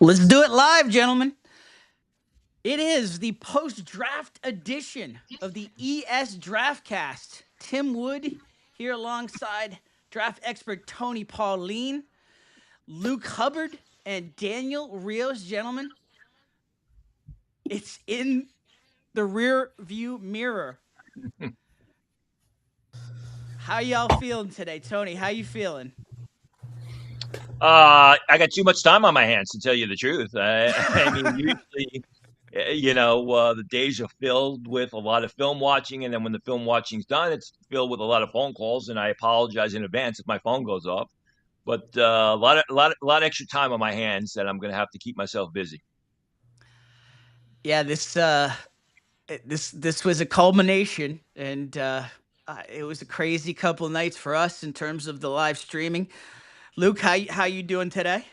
Let's do it live, gentlemen. It is the post-draft edition of the ES DraftCast. Tim Wood here alongside draft expert Tony Pauline, Luke Hubbard, and Daniel Rios. Gentlemen, it's in the rear view mirror. How y'all feeling today, Tony? How you feeling? I got too much time on my hands, to tell you the truth. I mean, usually, the days are filled with a lot of film watching, and then when the film watching's done, it's filled with a lot of phone calls. And I apologize in advance if my phone goes off. But a lot of extra time on my hands that I'm going to have to keep myself busy. Yeah, this was a culmination, and it was a crazy couple of nights for us in terms of the live streaming. Luke, how you doing today?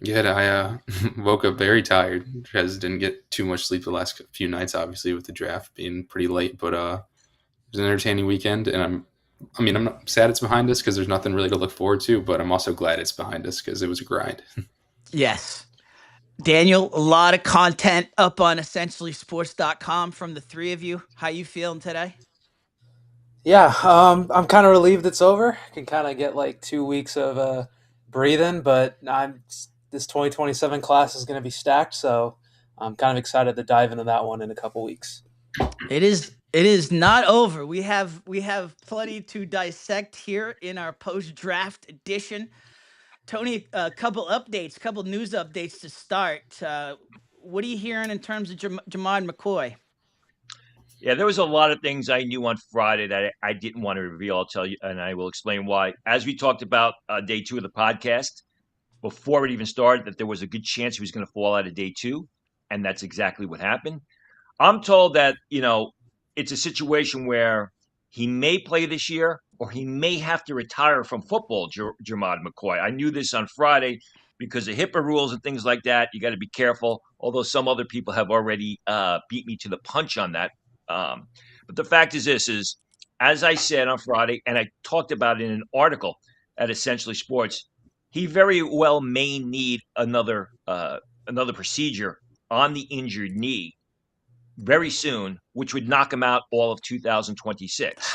Good. I woke up very tired because didn't get too much sleep the last few nights, obviously, with the draft being pretty late. But it was an entertaining weekend, and I'm not sad it's behind us because there's nothing really to look forward to, but I'm also glad it's behind us because it was a grind. Yes. Daniel, a lot of content up on EssentiallySports.com from the three of you. How you feeling today? Yeah, I'm kind of relieved it's over. Can kind of get like 2 weeks of breathing, but this 2027 class is going to be stacked, so I'm kind of excited to dive into that one in a couple weeks. It is not over. We have plenty to dissect here in our post-draft edition. Tony, a couple news updates to start. What are you hearing in terms of Jermod McCoy? Yeah, there was a lot of things I knew on Friday that I didn't want to reveal. I'll tell you, and I will explain why. As we talked about day 2 of the podcast, before it even started, that there was a good chance he was going to fall out of day 2, and that's exactly what happened. I'm told that, it's a situation where he may play this year or he may have to retire from football, Jermod McCoy. I knew this on Friday because of HIPAA rules and things like that. You got to be careful, although some other people have already beat me to the punch on that. But the fact is this is, as I said on Friday, and I talked about it in an article at Essentially Sports, he very well may need another procedure on the injured knee very soon, which would knock him out all of 2026.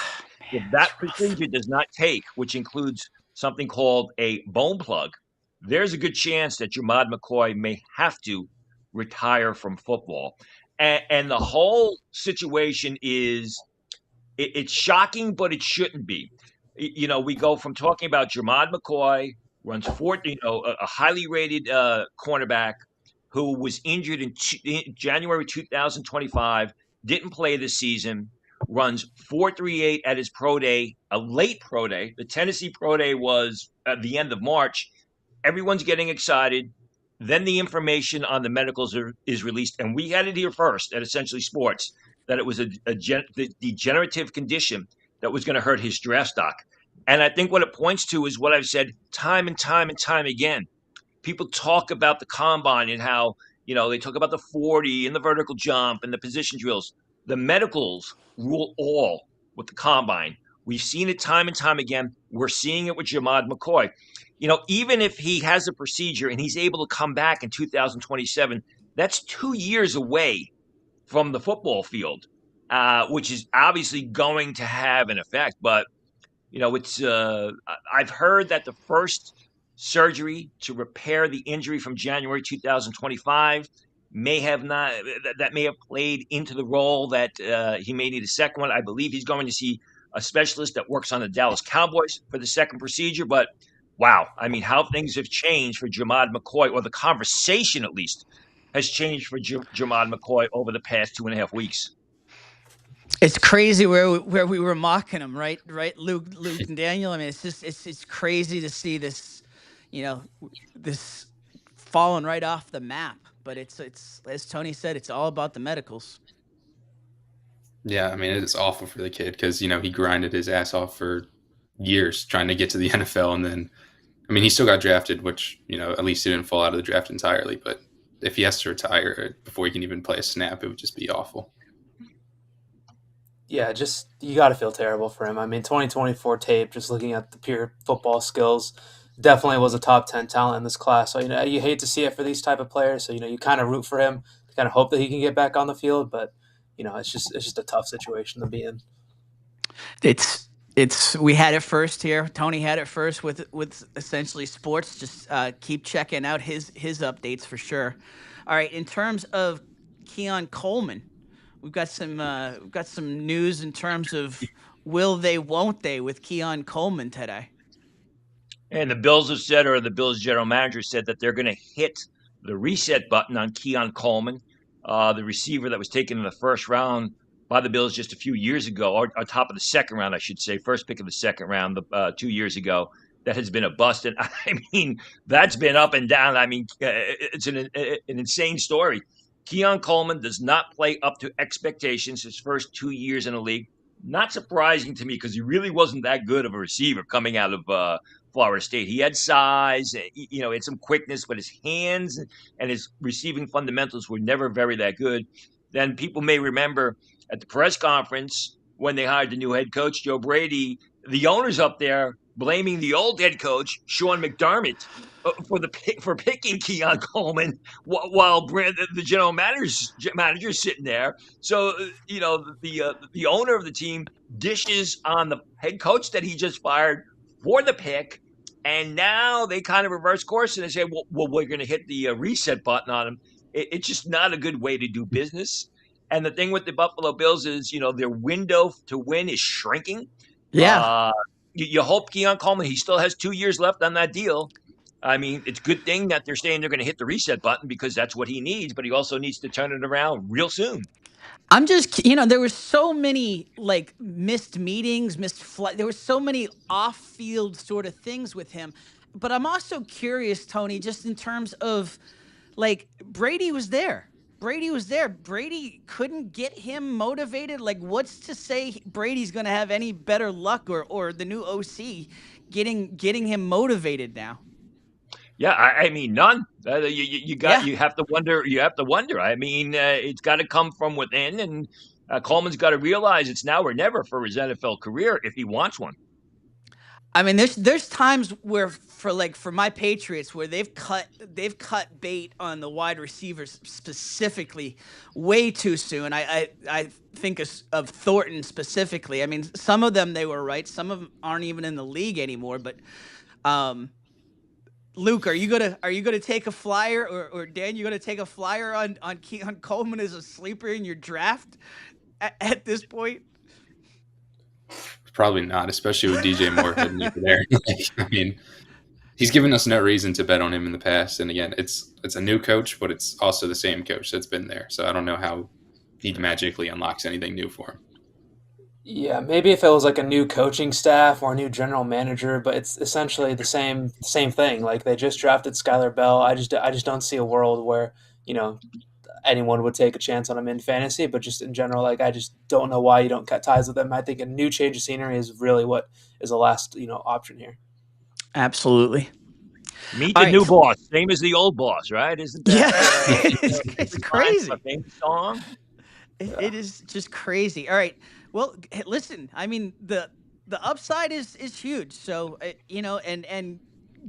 If that procedure does not take, which includes something called a bone plug, there's a good chance that Jermod McCoy may have to retire from football. And the whole situation is, it's shocking, but it shouldn't be. We go from talking about Jermod McCoy, runs a highly rated cornerback who was injured in January 2025, didn't play this season, runs 4.38 at his pro day, a late pro day. The Tennessee pro day was at the end of March. Everyone's getting excited. Then the information on the medicals is released, and we had it here first at Essentially Sports that it was a degenerative condition that was going to hurt his draft stock. And I think what it points to is what I've said time and time and time again. People talk about the combine and how, they talk about the 40 and the vertical jump and the position drills. The medicals rule all with the combine. We've seen it time and time again. We're seeing it with Jermod McCoy. Even if he has a procedure and he's able to come back in 2027, that's 2 years away from the football field, which is obviously going to have an effect. But, it's I've heard that the first surgery to repair the injury from January 2025 may have played into the role that he may need a second one. I believe he's going to see a specialist that works on the Dallas Cowboys for the second procedure. But wow, I mean, how things have changed for Jermod McCoy, or the conversation at least has changed for Jermod McCoy over the past 2.5 weeks. It's crazy where we were mocking him, right, Luke and Daniel. I mean, it's crazy to see this, this falling right off the map. But it's as Tony said, it's all about the medicals. Yeah, I mean, it's awful for the kid because, he grinded his ass off for years trying to get to the NFL. And then, I mean, he still got drafted, which, at least he didn't fall out of the draft entirely. But if he has to retire before he can even play a snap, it would just be awful. Yeah, you got to feel terrible for him. I mean, 2024 tape, just looking at the pure football skills, definitely was a top 10 talent in this class. So, you hate to see it for these type of players. So, you kind of root for him, kind of hope that he can get back on the field. But, it's just a tough situation to be in. We had it first here. Tony had it first with Essentially Sports. Just keep checking out his updates for sure. All right, in terms of Keon Coleman, we've got some news in terms of will they, won't they, with Keon Coleman today. And the Bills have said, or the Bills general manager said, that they're going to hit the reset button on Keon Coleman, the receiver that was taken in the first round by the Bills just a few years ago, or top of the second round, I should say, first pick of the second round 2 years ago. That has been a bust. And I mean, that's been up and down. I mean, it's an insane story. Keon Coleman does not play up to expectations his first 2 years in the league. Not surprising to me, because he really wasn't that good of a receiver coming out of Florida State. He had size, had some quickness, but his hands and his receiving fundamentals were never that good. Then people may remember at the press conference when they hired the new head coach, Joe Brady, the owners up there blaming the old head coach, Sean McDermott, for picking Keon Coleman while the general manager's sitting there. So, the owner of the team dishes on the head coach that he just fired for the pick. And now they kind of reverse course and they say, well we're going to hit the reset button on him. It's just not a good way to do business. And the thing with the Buffalo Bills is, their window to win is shrinking. Yeah. You hope Keon Coleman, he still has 2 years left on that deal. I mean, it's a good thing that they're saying they're going to hit the reset button, because that's what he needs, but he also needs to turn it around real soon. I'm just, there were so many missed meetings, missed flight. There were so many off-field sort of things with him. But I'm also curious, Tony, just in terms of Brady was there. Brady couldn't get him motivated. What's to say Brady's going to have any better luck or the new OC getting him motivated now? Yeah, I mean, none. You have to wonder. I mean, it's got to come from within, and Coleman's got to realize it's now or never for his NFL career if he wants one. I mean, there's times where for my Patriots where they've cut bait on the wide receivers specifically way too soon. I think of Thornton specifically. I mean, some of them they were right. Some of them aren't even in the league anymore. But Luke, are you gonna take a flyer, or Dan, you gonna take a flyer on Keon Coleman as a sleeper in your draft at this point? Probably not, especially with DJ Moore heading over there. I mean, he's given us no reason to bet on him in the past. And again, it's a new coach, but it's also the same coach that's been there. So I don't know how he magically unlocks anything new for him. Yeah, maybe if it was a new coaching staff or a new general manager, but it's essentially the same thing. They just drafted Skylar Bell. I just don't see a world where anyone would take a chance on him in fantasy, but just in general, I just don't know why you don't cut ties with him. I think a new change of scenery is really what is the last option here. Absolutely. Meet the new boss, same as the old boss, right? Isn't that? Yeah, it's crazy. A famous song. It is just crazy. All right. Well, listen. I mean, the upside is huge. So and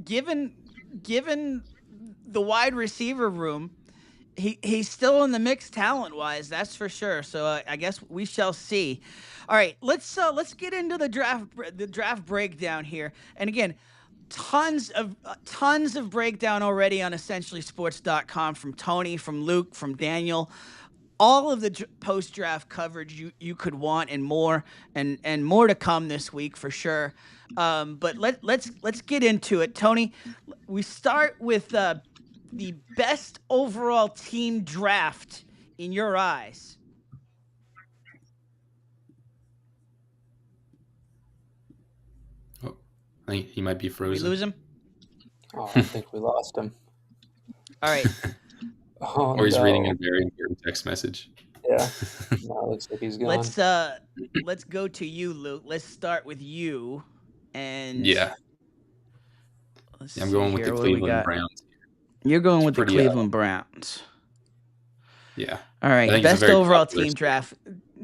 given the wide receiver room, he's still in the mix talent-wise, that's for sure. So I guess we shall see. All right, let's get into the draft breakdown here. And again, tons of breakdown already on EssentiallySports.com from Tony, from Luke, from Daniel. All of the post-draft coverage you could want, and more to come this week for sure. But let's get into it, Tony. We start with the best overall team draft in your eyes. Oh, I think he might be frozen. We lose him? Oh, I think we lost him. All right. Or he's reading a very important text message. Yeah. No, it looks like he's gone. Let's go to you, Luke. Let's start with you. And I'm going with the Cleveland Browns. You're going with the Cleveland Browns. Yeah. All right. Best overall team draft.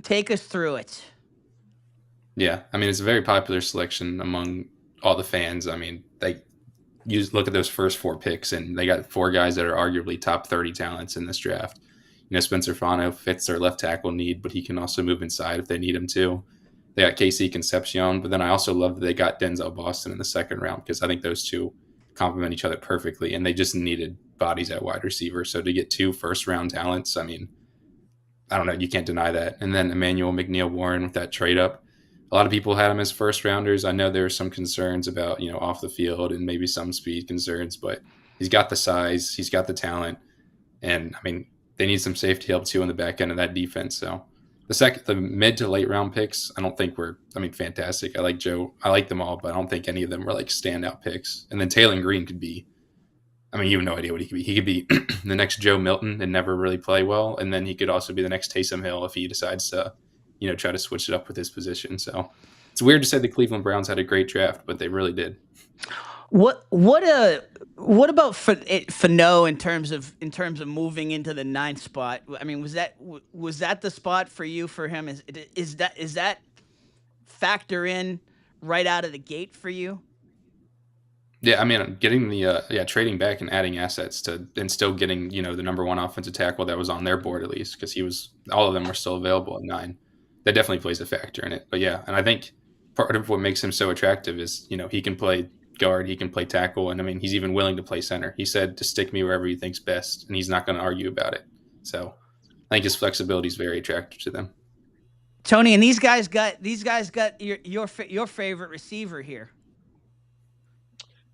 Take us through it. Yeah. I mean, it's a very popular selection among all the fans. I mean, you look at those first 4 picks, and they got 4 guys that are arguably top 30 talents in this draft. Spencer Fano fits their left tackle need, but he can also move inside if they need him to. They got Casey Concepcion, but then I also love that they got Denzel Boston in the second round, because I think those two complement each other perfectly, and they just needed bodies at wide receiver. So to get 2 first-round talents, I mean, I don't know, you can't deny that. And then Emmanuel McNeil-Warren with that trade up. A lot of people had him as first rounders. I know there were some concerns about, off the field and maybe some speed concerns, but he's got the size, he's got the talent, and I mean, they need some safety help too on the back end of that defense. So the mid to late round picks, I don't think fantastic. I like them all, but I don't think any of them were like standout picks. And then Taylor Green could be, you have no idea what he could be. He could be the next Joe Milton and never really play well. And then he could also be the next Taysom Hill if he decides to, try to switch it up with his position. So it's weird to say the Cleveland Browns had a great draft, but they really did. What about Fano in terms of moving into the 9th spot? I mean, was that the spot for you for him? Is that factor in right out of the gate for you? Yeah, getting the trading back and adding assets and still getting the number 1 offensive tackle that was on their board, at least, because all of them were still available at 9. That definitely plays a factor in it. But yeah, and I think part of what makes him so attractive is he can play guard, he can play tackle, and he's even willing to play center. He said to stick me wherever he thinks best, and he's not going to argue about it. So I think his flexibility is very attractive to them. Tony, and these guys got your favorite receiver here.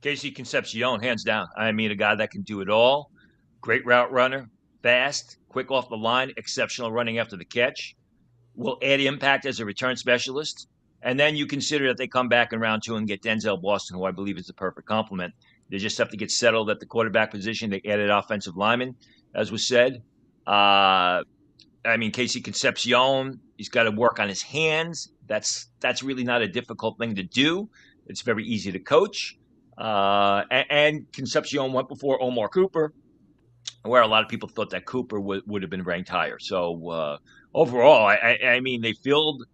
Casey Concepcion, hands down. A guy that can do it all. Great route runner, fast, quick off the line, exceptional running after the catch. Will add impact as a return specialist. And then you consider that they come back in round 2 and get Denzel Boston, who I believe is the perfect complement. They just have to get settled at the quarterback position. They added offensive linemen, as was said. Casey Concepcion, he's got to work on his hands. That's really not a difficult thing to do. It's very easy to coach. And Concepcion went before Omar Cooper, where a lot of people thought that Cooper would have been ranked higher. So overall, they filled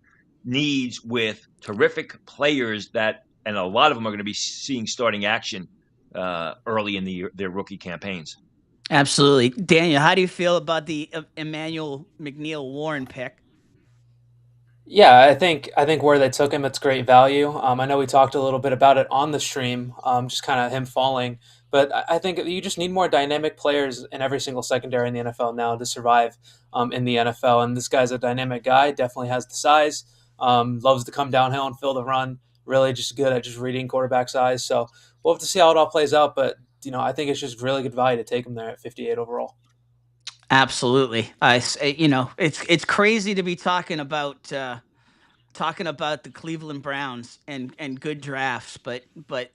needs with terrific players and a lot of them are going to be seeing starting action early in their rookie campaigns. Absolutely. Daniel, how do you feel about the Emmanuel McNeil-Warren pick? Yeah, I think where they took him, it's great value. I know we talked a little bit about it on the stream, just kind of him falling. But I think you just need more dynamic players in every single secondary in the NFL now to survive in the NFL. And this guy's a dynamic guy, definitely has the size, loves to come downhill and fill the run, really just good at just reading quarterback size. So we'll have to see how it all plays out. But, I think it's just really good value to take him there at 58 overall. Absolutely. It's crazy to be talking about the Cleveland Browns and good drafts, but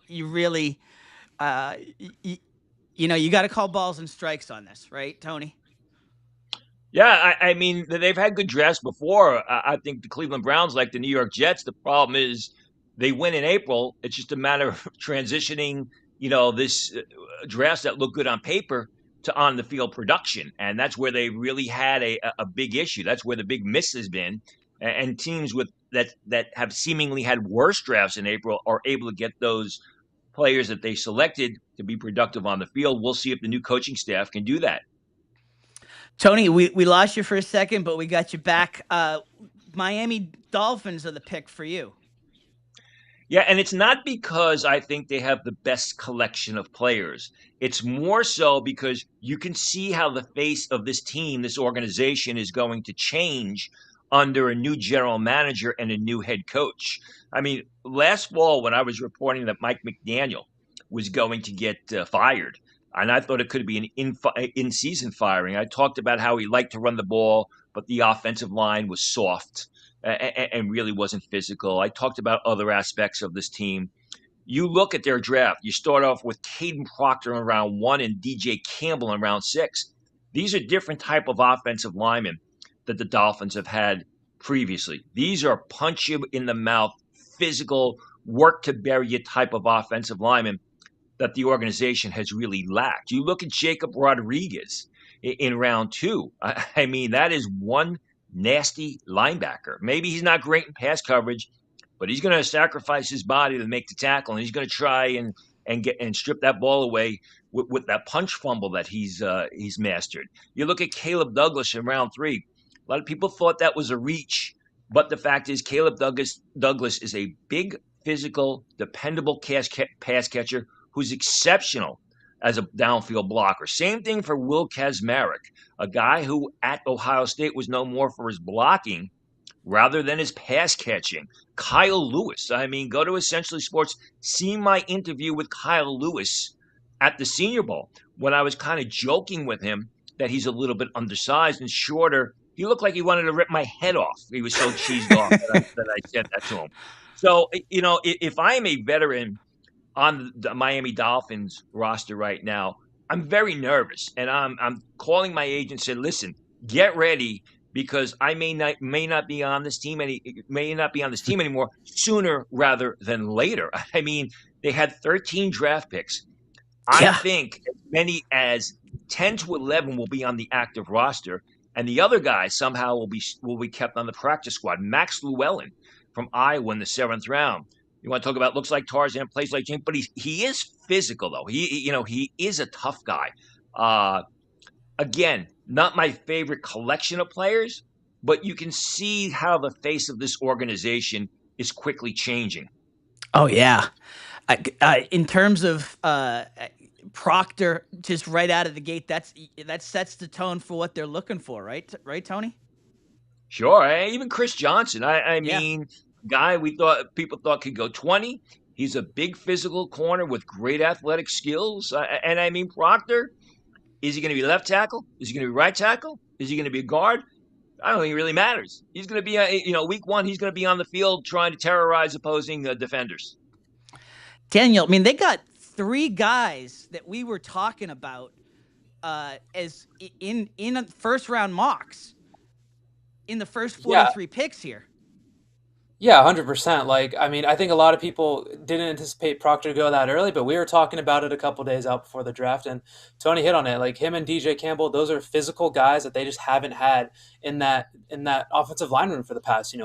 you really, you got to call balls and strikes on this, right, Tony? Yeah, they've had good drafts before. I think the Cleveland Browns, like the New York Jets, the problem is they win in April. It's just a matter of transitioning, this drafts that look good on paper to on the field production, and that's where they really had a big issue. That's where the big miss has been, and teams that have seemingly had worse drafts in April are able to get those players that they selected to be productive on the field. We'll see if the new coaching staff can do that. Tony, we lost you for a second, but we got you back. Miami Dolphins are the pick for you. Yeah, and it's not because I think they have the best collection of players. It's more so because you can see how the face of this team, this organization, is going to change under a new general manager and a new head coach. Last fall when I was reporting that Mike McDaniel was going to get fired, and I thought it could be an in-season firing, I talked about how he liked to run the ball, but the offensive line was soft and really wasn't physical. I talked about other aspects of this team. You look at their draft. You start off with Caden Proctor in round 1 and DJ Campbell in round 6. These are different type of offensive linemen that the Dolphins have had previously. These are punch you in the mouth, physical, work to bury you type of offensive linemen that the organization has really lacked. You look at Jacob Rodriguez in round 2. That is one nasty linebacker. Maybe he's not great in pass coverage, but he's going to sacrifice his body to make the tackle, and he's going to try and and strip that ball away with that punch fumble that he's mastered. You look at Caleb Douglas in round 3. A lot of people thought that was a reach, but the fact is Caleb Douglas is a big, physical, dependable pass catcher who's exceptional as a downfield blocker. Same thing for Will Kazmarek, a guy who at Ohio State was known more for his blocking rather than his pass catching. Kyle Lewis. I mean, go to Essentially Sports, see my interview with Kyle Lewis at the Senior Bowl when I was kind of joking with him that he's a little bit undersized and shorter. He looked like he wanted to rip my head off. He was so cheesed off that I said that to him. So, if I am a veteran on the Miami Dolphins roster right now, I'm very nervous, and I'm calling my agent and said, "Listen, get ready because I may not be on this team anymore sooner rather than later." I mean, they had 13 draft picks. I think as many as 10 to 11 will be on the active roster, and the other guys somehow will be kept on the practice squad. Max Llewellyn from Iowa in the 7th round. You want to talk about looks like Tarzan, plays like James, but he is physical though. He is a tough guy. Again, not my favorite collection of players, but you can see how the face of this organization is quickly changing. Oh yeah, in terms of Proctor, just right out of the gate, that sets the tone for what they're looking for, right? Right, Tony? Sure. Even Chris Johnson. I mean. Guy people thought could go 20. He's a big physical corner with great athletic skills. And I mean, Proctor, is he going to be left tackle? Is he going to be right tackle? Is he going to be a guard? I don't think it really matters. He's going to be, week 1, he's going to be on the field trying to terrorize opposing defenders. Daniel, I mean, they got 3 guys that we were talking about as in first round mocks in the first 43 picks here. Yeah, 100%. Like, I mean, I think a lot of people didn't anticipate Proctor to go that early, but we were talking about it a couple days out before the draft, and Tony hit on it. Like, him and DJ Campbell, those are physical guys that they just haven't had in that offensive line room for the past,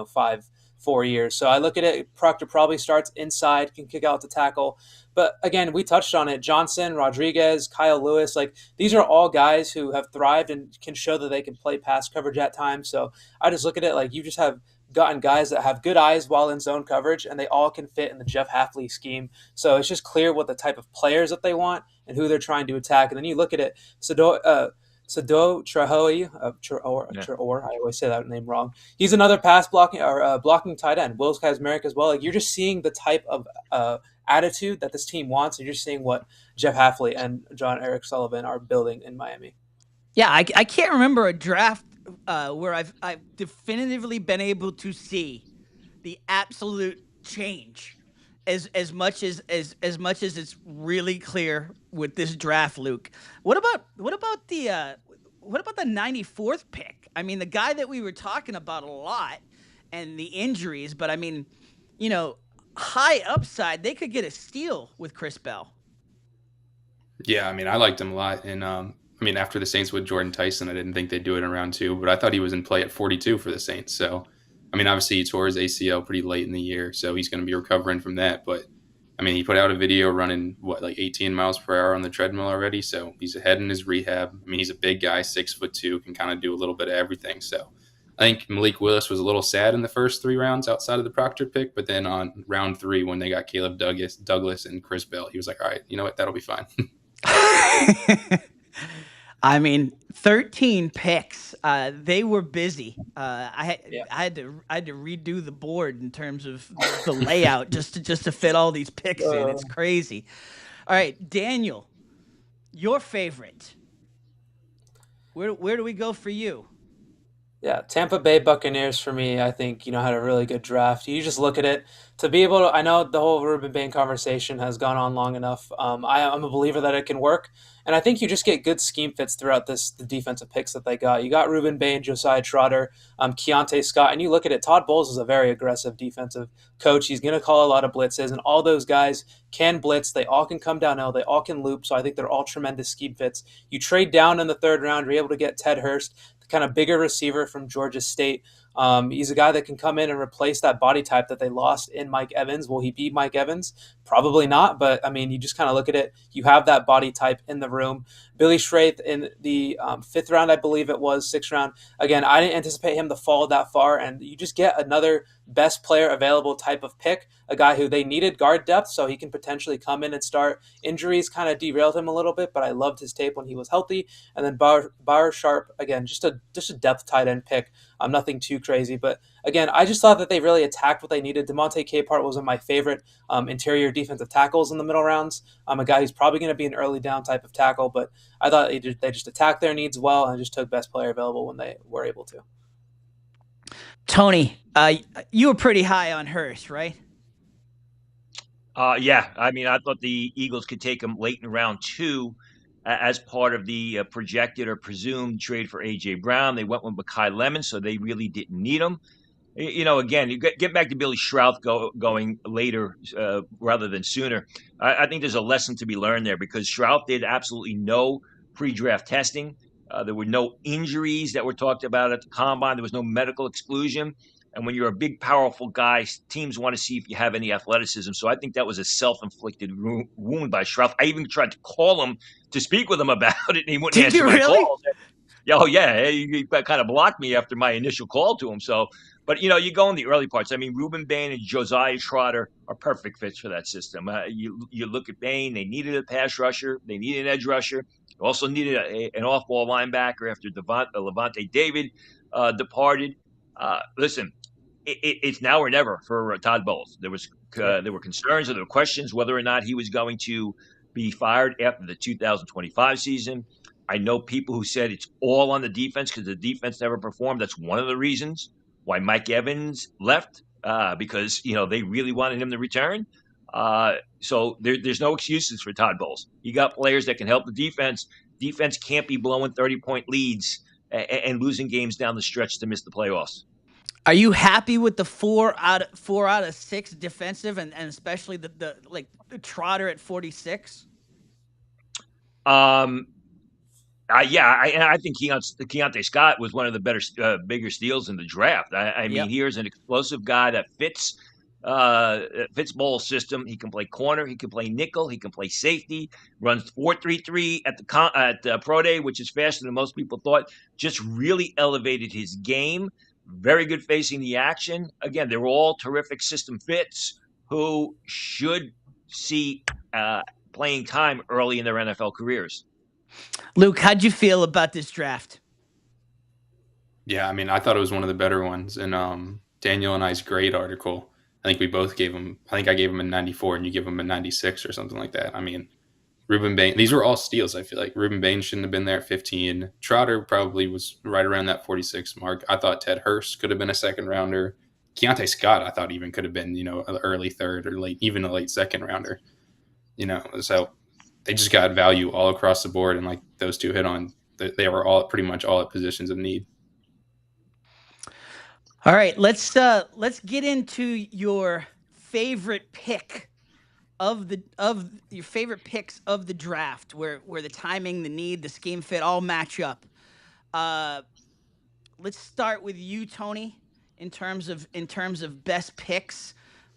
4 years. So I look at it, Proctor probably starts inside, can kick out to tackle. But again, we touched on it. Johnson, Rodriguez, Kyle Lewis, like these are all guys who have thrived and can show that they can play pass coverage at times. So I just look at it like you just have gotten guys that have good eyes while in zone coverage, and they all can fit in the Jeff Hafley scheme. So it's just clear what the type of players that they want and who they're trying to attack. And then you look at it, Sado Traore, I always say that name wrong. He's another pass blocking tight end. Will Kazmarek as well. Like you're just seeing the type of attitude that this team wants, and you're seeing what Jeff Hafley and John Eric Sullivan are building in Miami. Yeah, I can't remember a draft where I've definitively been able to see the absolute change as much as it's really clear with this draft, Luke. What about the 94th pick? I mean, the guy that we were talking about a lot and the injuries, but I mean, high upside, they could get a steal with Chris Bell. Yeah, I mean, I liked him a lot, and after the Saints with Jordan Tyson, I didn't think they'd do it in round 2, but I thought he was in play at 42 for the Saints. So, I mean, obviously he tore his ACL pretty late in the year, so he's going to be recovering from that. But, I mean, he put out a video running, 18 miles per hour on the treadmill already. So he's ahead in his rehab. I mean, he's a big guy, 6'2", can kind of do a little bit of everything. So I think Malik Willis was a little sad in the first 3 rounds outside of the Proctor pick. But then on round 3, when they got Caleb Douglas and Chris Bell, he was like, all right, you know what? That'll be fine. I mean, 13 picks. They were busy. I had to redo the board in terms of the layout just to fit all these picks in. It's crazy. All right, Daniel, your favorite. Where do we go for you? Yeah, Tampa Bay Buccaneers for me, I think, had a really good draft. You just look at it to be able to, I know the whole Ruben Bain conversation has gone on long enough. I'm a believer that it can work. And I think you just get good scheme fits throughout the defensive picks that they got. You got Ruben Bain, Josiah Trotter, Keontae Scott, and you look at it, Todd Bowles is a very aggressive defensive coach. He's going to call a lot of blitzes, and all those guys can blitz. They all can come downhill. They all can loop. So I think they're all tremendous scheme fits. You trade down in the 3rd round, you're able to get Ted Hurst, kind of bigger receiver from Georgia State. He's a guy that can come in and replace that body type that they lost in Mike Evans. Will he be Mike Evans? Probably not, but I mean, you just kind of look at it. You have that body type in the room. Billy Schraith in the 5th round, I believe it was, 6th round. Again, I didn't anticipate him to fall that far, and you just get another best player available type of pick, a guy who they needed guard depth, so he can potentially come in and start. Injuries kind of derailed him a little bit, but I loved his tape when he was healthy. And then Bar Sharp, again, just a depth tight end pick. Nothing too crazy, but again, I just thought that they really attacked what they needed. DeMonte Capehart was one of my favorite interior defensive tackles in the middle rounds. A guy who's probably going to be an early down type of tackle, but I thought they just attacked their needs well and just took best player available when they were able to. Tony, you were pretty high on Hurst, right? Yeah. I mean, I thought the Eagles could take him late in round 2 as part of the projected or presumed trade for A.J. Brown. They went with Mekhi Lemons, so they really didn't need him. Again, you get back to Billy Schraith going later rather than sooner. I think there's a lesson to be learned there because Schraith did absolutely no pre-draft testing. There were no injuries that were talked about at the combine. There was no medical exclusion. And when you're a big, powerful guy, teams want to see if you have any athleticism. So I think that was a self-inflicted wound by Schraith. I even tried to call him to speak with him about it, and he wouldn't answer my calls. Yeah, he kind of blocked me after my initial call to him. So, but you go in the early parts. I mean, Ruben Bain and Josiah Trotter are perfect fits for that system. You look at Bain; they needed a pass rusher, they needed an edge rusher, they also needed an off-ball linebacker after Levante David departed. Listen, it's now or never for Todd Bowles. There were concerns or there were questions whether or not he was going to be fired after the 2025 season. I know people who said it's all on the defense because the defense never performed. That's one of the reasons why Mike Evans left because they really wanted him to return. So there's no excuses for Todd Bowles. You got players that can help the defense. Defense can't be blowing 30-point leads and losing games down the stretch to miss the playoffs. Are you happy with the 4 out of 6 defensive and especially the Trotter at 46? I think Keontae Scott was one of the bigger steals in the draft. I mean, here's an explosive guy that fits Bowles' system. He can play corner, he can play nickel, he can play safety. Runs 4.33 at Pro Day, which is faster than most people thought. Just really elevated his game. Very good facing the action. Again, they were all terrific system fits who should see playing time early in their NFL careers. Luke, how'd you feel about this draft? Yeah, I mean, I thought it was one of the better ones. In Daniel and I's grade article, I think we both gave him, I think I gave him a 94 and you gave him a 96 or something like that. I mean, Ruben Bain, these were all steals, I feel like. Ruben Bain shouldn't have been there at 15. Trotter probably was right around that 46 mark. I thought Ted Hurst could have been a second rounder. Keontae Scott, I thought even could have been, an early third or even a late second rounder. So they just got value all across the board. And like those two hit on, they were all pretty much all at positions of need. All right, let's get into your favorite pick of your favorite picks of the draft, where the timing, the need, the scheme fit all match up. Let's start with you, Tony, in terms of best picks.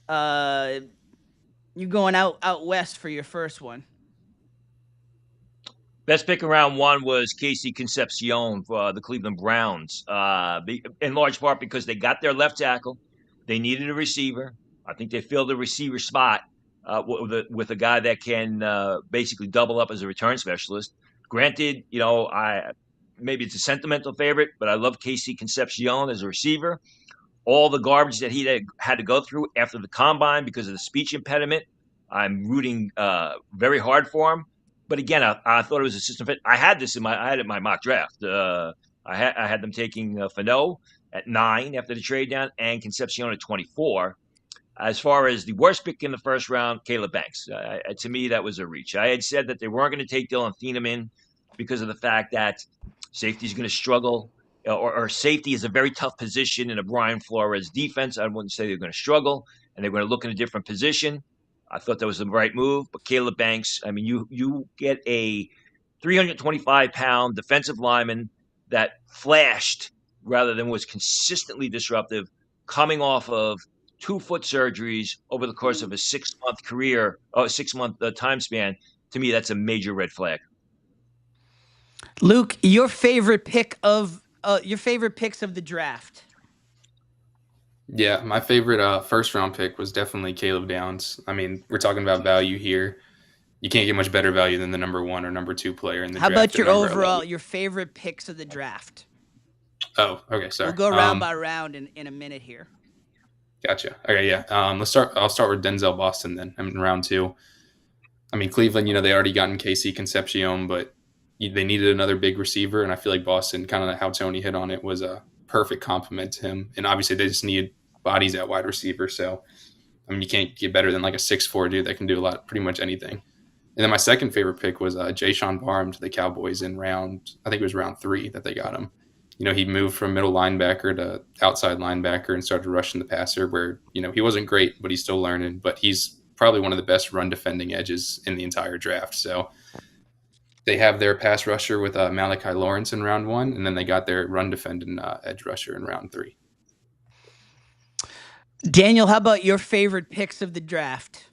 You going out west for your first one. Best pick in round 1 was Casey Concepcion for the Cleveland Browns, in large part because they got their left tackle. They needed a receiver. I think they filled the receiver spot with a guy that can basically double up as a return specialist. Granted, maybe it's a sentimental favorite, but I love Casey Concepcion as a receiver. All the garbage that he had to go through after the combine because of the speech impediment, I'm rooting very hard for him. But again, I thought it was a system fit. I had it in my mock draft. I had them taking Fano at 9 after the trade down and Concepcion at 24. As far as the worst pick in the first round, Caleb Banks. To me, that was a reach. I had said that they weren't going to take Dylan Thieneman because of the fact that safety is going to struggle, or safety is a very tough position in a Brian Flores defense. I wouldn't say they're going to struggle, and they're going to look in a different position. I thought that was the right move, but Caleb Banks, I mean, you get a 325-pound defensive lineman that flashed rather than was consistently disruptive, coming off of 2 foot surgeries over the course of a 6-month career, 6-month time span. To me, that's a major red flag. Luke, your favorite picks of the draft? Yeah, my favorite first round pick was definitely Caleb Downs. I mean, we're talking about value here. You can't get much better value than the number 1 or number 2 player in the How draft. about your favorite picks of the draft? Oh, okay, sorry. We'll go round by round in a minute here. Gotcha. Okay, yeah. I'll start with Denzel Boston then. I'm in round 2. I mean, Cleveland, they already gotten KC Concepcion, but they needed another big receiver, and I feel like Boston, kind of how Tony hit on it, was a perfect complement to him. And obviously, they just need bodies at wide receiver. So, I mean, you can't get better than like a 6'4" dude that can do pretty much anything. And then my second favorite pick was Jayshon Barham to the Cowboys in I think it was round 3 that they got him. He moved from middle linebacker to outside linebacker and started rushing the passer where, he wasn't great, but he's still learning. But he's probably one of the best run defending edges in the entire draft. So they have their pass rusher with Malachi Lawrence in round 1, and then they got their run defending edge rusher in round 3. Daniel, how about your favorite picks of the draft?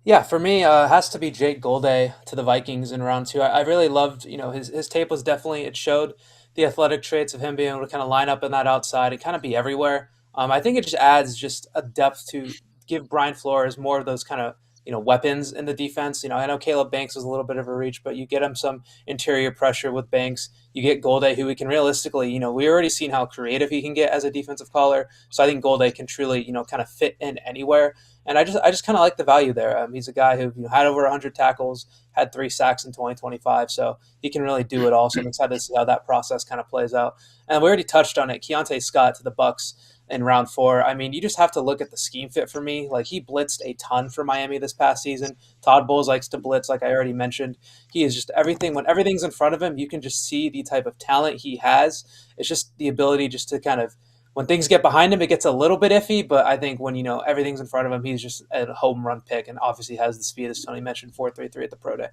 Yeah, for me, it has to be Jake Golday to the Vikings in round 2. I really loved, his tape was definitely, it showed the athletic traits of him being able to kind of line up in that outside and kind of be everywhere. I think it just adds just a depth to give Brian Flores more of those kind of, weapons in the defense. I know Caleb Banks was a little bit of a reach, but you get him some interior pressure with Banks. You get Golday, who we can realistically, we already seen how creative he can get as a defensive caller. So I think Golday can truly, kind of fit in anywhere. And I just kind of like the value there. He's a guy who had over 100 tackles, had 3 sacks in 2025, so he can really do it all. So I'm excited to see how that process kind of plays out. And we already touched on it. Keontae Scott to the Bucs in round 4. I mean, you just have to look at the scheme fit for me. Like, he blitzed a ton for Miami this past season. Todd Bowles likes to blitz, like I already mentioned. He is just everything. When everything's in front of him, you can just see the type of talent he has. It's just the ability just to kind of, when things get behind him, it gets a little bit iffy, but I think when, everything's in front of him, he's just a home run pick and obviously has the speed, as Tony mentioned, 4.33 at the Pro Day.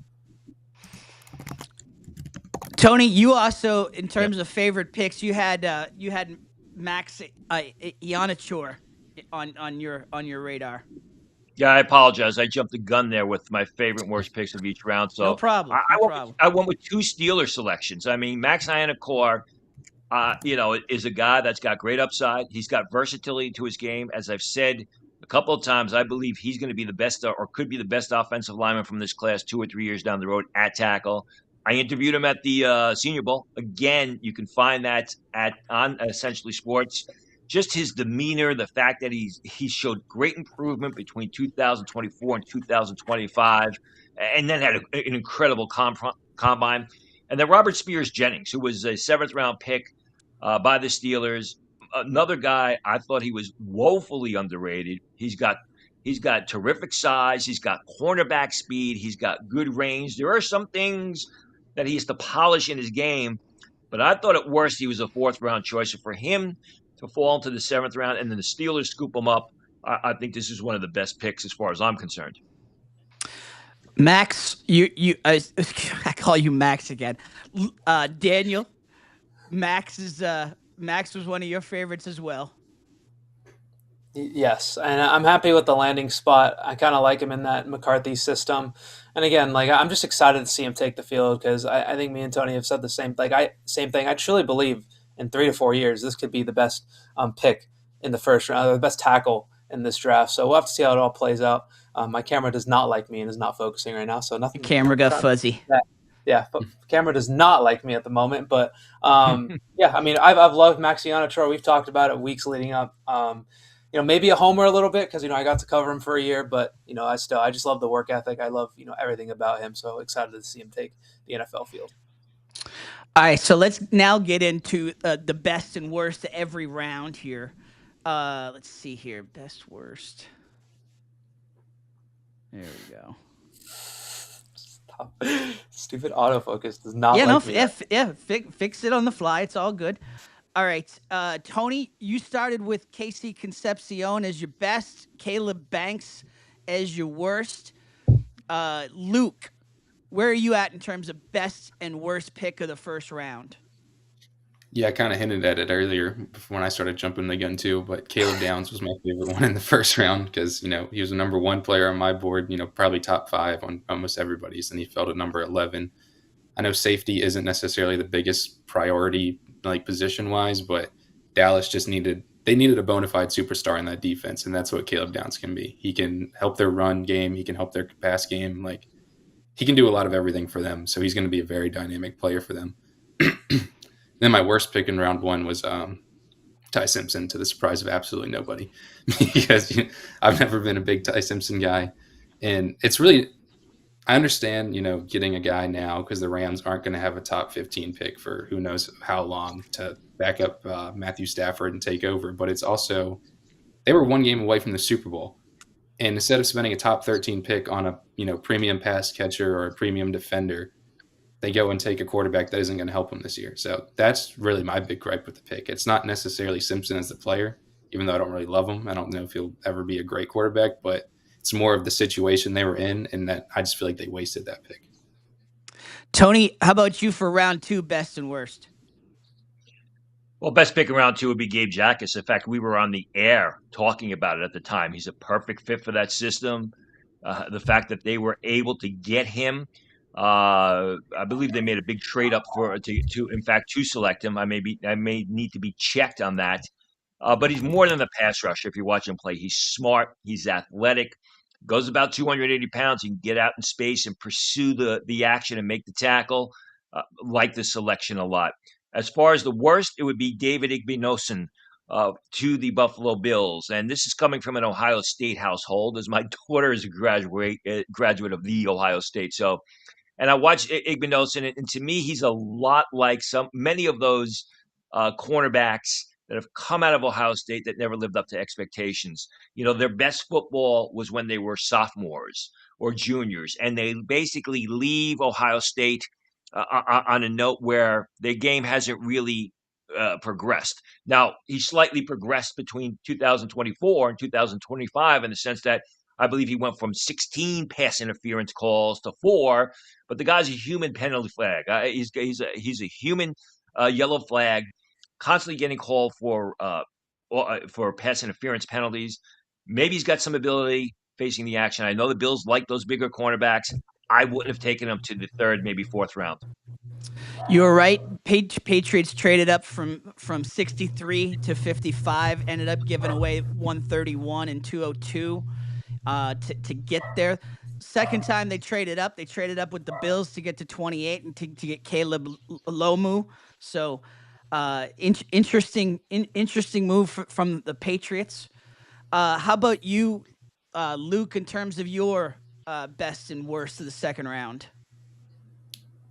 Tony, you also, in terms of favorite picks, you had Max Ianachor on your radar. Yeah, I apologize. I jumped the gun there with my favorite and worst picks of each round. So no problem. I went with 2 Steelers selections. I mean, Max Ianachor, is a guy that's got great upside. He's got versatility to his game. As I've said a couple of times, I believe he's going to be the best or could be the best offensive lineman from this class 2 or 3 years down the road at tackle. I interviewed him at the Senior Bowl. Again, you can find that on Essentially Sports. Just his demeanor, the fact that he showed great improvement between 2024 and 2025, and then had an incredible combine. And then Robert Spears Jennings, who was a 7th-round pick by the Steelers. Another guy, I thought he was woefully underrated. He's got terrific size. He's got cornerback speed. He's got good range. There are some things that he has to polish in his game, but I thought at worst he was a 4th-round choice. So for him to fall into the 7th round and then the Steelers scoop him up, I think this is one of the best picks as far as I'm concerned. Max, I call you Max again. Daniel, Max was one of your favorites as well. Yes, and I'm happy with the landing spot. I kind of like him in that McCarthy system. And again, like, I'm just excited to see him take the field because I think me and Tony have said the same thing. I truly believe in 3 to 4 years, this could be the best pick in the first round, the best tackle in this draft. So we'll have to see how it all plays out. My camera does not like me and is not focusing right now, so nothing. Your camera got fuzzy. Yeah, camera does not like me at the moment, but yeah, I mean, I've loved Max Ianachor. We've talked about it weeks leading up. Maybe a homer a little bit because I got to cover him for a year, but I just love the work ethic. I love everything about him. So excited to see him take the NFL field. All right, so let's now get into the best and worst of every round here. Let's see here, best worst. There we go. Stop. Stupid autofocus does not. Fix it on the fly. It's all good. All right, Tony, you started with KC Concepcion as your best, Caleb Banks as your worst. Luke, where are you at in terms of best and worst pick of the first round? Yeah, I kind of hinted at it earlier when I started jumping the gun too, but Caleb Downs was my favorite one in the first round because, he was a number 1 player on my board, probably top 5 on almost everybody's, and he fell to number 11. I know safety isn't necessarily the biggest priority, like position-wise, but Dallas they needed a bona fide superstar in that defense, and that's what Caleb Downs can be. He can help their run game. He can help their pass game. Like, he can do a lot of everything for them, so he's going to be a very dynamic player for them. Then my worst pick in round 1 was Ty Simpson, to the surprise of absolutely nobody, because I've never been a big Ty Simpson guy, and it's really, I understand, getting a guy now because the Rams aren't going to have a top 15 pick for who knows how long to back up Matthew Stafford and take over, but it's also, they were 1 game away from the Super Bowl, and instead of spending a top 13 pick on a premium pass catcher or a premium defender, they go and take a quarterback that isn't going to help them this year. So that's really my big gripe with the pick. It's not necessarily Simpson as the player, even though I don't really love him. I don't know if he'll ever be a great quarterback, but it's more of the situation they were in, and that I just feel like they wasted that pick. Tony, how about you for round 2, best and worst? Well, best pick in round 2 would be Gabe Jacas. In fact, we were on the air talking about it at the time. He's a perfect fit for that system. The fact that they were able to get him, I believe they made a big trade up to select him. I may need to be checked on that. But he's more than a pass rusher. If you watch him play, he's smart. He's athletic. Goes about 280 pounds. He can get out in space and pursue the action and make the tackle. Like the selection a lot. As far as the worst, it would be David Igbinosun to the Buffalo Bills. And this is coming from an Ohio State household, as my daughter is a graduate of the Ohio State. So, and I watched Igbinosun, and to me, he's a lot like many of those cornerbacks that have come out of Ohio State that never lived up to expectations. Their best football was when they were sophomores or juniors, and they basically leave Ohio State on a note where their game hasn't really progressed. Now, he slightly progressed between 2024 and 2025 in the sense that I believe he went from 16 pass interference calls to 4, but the guy's a human penalty flag. He's a human yellow flag, constantly getting called for pass interference penalties. Maybe he's got some ability facing the action. I know the Bills like those bigger cornerbacks. I wouldn't have taken him to the 3rd, maybe 4th round. You were right. Patriots traded up from 63 to 55, ended up giving away 131 and 202 to get there. Second time they traded up with the Bills to get to 28 and to get Caleb Lomu. So interesting move from the Patriots. How about you, Luke, in terms of your best and worst of the second round?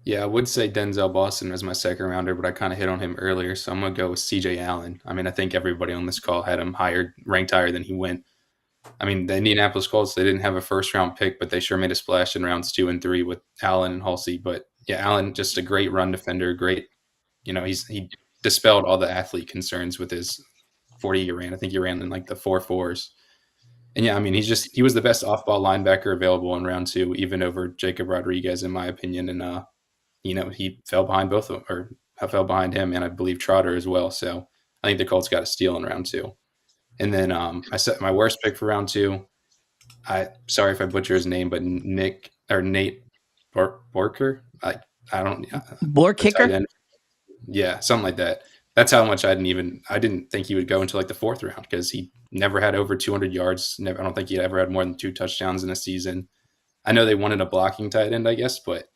Yeah, I would say Denzel Boston was my second rounder, but I kind of hit on him earlier, so I'm going to go with CJ Allen. I mean, I think everybody on this call had him ranked higher than he went. I mean, the Indianapolis Colts, they didn't have a first-round pick, but they sure made a splash in rounds 2 and 3 with Allen and Halsey. But, yeah, Allen, just a great run defender, great. He dispelled all the athlete concerns with his 40 he ran. I think he ran in like the 4.4s. And, yeah, I mean, he was the best off-ball linebacker available in round 2, even over Jacob Rodriguez, in my opinion. And, he fell behind I fell behind him, and I believe Trotter as well. So I think the Colts got a steal in round 2. And then I set my worst pick for round 2. Sorry if I butcher his name, but Nate Borker. I don't. Borkicker? Yeah, something like that. That's how much I didn't think he would go into like the 4th round because he never had over 200 yards. I don't think he ever had more than 2 touchdowns in a season. I know they wanted a blocking tight end, I guess, but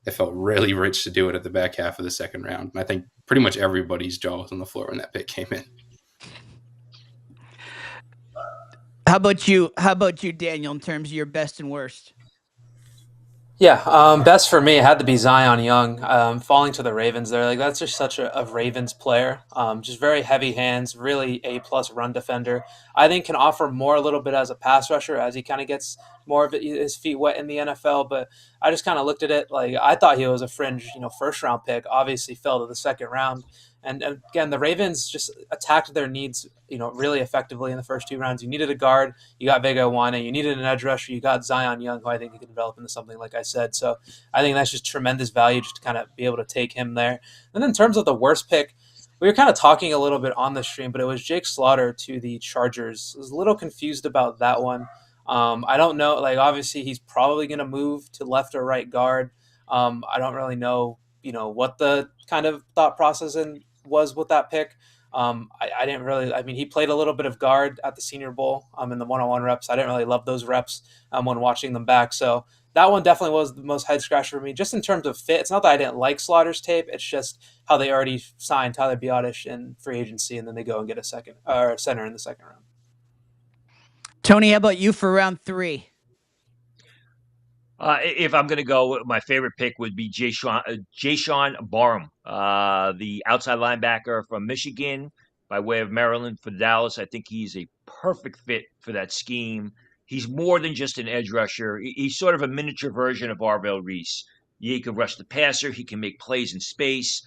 it felt really rich to do it at the back half of the second round. And I think pretty much everybody's jaw was on the floor when that pick came in. How about you, Daniel, in terms of your best and worst? Yeah, best for me had to be Zion Young. Falling to the Ravens there, like that's just such a Ravens player. Just very heavy hands, really A+ run defender. I think can offer more a little bit as a pass rusher as he kind of gets more of his feet wet in the NFL. But I just kind of looked at it like I thought he was a fringe, first round pick. Obviously fell to the second round. And again, the Ravens just attacked their needs, really effectively in the first 2 rounds. You needed a guard, you got Vega Wane. You needed an edge rusher, you got Zion Young, who I think you can develop into something like I said. So I think that's just tremendous value just to kind of be able to take him there. And in terms of the worst pick, we were kind of talking a little bit on the stream, but it was Jake Slaughter to the Chargers. I was a little confused about that one. I don't know. Like, obviously, he's probably going to move to left or right guard. I don't really know, what the kind of thought process was with that pick. I didn't really. I mean, he played a little bit of guard at the Senior Bowl in the one-on-one reps. I didn't really love those reps when watching them back. So that one definitely was the most head scratcher for me, just in terms of fit. It's not that I didn't like Slaughter's tape. It's just how they already signed Tyler Biadasz in free agency, and then they go and get a center in the second round. Tony, how about you for round 3? If I'm going to go, my favorite pick would be Jayshawn Barham, the outside linebacker from Michigan by way of Maryland for Dallas. I think he's a perfect fit for that scheme. He's more than just an edge rusher. He's sort of a miniature version of Arvell Reese. He can rush the passer. He can make plays in space.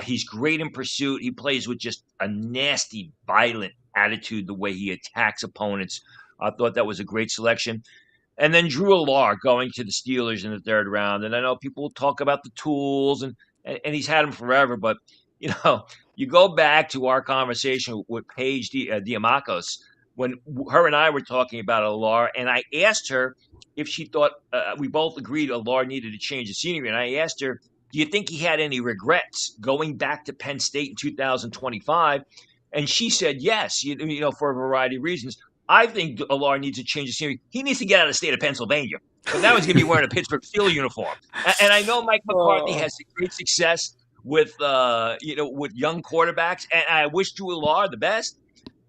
He's great in pursuit. He plays with just a nasty, violent attitude, the way he attacks opponents. I thought that was a great selection. And then Drew Allar going to the Steelers in the 3rd round. And I know people will talk about the tools, and he's had them forever. But, you go back to our conversation with Paige Diamakos when her and I were talking about Allar, and I asked her if she thought we both agreed Allar needed to change the scenery. And I asked her, do you think he had any regrets going back to Penn State in 2025? And she said yes, for a variety of reasons. I think Allar needs to change the scenery. He needs to get out of the state of Pennsylvania. But now he's going to be wearing a Pittsburgh Steelers uniform. And I know Mike McCarthy has great success with young quarterbacks, and I wish Drew Allar the best.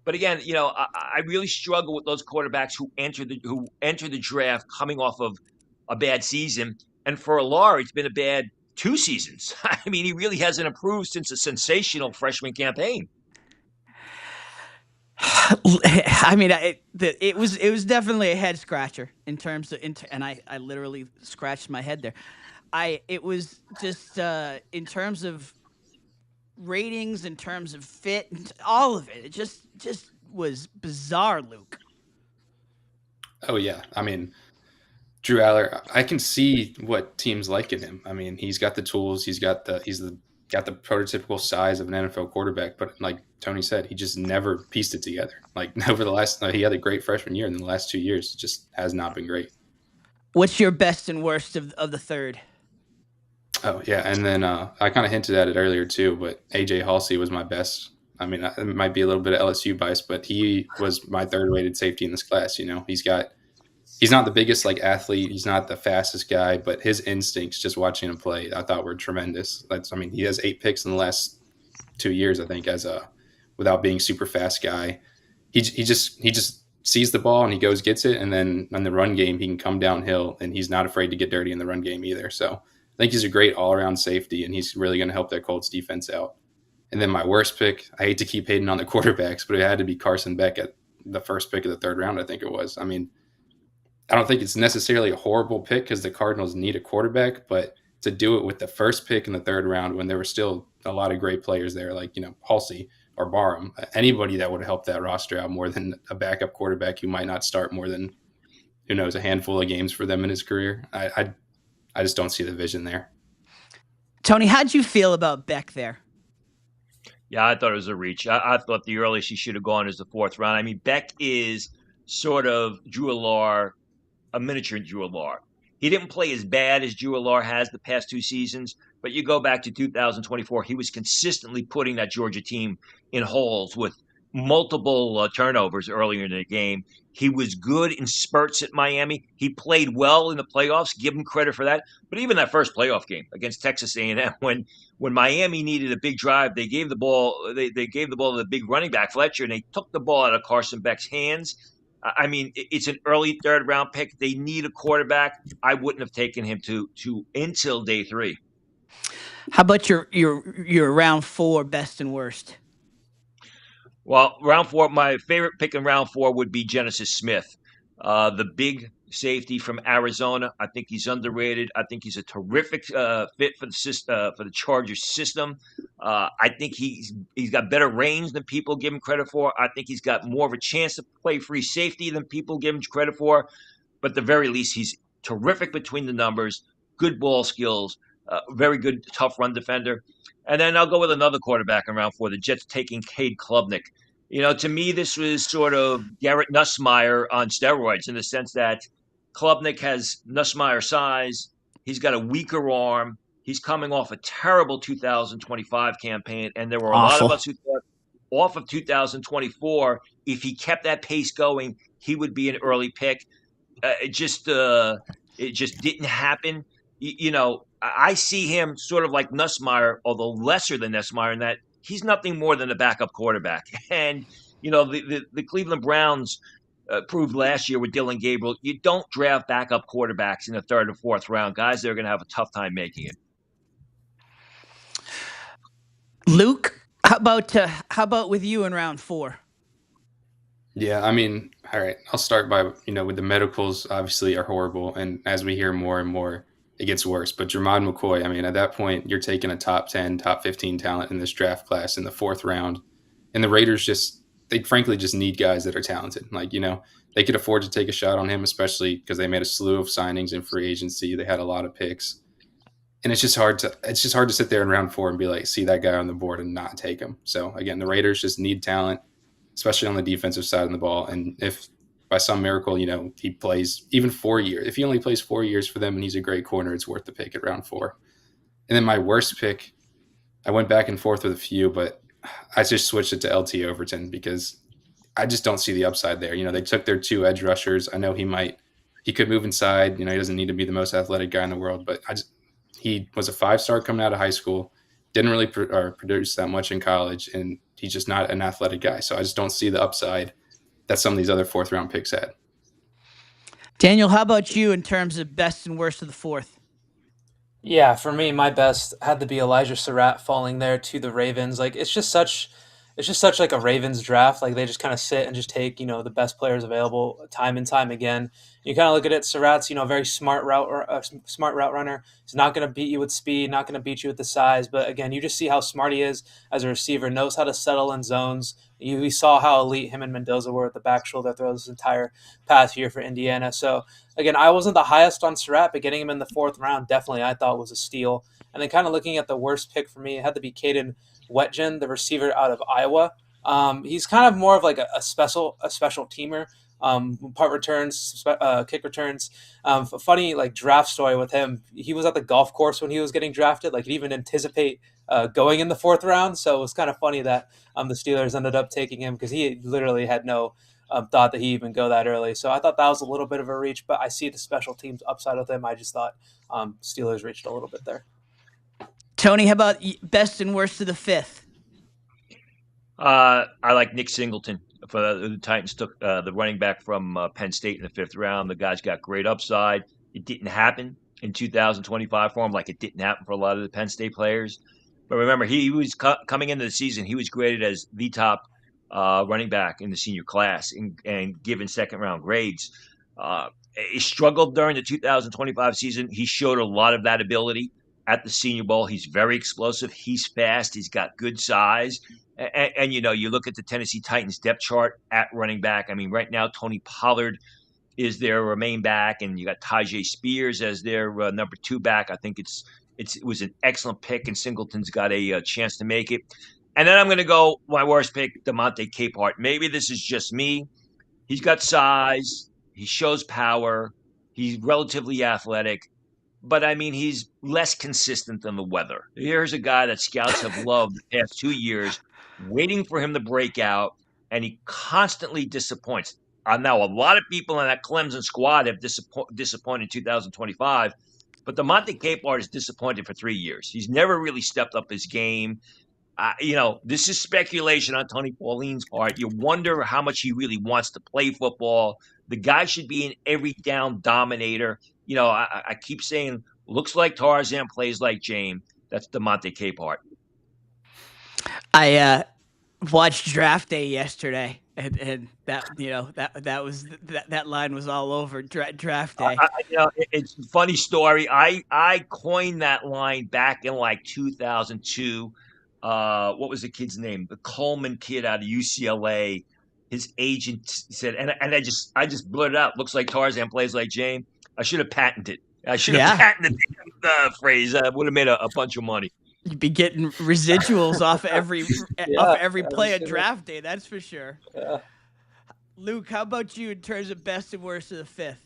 But again, I really struggle with those quarterbacks who enter the draft coming off of a bad season. And for Allar, it's been a bad 2 seasons. I mean, he really hasn't improved since a sensational freshman campaign. I mean, it was definitely a head scratcher in terms of, and I literally scratched my head there. It was just in terms of ratings, in terms of fit, all of it. It just was bizarre, Luke. Oh yeah, I mean, Drew Allar, I can see what teams like in him. I mean, he's got the tools, he's got the prototypical size of an NFL quarterback, but like Tony said, he just never pieced it together. Like over the last, he had a great freshman year, and in the last 2 years, it just has not been great. What's your best and worst of the 3rd? Oh yeah, and then I kind of hinted at it earlier too, but AJ Halsey was my best. I mean, it might be a little bit of LSU bias, but he was my 3rd rated safety in this class. He's not the biggest athlete. He's not the fastest guy, but his instincts, just watching him play, I thought were tremendous. He has 8 picks in the last 2 years, I think, without being super fast guy. He just sees the ball and he goes, gets it. And then in the run game, he can come downhill, and he's not afraid to get dirty in the run game either. So I think he's a great all around safety, and he's really going to help that Colts defense out. And then my worst pick, I hate to keep hating on the quarterbacks, but it had to be Carson Beck at the first pick of the 3rd round, I think it was. I mean, I don't think it's necessarily a horrible pick because the Cardinals need a quarterback, but to do it with the first pick in the 3rd round when there were still a lot of great players there, like, Halsey or Barham, anybody that would have helped that roster out more than a backup quarterback who might not start more than, who knows, a handful of games for them in his career. I just don't see the vision there. Tony, how'd you feel about Beck there? Yeah, I thought it was a reach. I thought the earliest he should have gone is the 4th round. I mean, Beck is sort of Drew Allar, a miniature Drew Allar. He didn't play as bad as Drew Allar has the past 2 seasons, but you go back to 2024, he was consistently putting that Georgia team in holes with multiple turnovers earlier in the game. He was good in spurts at Miami. He played well in the playoffs. Give him credit for that. But even that first playoff game against Texas A&M, when Miami needed a big drive, they gave the ball. They gave the ball to the big running back Fletcher, and they took the ball out of Carson Beck's hands. I mean, it's an early 3rd round pick. They need a quarterback. I wouldn't have taken him to until day 3. How about your round 4 best and worst? Well, round 4, my favorite pick in round 4 would be Genesis Smith, the big safety from Arizona. I think he's underrated. I think he's a terrific fit for the Chargers system. I think he's got better range than people give him credit for. I think he's got more of a chance to play free safety than people give him credit for. But at the very least, he's terrific between the numbers, good ball skills, very good, tough run defender. And then I'll go with another quarterback in round 4, the Jets taking Cade Klubnik. To me, this was sort of Garrett Nussmeier on steroids in the sense that Klubnik has Nussmeier size. He's got a weaker arm. He's coming off a terrible 2025 campaign. And there were a lot of us who thought off of 2024, if he kept that pace going, he would be an early pick. It just didn't happen. I see him sort of like Nussmeier, although lesser than Nussmeier, in that he's nothing more than a backup quarterback. And, the Cleveland Browns proved last year with Dylan Gabriel, you don't draft backup quarterbacks in the 3rd or 4th round. Guys, they're going to have a tough time making it. Luke, how about with you in round 4? Yeah, I mean, all right, I'll start by, with the medicals obviously are horrible. And as we hear more and more, it gets worse. But Jermod McCoy, I mean, at that point, you're taking a top 10, top 15 talent in this draft class in the 4th round. And the Raiders they frankly just need guys that are talented. Like, they could afford to take a shot on him, especially because they made a slew of signings in free agency. They had a lot of picks. And it's just hard to sit there in round 4 and be like, see that guy on the board and not take him. So again, the Raiders just need talent, especially on the defensive side of the ball. And if by some miracle, he plays even 4 years, if he only plays 4 years for them and he's a great corner, it's worth the pick at round 4. And then my worst pick, I went back and forth with a few, but I just switched it to LT Overton because I just don't see the upside there. They took their 2 edge rushers. I know he could move inside. He doesn't need to be the most athletic guy in the world, but he was a 5-star coming out of high school, didn't really produce that much in college, and he's just not an athletic guy. So I just don't see the upside that some of these other 4th round picks had. Daniel, how about you in terms of best and worst of the 4th? Yeah, for me, my best had to be Elijah Surratt falling there to the Ravens. Like it's just such like a Ravens draft. Like they just kind of sit and just take, the best players available time and time again. You kind of look at it, Surratt's, very smart route runner. He's not going to beat you with speed, not going to beat you with the size. But again, you just see how smart he is as a receiver, knows how to settle in zones. We saw how elite him and Mendoza were at the back shoulder throws this entire past year for Indiana. So again, I wasn't the highest on Surratt, but getting him in the 4th round definitely I thought was a steal. And then kind of looking at the worst pick for me, it had to be Caden Wetjen, the receiver out of Iowa. He's kind of more of like a special teamer. Punt returns, kick returns. Funny like draft story with him. He was at the golf course when he was getting drafted. Like he'd even anticipate going in the 4th round. So it was kind of funny that the Steelers ended up taking him because he literally had no thought that he even go that early. So I thought that was a little bit of a reach, but I see the special teams upside with him. I just thought Steelers reached a little bit there. Tony, how about best and worst of the 5th? I like Nick Singleton. For the Titans took the running back from Penn State in the 5th round. The guy's got great upside. It didn't happen in 2025 for him like it didn't happen for a lot of the Penn State players. But remember, he was coming into the season, he was graded as the top running back in the senior class and given 2nd-round grades. He struggled during the 2025 season. He showed a lot of that ability at the Senior Bowl. He's very explosive. He's fast. He's got good size. And you look at the Tennessee Titans depth chart at running back. I mean, right now, Tony Pollard is their main back, and you got Tyjae Spears as their number 2 back. I think it was an excellent pick, and Singleton's got a chance to make it. And then I'm going to go my worst pick, DeMonte Capehart. Maybe this is just me. He's got size. He shows power. He's relatively athletic. But, I mean, he's less consistent than the weather. Here's a guy that scouts have loved the past 2 years, waiting for him to break out, and he constantly disappoints. Now, a lot of people in that Clemson squad have disappointed in 2025, but DeMonte Capehart is disappointed for 3 years. He's never really stepped up his game. This is speculation on Tony Pauline's part. You wonder how much he really wants to play football. The guy should be an every down dominator. I keep saying, looks like Tarzan, plays like James. That's DeMonte Capehart. I watched Draft Day yesterday, and that line was all over Draft Day. It's a funny story. I coined that line back in like 2002. What was the kid's name? The Coleman kid out of UCLA. His agent said, and I just blurted out, looks like Tarzan, plays like James. I should have patented it. I should have patented the phrase. Would have made a bunch of money. You'd be getting residuals off every play at draft day. That's for sure. Yeah. Luke, how about you in terms of best and worst of the fifth?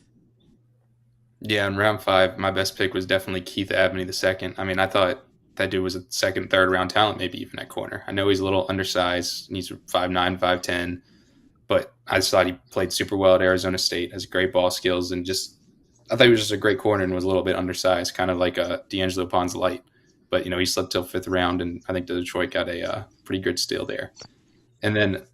Yeah, in round 5, my best pick was definitely Keith Abney II. I mean, I thought that dude was a second, third round talent, maybe even at corner. I know he's a little undersized. He's 5'9", 5'10", but I just thought he played super well at Arizona State, has great ball skills, and I thought he was just a great corner and was a little bit undersized, kind of like a D'Angelo Pons light. But, he slipped till 5th round, and I think Detroit got a pretty good steal there. And then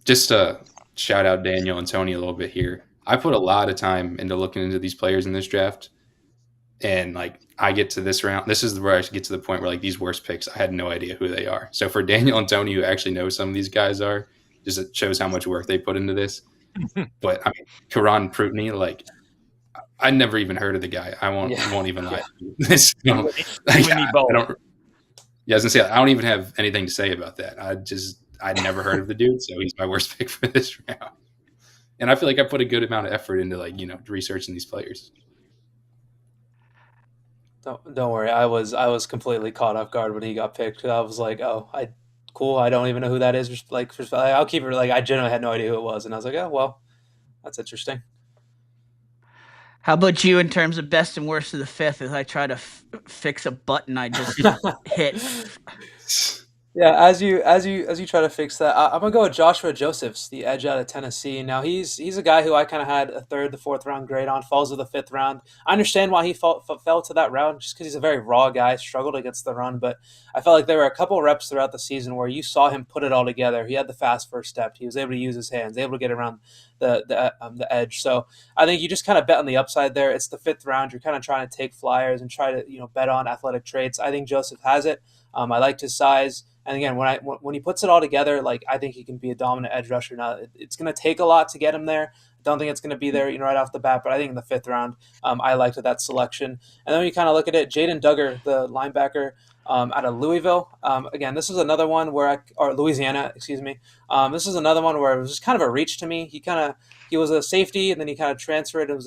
just to shout out Daniel and Tony a little bit here, I put a lot of time into looking into these players in this draft. And, I get to this round. This is where I get to the point where, these worst picks, I had no idea who they are. So for Daniel and Tony, who actually know some of these guys are, just it shows how much work they put into this. But, I mean, Karan Prutney, I never even heard of the guy. I won't even lie. I was gonna say I don't even have anything to say about that. I'd never heard of the dude, so he's my worst pick for this round. And I feel like I put a good amount of effort into researching these players. Don't worry. I was completely caught off guard when he got picked. I was like, oh, cool. I don't even know who that is. Just I'll keep it. I genuinely had no idea who it was, and I was like, oh well, that's interesting. How about you in terms of best and worst of the fifth? As I try to fix a button I just hit. Yeah, as you try to fix that, I'm gonna go with Joshua Josephs, the edge out of Tennessee. Now he's a guy who I kind of had a 3rd to 4th round grade on, falls to the 5th round. I understand why he fell to that round, just because he's a very raw guy, struggled against the run. But I felt like there were a couple of reps throughout the season where you saw him put it all together. He had the fast first step. He was able to use his hands, able to get around the edge. So I think you just kind of bet on the upside there. It's the 5th round. You're kind of trying to take flyers and try to bet on athletic traits. I think Joseph has it. I liked his size. And again, when he puts it all together, I think he can be a dominant edge rusher. Now, it's going to take a lot to get him there. I don't think it's going to be there, right off the bat. But I think in the 5th round, I liked that selection. And then when you kind of look at it, Jaden Duggar, the linebacker out of Louisville. Again, this is another one or Louisiana, excuse me. This is another one where it was just kind of a reach to me. He was a safety, and then he kind of transferred and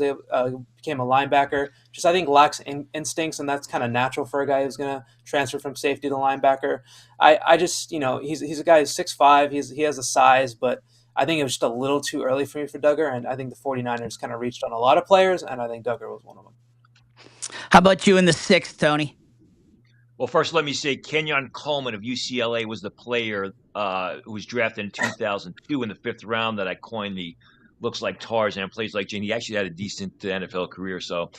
became a linebacker. Just I think lacks instincts, and that's kind of natural for a guy who's going to transfer from safety to linebacker. I just he's a guy who's 6'5". He has a size, but I think it was just a little too early for me for Duggar, and I think the 49ers kind of reached on a lot of players, and I think Duggar was one of them. How about you in the 6th, Tony? Well, first, let me say Kenyon Coleman of UCLA was the player who was drafted in 2002 in the 5th round that I coined the looks like Tarzan, plays like Jane. He actually had a decent NFL career. So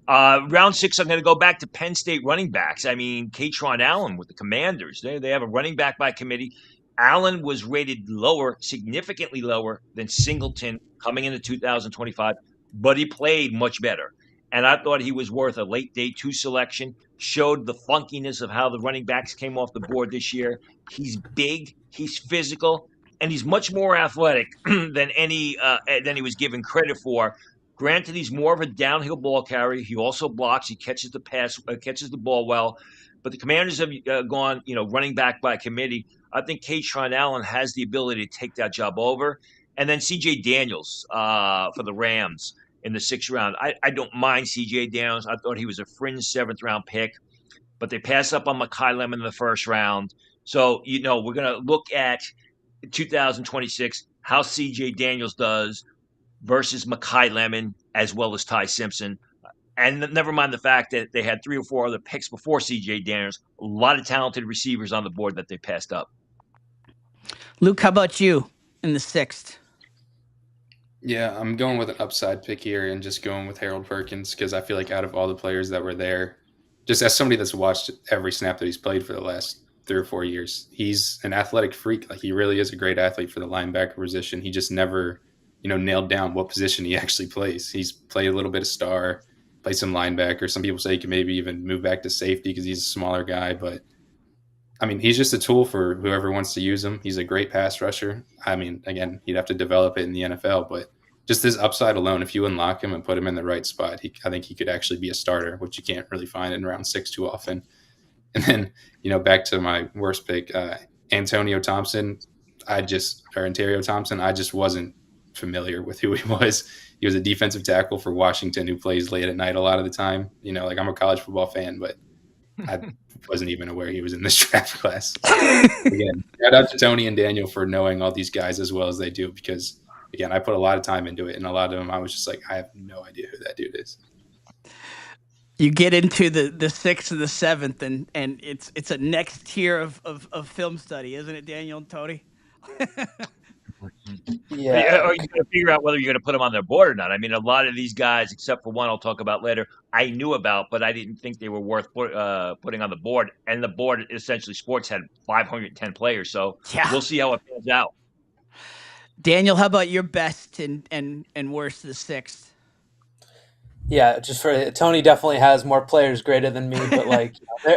round 6, I'm going to go back to Penn State running backs. I mean, Katron Allen with the Commanders. They have a running back by committee. Allen was rated lower, significantly lower than Singleton coming into 2025, but he played much better. And I thought he was worth a late day 2 selection, showed the funkiness of how the running backs came off the board this year. He's big, he's physical, and he's much more athletic than he was given credit for. Granted, he's more of a downhill ball carrier. He also blocks. He catches the ball well. But the Commanders have gone, running back by committee. I think Katron Allen has the ability to take that job over. And then C.J. Daniels for the Rams in the 6th round. I don't mind C.J. Daniels. I thought he was a fringe 7th round pick, but they passed up on Mekhi Lemon in the 1st round. So, we're going to look at 2026, how C.J. Daniels does versus Mekhi Lemon as well as Ty Simpson. And never mind the fact that they had 3 or 4 other picks before C.J. Daniels. A lot of talented receivers on the board that they passed up. Luke, how about you in the 6th? Yeah, I'm going with an upside pick here and just going with Harold Perkins because I feel like out of all the players that were there, just as somebody that's watched every snap that he's played for the last 3 or 4 years, he's an athletic freak. He really is a great athlete for the linebacker position. He just never, nailed down what position he actually plays. He's played a little bit of star, played some linebacker. Some people say he can maybe even move back to safety because he's a smaller guy. But, he's just a tool for whoever wants to use him. He's a great pass rusher. Again, he'd have to develop it in the NFL. But just his upside alone, if you unlock him and put him in the right spot, I think he could actually be a starter, which you can't really find in round 6 too often. And then, back to my worst pick, Ontario Thompson, I just wasn't familiar with who he was. he was a defensive tackle for Washington who plays late at night a lot of the time. You know, like I'm a college football fan, but I wasn't even aware he was in this draft class. Again, shout out to Tony and Daniel for knowing all these guys as well as they do, because again, I put a lot of time into it, and a lot of them I was just like, I have no idea who that dude is. You get into the 6th and the 7th, and it's a next tier of film study, isn't it, Daniel and Tony? Yeah. Or you got to figure out whether you're going to put them on their board or not. I mean, a lot of these guys, except for one I'll talk about later, I knew about, but I didn't think they were worth putting on the board. And the board, Essentially Sports, had 510 players. So we'll see how it pans out. Daniel, how about your best and worst of the 6th? Yeah, just for Tony definitely has more players greater than me, but like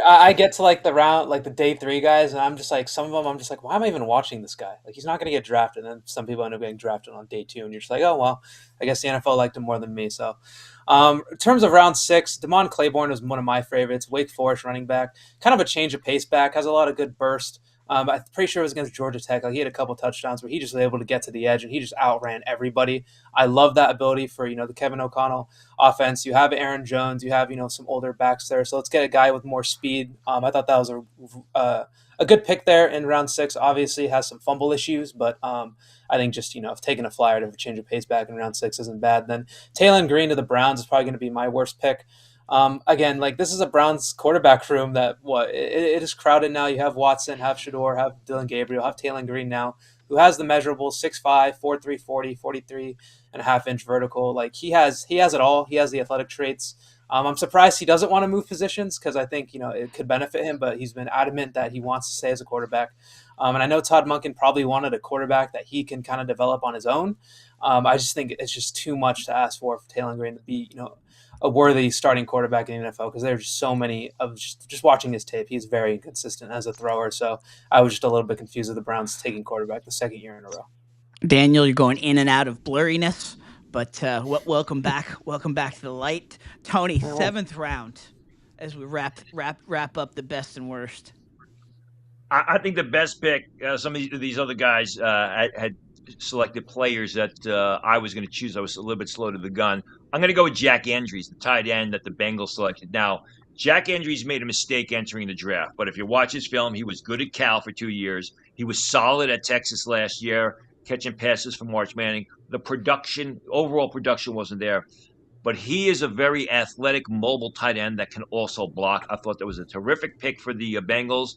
I get to like the round, like the day 3 guys, and I'm just like, some of them I'm just like, why am I even watching this guy? Like, he's not going to get drafted. And then some people end up getting drafted on day 2, and you're just like, oh well, I guess the NFL liked him more than me. So, in terms of round 6, Damon Claiborne was one of my favorites. Wake Forest running back, kind of a change of pace back, has a lot of good burst. I'm pretty sure it was against Georgia Tech. Like, he had a couple touchdowns where he just was able to get to the edge and he just outran everybody. I love that ability for, the Kevin O'Connell offense. You have Aaron Jones, you have, some older backs there. So let's get a guy with more speed. I thought that was a good pick there in round 6. Obviously has some fumble issues, but I think just, if taking a flyer to change a pace back in round 6 isn't bad. Then Taylon Green to the Browns is probably going to be my worst pick. Again, like, this is a Browns quarterback room that it is crowded now. You have Watson, have Shador, have Dylan Gabriel, have Taylon Green now, who has the measurables 6'5", 4'3", 40, 43 and a half inch vertical. Like, he has it all. He has the athletic traits. I'm surprised he doesn't want to move positions, because I think, it could benefit him, but he's been adamant that he wants to stay as a quarterback. And I know Todd Monken probably wanted a quarterback that he can kind of develop on his own. I just think it's just too much to ask for Taylon Green to be, a worthy starting quarterback in the NFL, because there's just so many of just watching his tape. He's very inconsistent as a thrower. So I was just a little bit confused with the Browns taking quarterback the 2nd year in a row. Daniel, you're going in and out of blurriness, but welcome back. Welcome back to the light. Tony, 7th round, as we wrap up the best and worst. I think the best pick, some of these other guys had selected players that I was going to choose. I was a little bit slow to the gun. I'm going to go with Jack Andrews, the tight end that the Bengals selected. Now, Jack Andrews made a mistake entering the draft, but if you watch his film, he was good at Cal for 2 years. He was solid at Texas last year, catching passes from March Manning. The overall production wasn't there, but he is a very athletic, mobile tight end that can also block. I thought that was a terrific pick for the Bengals.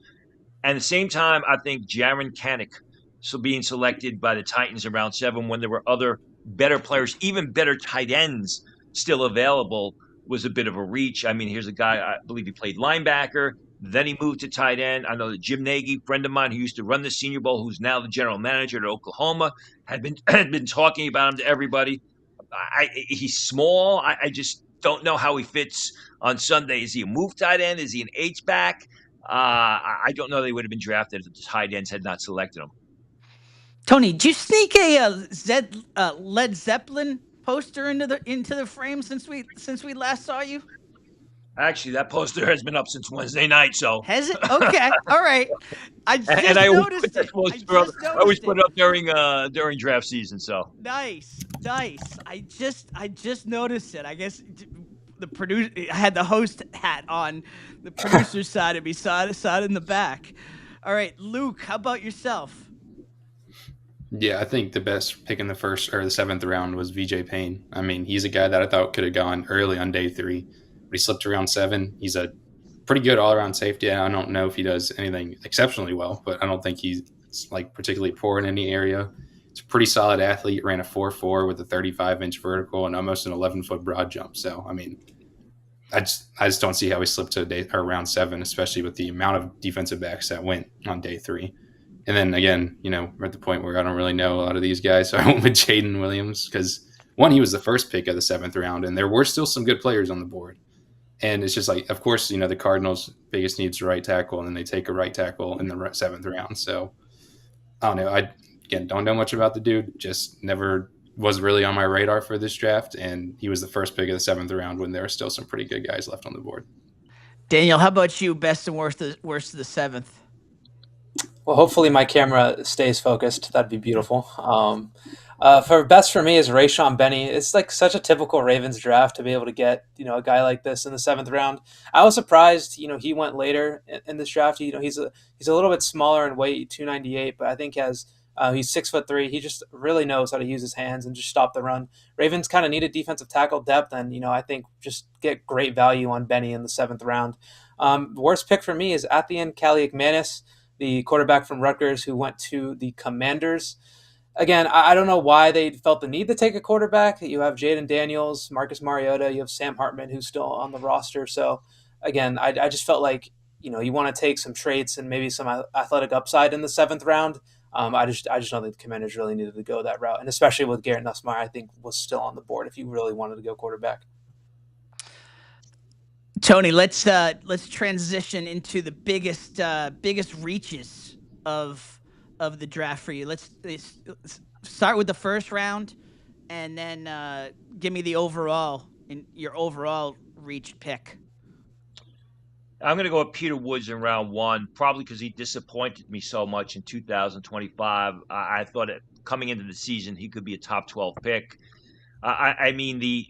And at the same time, I think Jaron Kanik, being selected by the Titans around 7 when there were other better players, even better tight ends still available, was a bit of a reach. I mean, here's a guy, I believe he played linebacker, then he moved to tight end. I know that Jim Nagy, friend of mine who used to run the Senior Bowl, who's now the general manager at Oklahoma, had been talking about him to everybody. He's small. I just don't know how he fits on Sunday. Is he a move tight end? Is he an H-back? I don't know they would have been drafted if the tight ends had not selected him. Tony, did you sneak a Led Zeppelin poster into the frame since we last saw you? Actually, that poster has been up since Wednesday night. So has it? Okay, all right. I noticed it. I always put it up during draft season. So nice. I just noticed it. I guess the producer had the host hat on, the producer's side of me, saw it in the back. All right, Luke, how about yourself? Yeah, I think the best pick in the 1st or the 7th round was VJ Payne. I mean, he's a guy that I thought could have gone early on day 3, but he slipped around 7. He's a pretty good all-around safety. I don't know if he does anything exceptionally well, but I don't think he's like particularly poor in any area. He's a pretty solid athlete. Ran a 4.4 with a 35-inch vertical and almost an 11-foot broad jump. So, I mean, I just don't see how he slipped to round 7, especially with the amount of defensive backs that went on day 3. And then again, we're at the point where I don't really know a lot of these guys. So I went with Jaden Williams because, one, he was the first pick of the 7th round, and there were still some good players on the board. And it's just like, of course, the Cardinals' biggest needs right tackle, and then they take a right tackle in the 7th round. So I don't know. I, again, don't know much about the dude. Just never was really on my radar for this draft. And he was the first pick of the 7th round when there were still some pretty good guys left on the board. Daniel, how about you? Best and worst of the 7th? Well, hopefully my camera stays focused. That'd be beautiful. For best for me is Rayshon Benny. It's like such a typical Ravens draft to be able to get a guy like this in the 7th round. I was surprised he went later in this draft. He's a little bit smaller in weight, 298, but I think he's 6'3". He just really knows how to use his hands and just stop the run. Ravens kind of needed defensive tackle depth, and I think just get great value on Benny in the 7th round. Worst pick for me is at the end Callie McManus, the quarterback from Rutgers who went to the Commanders. Again, I don't know why they felt the need to take a quarterback. You have Jaden Daniels, Marcus Mariota, you have Sam Hartman, who's still on the roster. So, again, I just felt like, you want to take some traits and maybe some athletic upside in the 7th round. I just don't think the Commanders really needed to go that route. And especially with Garrett Nussmeier, I think was still on the board if you really wanted to go quarterback. Tony, let's transition into the biggest reaches of the draft for you. Let's start with the 1st round, and then give me your overall reach pick. I'm going to go with Peter Woods in round 1, probably because he disappointed me so much in 2025. I thought coming into the season he could be a top 12 pick. I mean, the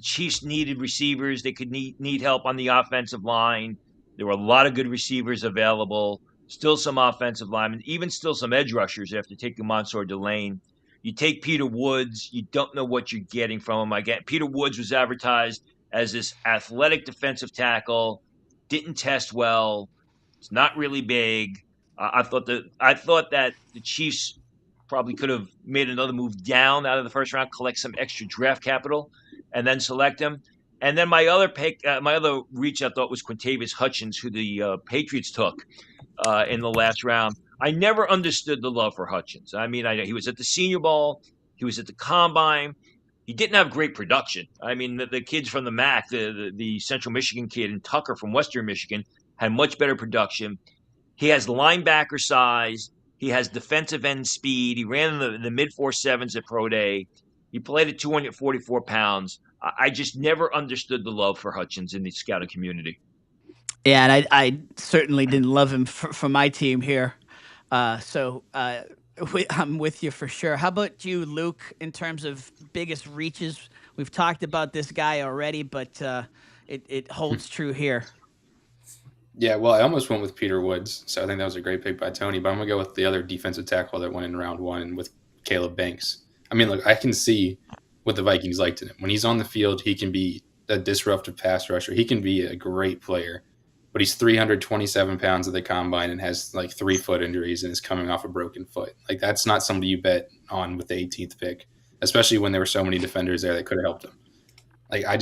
Chiefs needed receivers. They could need help on the offensive line. There were a lot of good receivers available. Still some offensive linemen, even still some edge rushers after taking Mansour Delane. You take Peter Woods, you don't know what you're getting from him. Peter Woods was advertised as this athletic defensive tackle, didn't test well. It's not really big. I thought that the Chiefs probably could have made another move down out of the 1st round, collect some extra draft capital, and then select him. And then my other pick, my other reach, I thought was Quintavious Hutchins, who the Patriots took in the last round. I never understood the love for Hutchins. I mean, he was at the Senior Bowl, he was at the Combine. He didn't have great production. I mean, the kids from the MAC, the Central Michigan kid and Tucker from Western Michigan had much better production. He has linebacker size. He has defensive end speed. He ran in the mid 4.7s at Pro Day. He played at 244 pounds. I just never understood the love for Hutchins in the scouting community. Yeah, and I certainly didn't love him for my team here. So I'm with you for sure. How about you, Luke, in terms of biggest reaches? We've talked about this guy already, but it holds true here. Yeah, well, I almost went with Peter Woods, so I think that was a great pick by Tony, but I'm going to go with the other defensive tackle that went in round 1 with Caleb Banks. I mean, look, I can see what the Vikings liked in him. When he's on the field, he can be a disruptive pass rusher. He can be a great player, but he's 327 pounds at the Combine and has like 3-foot injuries and is coming off a broken foot. Like, that's not somebody you bet on with the 18th pick, especially when there were so many defenders there that could have helped him. Like, I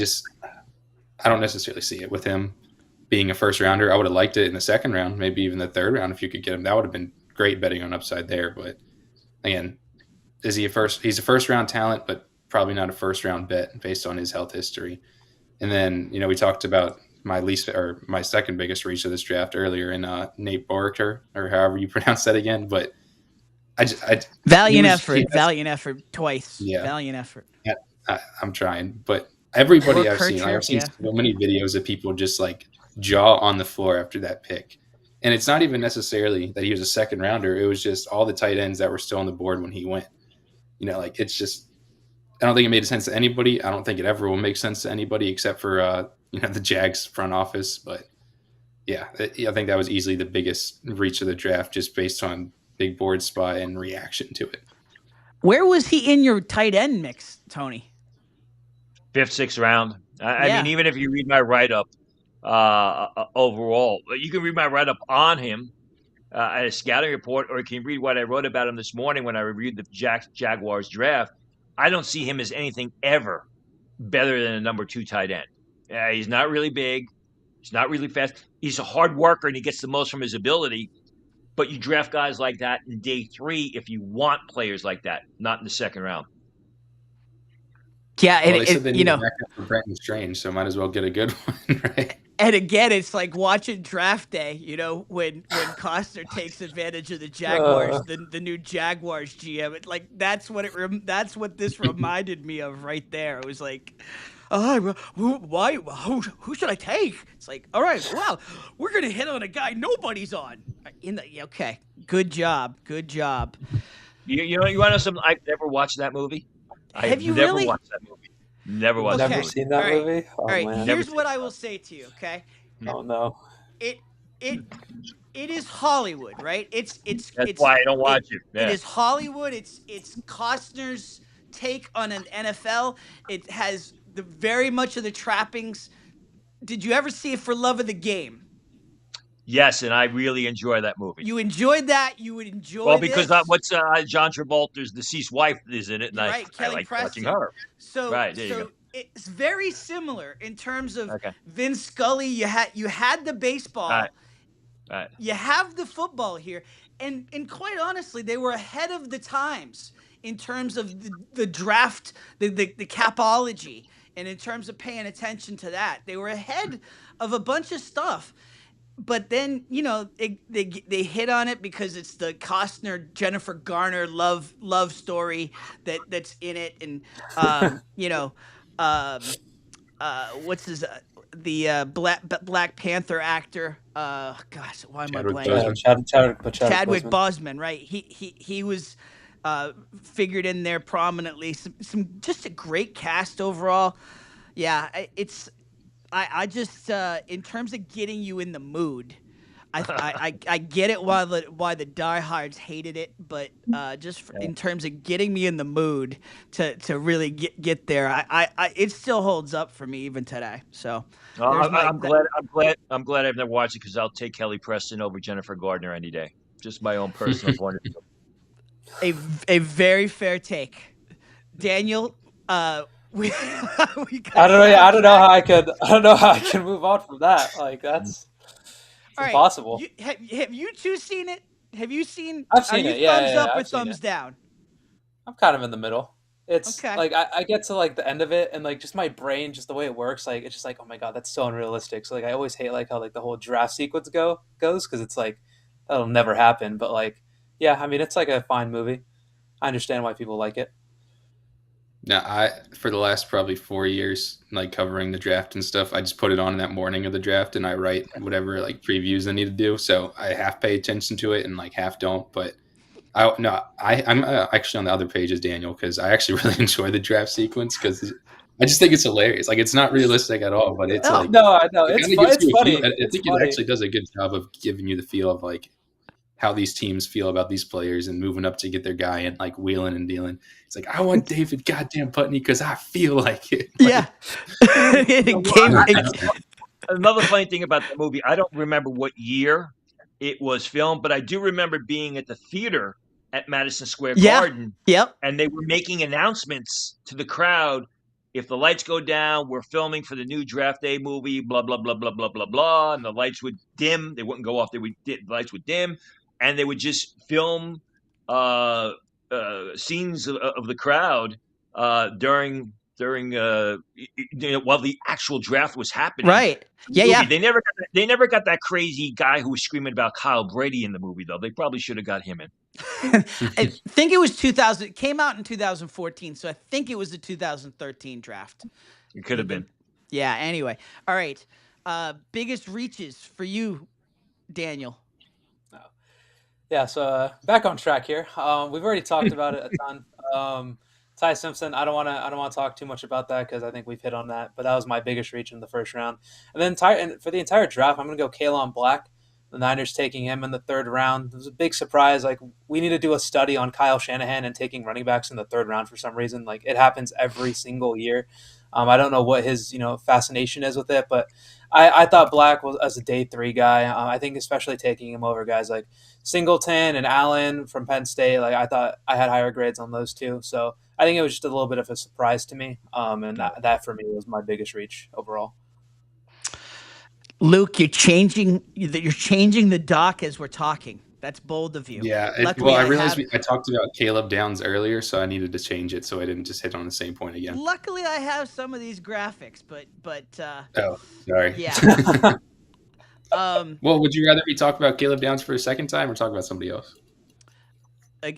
don't necessarily see it with him being a 1st rounder. I would have liked it in the 2nd round, maybe even the 3rd round if you could get him. That would have been great betting on upside there. But again, he's a 1st round talent, but probably not a 1st round bet based on his health history. And then, we talked about my 2nd biggest reach of this draft earlier in Nate Barker, or however you pronounce that again. But valiant effort twice. Yeah. Valiant effort. Yeah, I'm trying, but everybody I've seen so many videos of people just like jaw on the floor after that pick. And it's not even necessarily that he was a 2nd rounder. It was just all the tight ends that were still on the board when he went. It's just, I don't think it made sense to anybody. I don't think it ever will make sense to anybody except for, the Jags front office. But yeah, I think that was easily the biggest reach of the draft just based on big board spot and reaction to it. Where was he in your tight end mix, Tony? 5th, 6th round. I mean, even if you read my write-up overall, you can read my write-up on him at a scouting report, or you can read what I wrote about him this morning when I reviewed the Jaguars draft. I don't see him as anything ever better than a number 2 tight end. He's not really big. He's not really fast. He's a hard worker, and he gets the most from his ability. But you draft guys like that in day 3 if you want players like that, not in the 2nd round. Yeah, they said they need a backup for Brenton Strange, so might as well get a good one, right? And again, it's like watching draft day, when Costner takes advantage of the Jaguars, the new Jaguars GM. That's what this reminded me of right there. It was like, who should I take? It's like, all right, well, we're gonna hit on a guy nobody's on. Okay, good job. You want to know something? I've never watched that movie. Have you never really? watched that movie. Never watched that Never movie. seen that All right. movie. Oh All right, man. here's what I will say to you. Okay, Oh no. it is Hollywood, right? That's why I don't watch it. It is Hollywood. It's Costner's take on an NFL. It has the very much of the trappings. Did you ever see it for love of the game? Yes, and I really enjoy that movie. You enjoyed that. You would enjoy. Well, because this. what's John Travolta's deceased wife is in it, and Right, I Kelly like Preston. watching her. So, right, there you go. It's very similar in terms of Okay. Vince Scully. You had the baseball. Right. You have the football here, and quite honestly, they were ahead of the times in terms of the draft, the capology, and in terms of paying attention to that. They were ahead of a bunch of stuff. But then, they hit on it because it's the Costner Jennifer Garner love story that's in it, and what's his the Black Panther actor? Gosh, why am I blanking? Chadwick Boseman, right? He was figured in there prominently. Some just a great cast overall. Yeah, it's. I just in terms of getting you in the mood, I get it why the diehards hated it, but in terms of getting me in the mood to really get there, I it still holds up for me even today. So I'm glad I've never watched it because I'll take Kelly Preston over Jennifer Gardner any day. Just my own personal point of view. A very fair take, Daniel. I don't know how I can move on from that. Like that's impossible. Have you two seen it? Have you seen? I've seen it. Yeah, thumbs up or I've thumbs down? I'm kind of in the middle. It's okay. Like I get to like the end of it, and like just my brain, just the way it works, like it's just like, oh my god, that's so unrealistic. So like I always hate like how like the whole draft sequence goes because it's like that'll never happen. But like yeah, I mean it's like a fine movie. I understand why people like it. Now, for the last probably 4 years, like covering the draft and stuff, I just put it on that morning of the draft and I write whatever like previews I need to do. So I half pay attention to it and like half don't. But I'm actually on the other page as Daniel because I actually really enjoy the draft sequence because I just think it's hilarious. Like it's not realistic at all, but it's I know it's funny. I think it actually does a good job of giving you the feel of like how these teams feel about these players and moving up to get their guy and like wheeling and dealing. It's like, I want David goddamn Putney because I feel like it. Yeah. Another funny thing about the movie, I don't remember what year it was filmed, but I do remember being at the theater at Madison Square Garden. Yep. And they were making announcements to the crowd. If the lights go down, we're filming for the new Draft Day movie, blah, blah, blah, blah, blah, blah, blah. And the lights would dim. They wouldn't go off. The lights would dim. And they would just film scenes of the crowd during while the actual draft was happening. Right. Yeah. They never got that crazy guy who was screaming about Kyle Brady in the movie, though. They probably should have got him in. I think it was 2000. It came out in 2014, so I think it was the 2013 draft. It could have been. Yeah. Anyway, all right. Biggest reaches for you, Daniel. Yeah, so back on track here. We've already talked about it a ton. Ty Simpson, I don't want to talk too much about that because I think we've hit on that. But that was my biggest reach in the first round. And then for the entire draft, I'm going to go Kalen Black. The Niners taking him in the third round. It was a big surprise. Like we need to do a study on Kyle Shanahan and taking running backs in the third round for some reason. Like it happens every single year. I don't know what his fascination is with it, but I thought Black was as a day 3 guy. I think especially taking him over guys like Singleton and Allen from Penn State. Like I thought I had higher grades on those two. So I think it was just a little bit of a surprise to me. And that for me was my biggest reach overall. Luke, you're changing the doc as we're talking. That's bold of you. Yeah. I realized I talked about Caleb Downs earlier, so I needed to change it so I didn't just hit on the same point again. Luckily, I have some of these graphics, but. Oh, sorry. Yeah. Well, would you rather we talk about Caleb Downs for a second time or talk about somebody else? A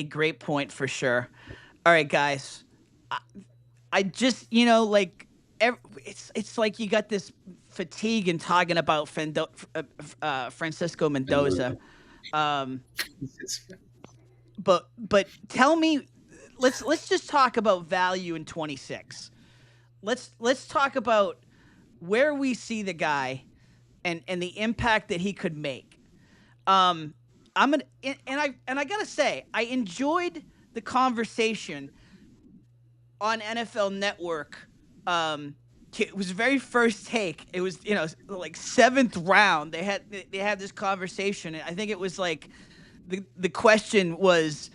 great point for sure. All right, guys. I just it's like you got this fatigue in talking about Francisco Mendoza. but tell me, let's just talk about value in 26. Let's talk about where we see the guy and the impact that he could make. I'm gonna and I gotta say, I enjoyed the conversation on NFL Network. It was very first take. It was like 7th round. They had this conversation. And I think it was like the question was,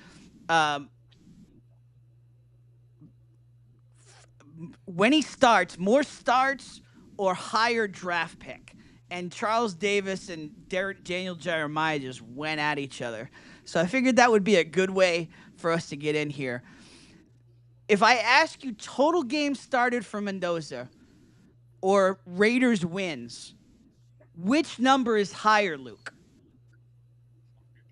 when he starts, more starts or higher draft pick. And Charles Davis and Daniel Jeremiah just went at each other. So I figured that would be a good way for us to get in here. If I ask you total games started for Mendoza or Raiders wins, which number is higher, Luke?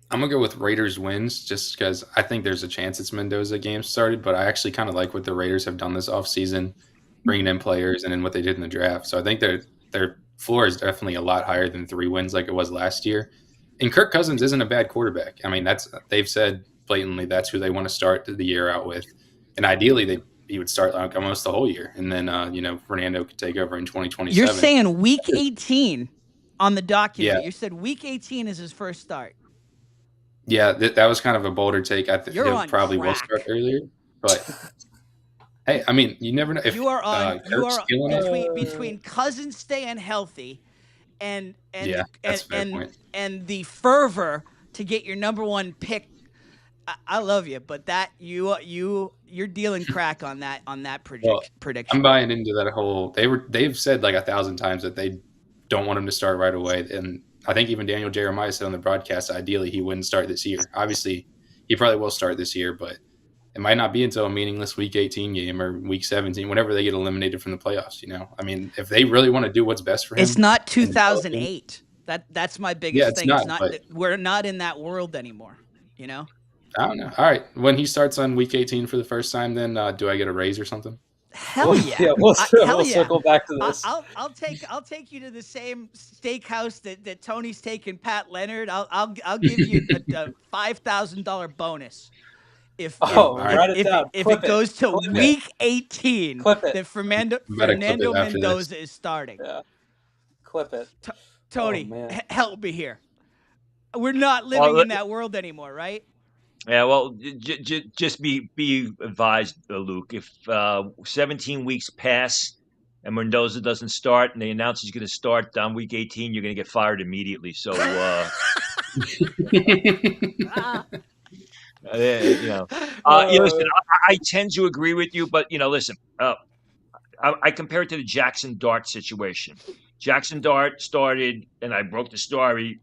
I'm going to go with Raiders wins just because I think there's a chance it's Mendoza games started, but I actually kind of like what the Raiders have done this offseason, bringing in players and then what they did in the draft. So I think their floor is definitely a lot higher than 3 wins like it was last year. And Kirk Cousins isn't a bad quarterback. I mean, they've said blatantly that's who they want to start the year out with. And ideally, he would start like almost the whole year. And then, Fernando could take over in 2027. You're saying week 18 on the document. Yeah. You said week 18 is his first start. Yeah, that was kind of a bolder take. I think he probably crack. will start earlier. But, hey, I mean, you never know. If you are on between Cousins staying healthy and that's a fair point. And the fervor to get your number 1 pick. I love you, but that you're dealing crack on that prediction. I'm buying into that whole. They've said like 1,000 times that they don't want him to start right away, and I think even Daniel Jeremiah said on the broadcast ideally he wouldn't start this year. Obviously, he probably will start this year, but it might not be until a meaningless Week 18 game or Week 17, whenever they get eliminated from the playoffs. I mean, if they really want to do what's best for him, it's not 2008. That's my biggest thing. It's not. We're not in that world anymore. I don't know. All right. When he starts on Week 18 for the first time, then do I get a raise or something? Hell yeah! We'll circle back to this. I'll take you to the same steakhouse that Tony's taking Pat Leonard. I'll give you a $5,000 bonus if it goes to Week 18 that Fernando Mendoza is starting. Yeah. Clip it. Tony, help me here. We're not living in that world anymore, right? Yeah, well, just be advised, Luke. If 17 weeks pass and Mendoza doesn't start, and they announce he's going to start on Week 18, you're going to get fired immediately. So, listen, I tend to agree with you, but listen, I compare it to the Jackson Dart situation. Jackson Dart started, and I broke the story.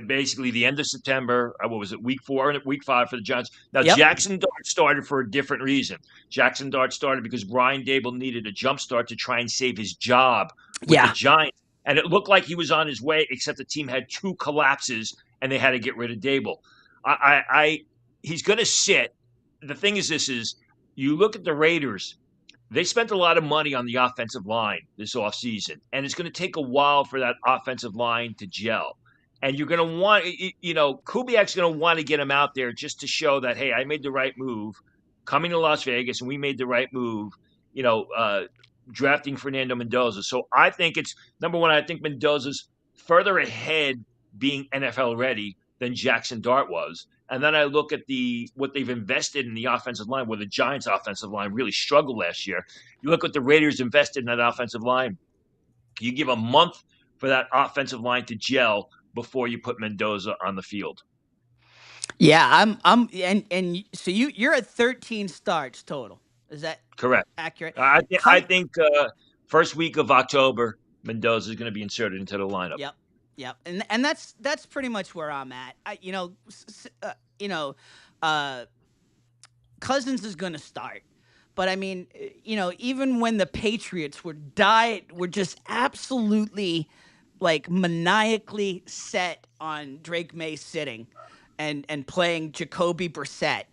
Basically, the end of September, what was it, Week 4 and Week 5 for the Giants. Now, Yep. Jackson Dart started for a different reason. Jackson Dart started because Brian Dable needed a jump start to try and save his job with the Giants. And it looked like he was on his way, except the team had 2 collapses, and they had to get rid of Dable. He's going to sit. The thing is, you look at the Raiders. They spent a lot of money on the offensive line this offseason, and it's going to take a while for that offensive line to gel. And you're going to want, Kubiak's going to want to get him out there just to show that, hey, I made the right move coming to Las Vegas, and we made the right move, drafting Fernando Mendoza. So I think it's, number one, I think Mendoza's further ahead being NFL ready than Jackson Dart was. And then I look at what they've invested in the offensive line, where the Giants' offensive line really struggled last year. You look what the Raiders invested in that offensive line. You give a month for that offensive line to gel before you put Mendoza on the field. Yeah, and so you're at 13 starts total. Is that correct? Accurate. I think first week of October, Mendoza is going to be inserted into the lineup. Yep, and that's pretty much where I'm at. Cousins is going to start, but I mean, even when the Patriots were just absolutely like maniacally set on Drake May sitting and playing Jacoby Brissett,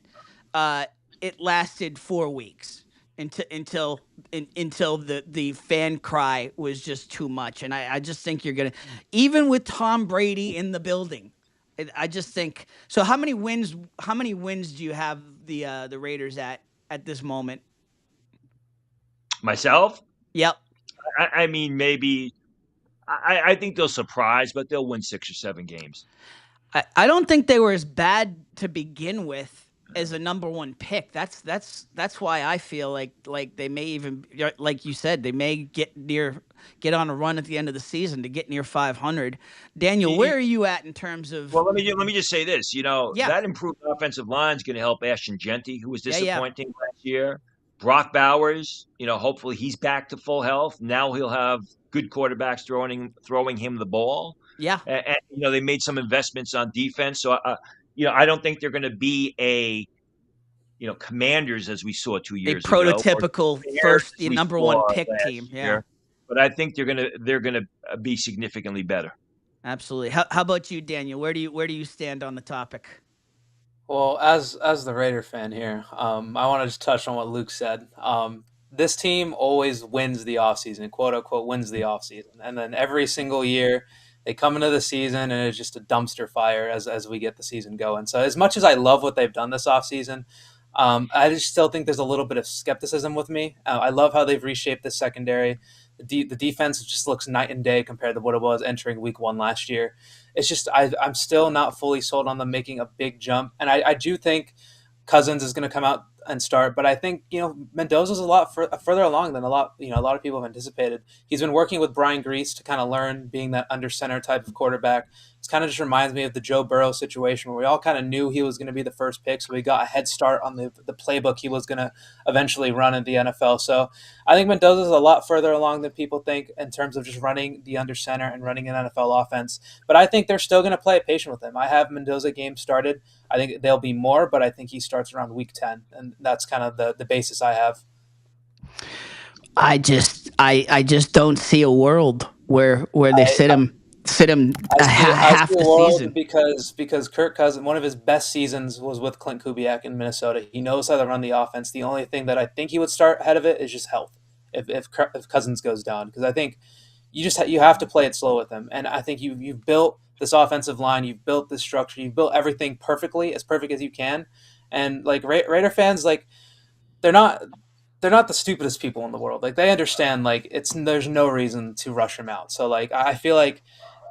it lasted 4 weeks until the fan cry was just too much. And I just think you're going to, even with Tom Brady in the building, I just think so. How many wins? How many wins do you have the Raiders at this moment? Myself, Yep. I mean, maybe I think they'll surprise, but they'll win 6 or 7 games. I don't think they were as bad to begin with as a number one pick. That's why I feel like they may even, like you said, they may get on a run at the end of the season to get near 500. Daniel, where are you at in terms of? Well, let me just say this. Yeah. That improved offensive line is going to help Ashton Genty, who was disappointing Yeah. last year. Brock Bowers, hopefully he's back to full health. Now he'll have good quarterbacks throwing him the ball. Yeah. And they made some investments on defense. So, I don't think they're going to be a, Commanders as we saw 2 years ago. Prototypical first number one pick team. Yeah. But I think they're going to be significantly better. Absolutely. How about you, Daniel? Where do you stand on the topic? Well, as the Raider fan here, I want to just touch on what Luke said. This team always wins the offseason, quote unquote, wins the offseason. And then every single year they come into the season and it's just a dumpster fire as we get the season going. So as much as I love what they've done this offseason, I just still think there's a little bit of skepticism with me. I love how they've reshaped the secondary. The defense just looks night and day compared to what it was entering week 1 last year. It's just I'm still not fully sold on them making a big jump. And I do think Cousins is going to come out and start, but I think Mendoza's a lot further along than a lot of people have anticipated. He's been working with Brian Grease to kind of learn being that under center type of quarterback. It kind of just reminds me of the Joe Burrow situation where we all kind of knew he was going to be the first pick, so we got a head start on the playbook he was going to eventually run in the NFL. So I think Mendoza's a lot further along than people think in terms of just running the under center and running an NFL offense. But I think they're still going to play patient with him. I have Mendoza game started. I think there'll be more, but I think he starts around week 10, and that's kind of the basis I have. I just don't see a world where they sit him half the season because Kirk Cousins, one of his best seasons was with Clint Kubiak in Minnesota. He knows how to run the offense. The only thing that I think he would start ahead of it is just health. If Cousins goes down, because I think you have to play it slow with him. And I think you've built this offensive line, you've built this structure, you've built everything perfectly, as perfect as you can. And like Raider fans, like they're not the stupidest people in the world. Like they understand there's no reason to rush him out. So like I feel like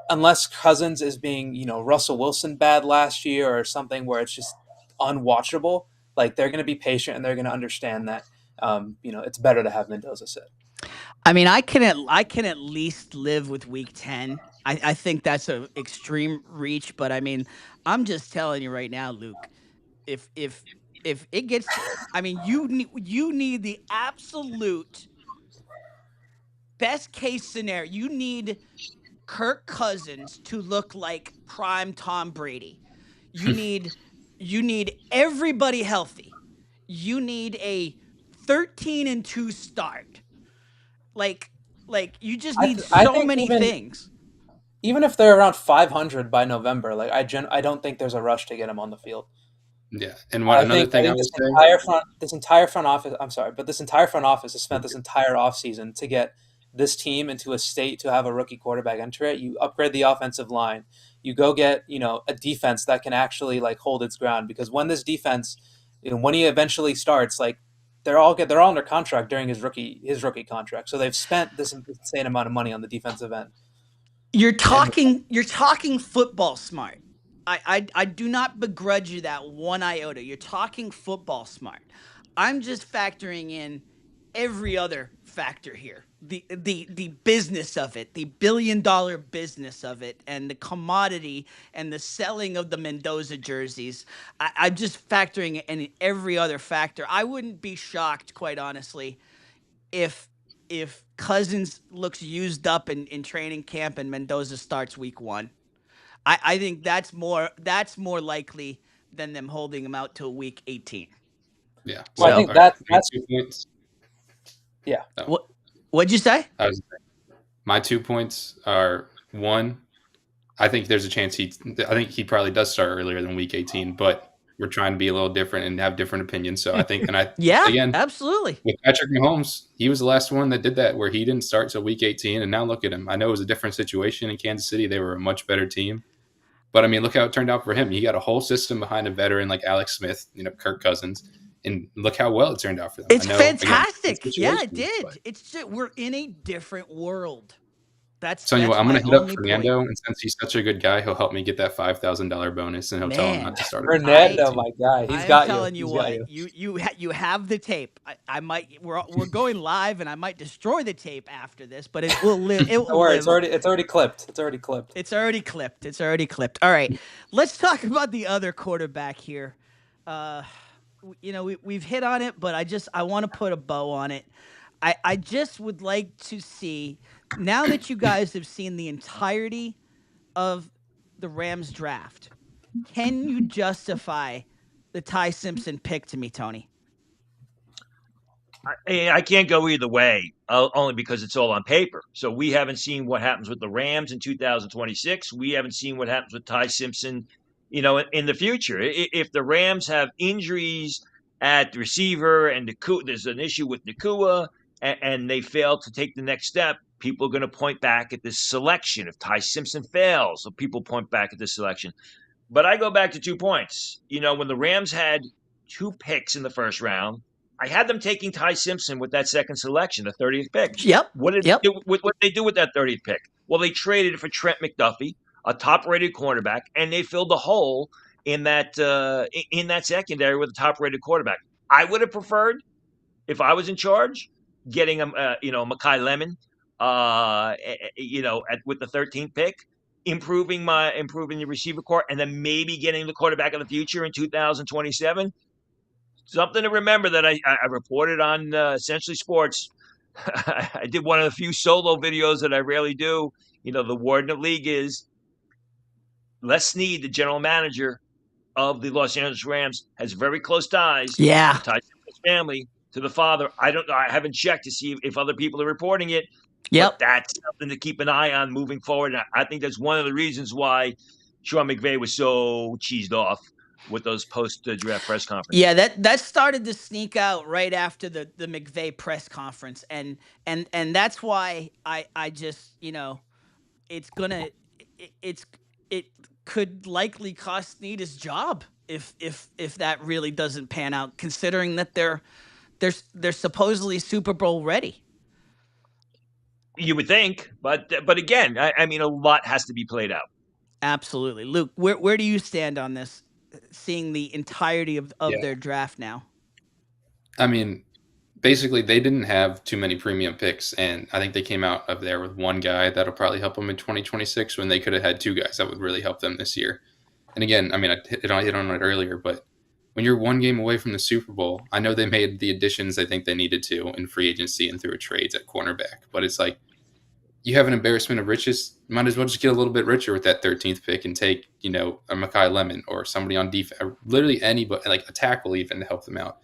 unless Cousins is being, Russell Wilson bad last year or something where it's just unwatchable, like they're going to be patient and they're going to understand that it's better to have Mendoza sit. I mean, I can at least live with week 10. I think that's an extreme reach, but I mean, I'm just telling you right now, Luke, if it gets, I mean, you need the absolute best case scenario. You need Kirk Cousins to look like prime Tom Brady. You need everybody healthy. You need a 13-2 start. Like you just need so many things. Even if they're around 500 by November, like I don't think there's a rush to get them on the field. Yeah, and another thing I was saying, this entire front office has spent this entire offseason to get this team into a state to have a rookie quarterback enter it. You upgrade the offensive line. You go get a defense that can actually hold its ground, because when this defense, when he eventually starts, they're all under contract during his rookie contract. So they've spent this insane amount of money on the defensive end. You're talking football smart. I do not begrudge you that one iota. You're talking football smart. I'm just factoring in every other factor here. The business of it, the $1 billion business of it, and the commodity and the selling of the Mendoza jerseys. I'm just factoring in every other factor. I wouldn't be shocked, quite honestly, if Cousins looks used up in training camp and Mendoza starts week 1. I think that's more likely than them holding him out till week 18. Yeah. Well, I think that's 2 points. Yeah. Oh. What'd you say? My 2 points are, 1, I think there's a chance I think he probably does start earlier than week 18, but we're trying to be a little different and have different opinions. So I think, again, absolutely. With Patrick Mahomes, he was the last one that did that, where he didn't start till week 18, and now look at him. I know it was a different situation in Kansas City. They were a much better team. But I mean, look how it turned out for him. He got a whole system behind a veteran like Alex Smith, Kirk Cousins, and look how well it turned out for them. It's I know, fantastic. Again, Yeah, it did. but It's just, we're in a different world. That's tell you what, I'm my going to hit up only Fernando, point. and since he's such a good guy, he'll help me get that $5,000 bonus, and he'll tell him Man, not to start. Fernando, my guy, he's I'm got telling you. you what, you have the tape. I might we're going live, and I might destroy the tape after this, but it will live. It will Don't worry, live. it's already clipped. It's already clipped. It's already clipped. It's already clipped. All right, let's talk about the other quarterback here. We've hit on it, but I want to put a bow on it. I just would like to see, now that you guys have seen the entirety of the Rams draft, can you justify the Ty Simpson pick to me, Tony? I can't go either way, only because it's all on paper. So we haven't seen what happens with the Rams in 2026. We haven't seen what happens with Ty Simpson, in the future. If the Rams have injuries at the receiver and there's an issue with Nakua, and they fail to take the next step, people are going to point back at this selection. If Ty Simpson fails, so people point back at this selection. But I go back to 2 points. When the Rams had 2 picks in the first round, I had them taking Ty Simpson with that second selection, the 30th pick. Yep. What did they do with that 30th pick? Well, they traded for Trent McDuffie, a top-rated cornerback, and they filled the hole in that secondary with a top-rated quarterback. I would have preferred, if I was in charge, getting Mekhi Lemon, with the 13th pick, improving the receiver core, and then maybe getting the quarterback of the future in 2027. Something to remember that I reported on Essentially Sports. I did one of the few solo videos that I rarely do. The warden of league is Les Snead, the general manager of the Los Angeles Rams, has very close ties. Yeah. Ties to his family, to the father. I don't know. I haven't checked to see if other people are reporting it. Yep. But that's something to keep an eye on moving forward. And I think that's one of the reasons why Sean McVay was so cheesed off with those post-draft press conferences. Yeah, that started to sneak out right after the McVay press conference, and that's why I just it could likely cost Snead his job if that really doesn't pan out, considering that they're supposedly Super Bowl ready. You would think, but again, I mean, a lot has to be played out. Absolutely, Luke. Where do you stand on this? Seeing the entirety of their draft now. I mean, basically, they didn't have too many premium picks, and I think they came out of there with one guy that'll probably help them in 2026 when they could have had 2 guys that would really help them this year. And again, I mean, I hit on it earlier, but when you're 1 game away from the Super Bowl, I know they made the additions they think they needed to in free agency and through trades at cornerback, but it's like, you have an embarrassment of riches, might as well just get a little bit richer with that 13th pick and take, a Mekhi Lemon or somebody on defense, literally anybody, like a tackle even, to help them out.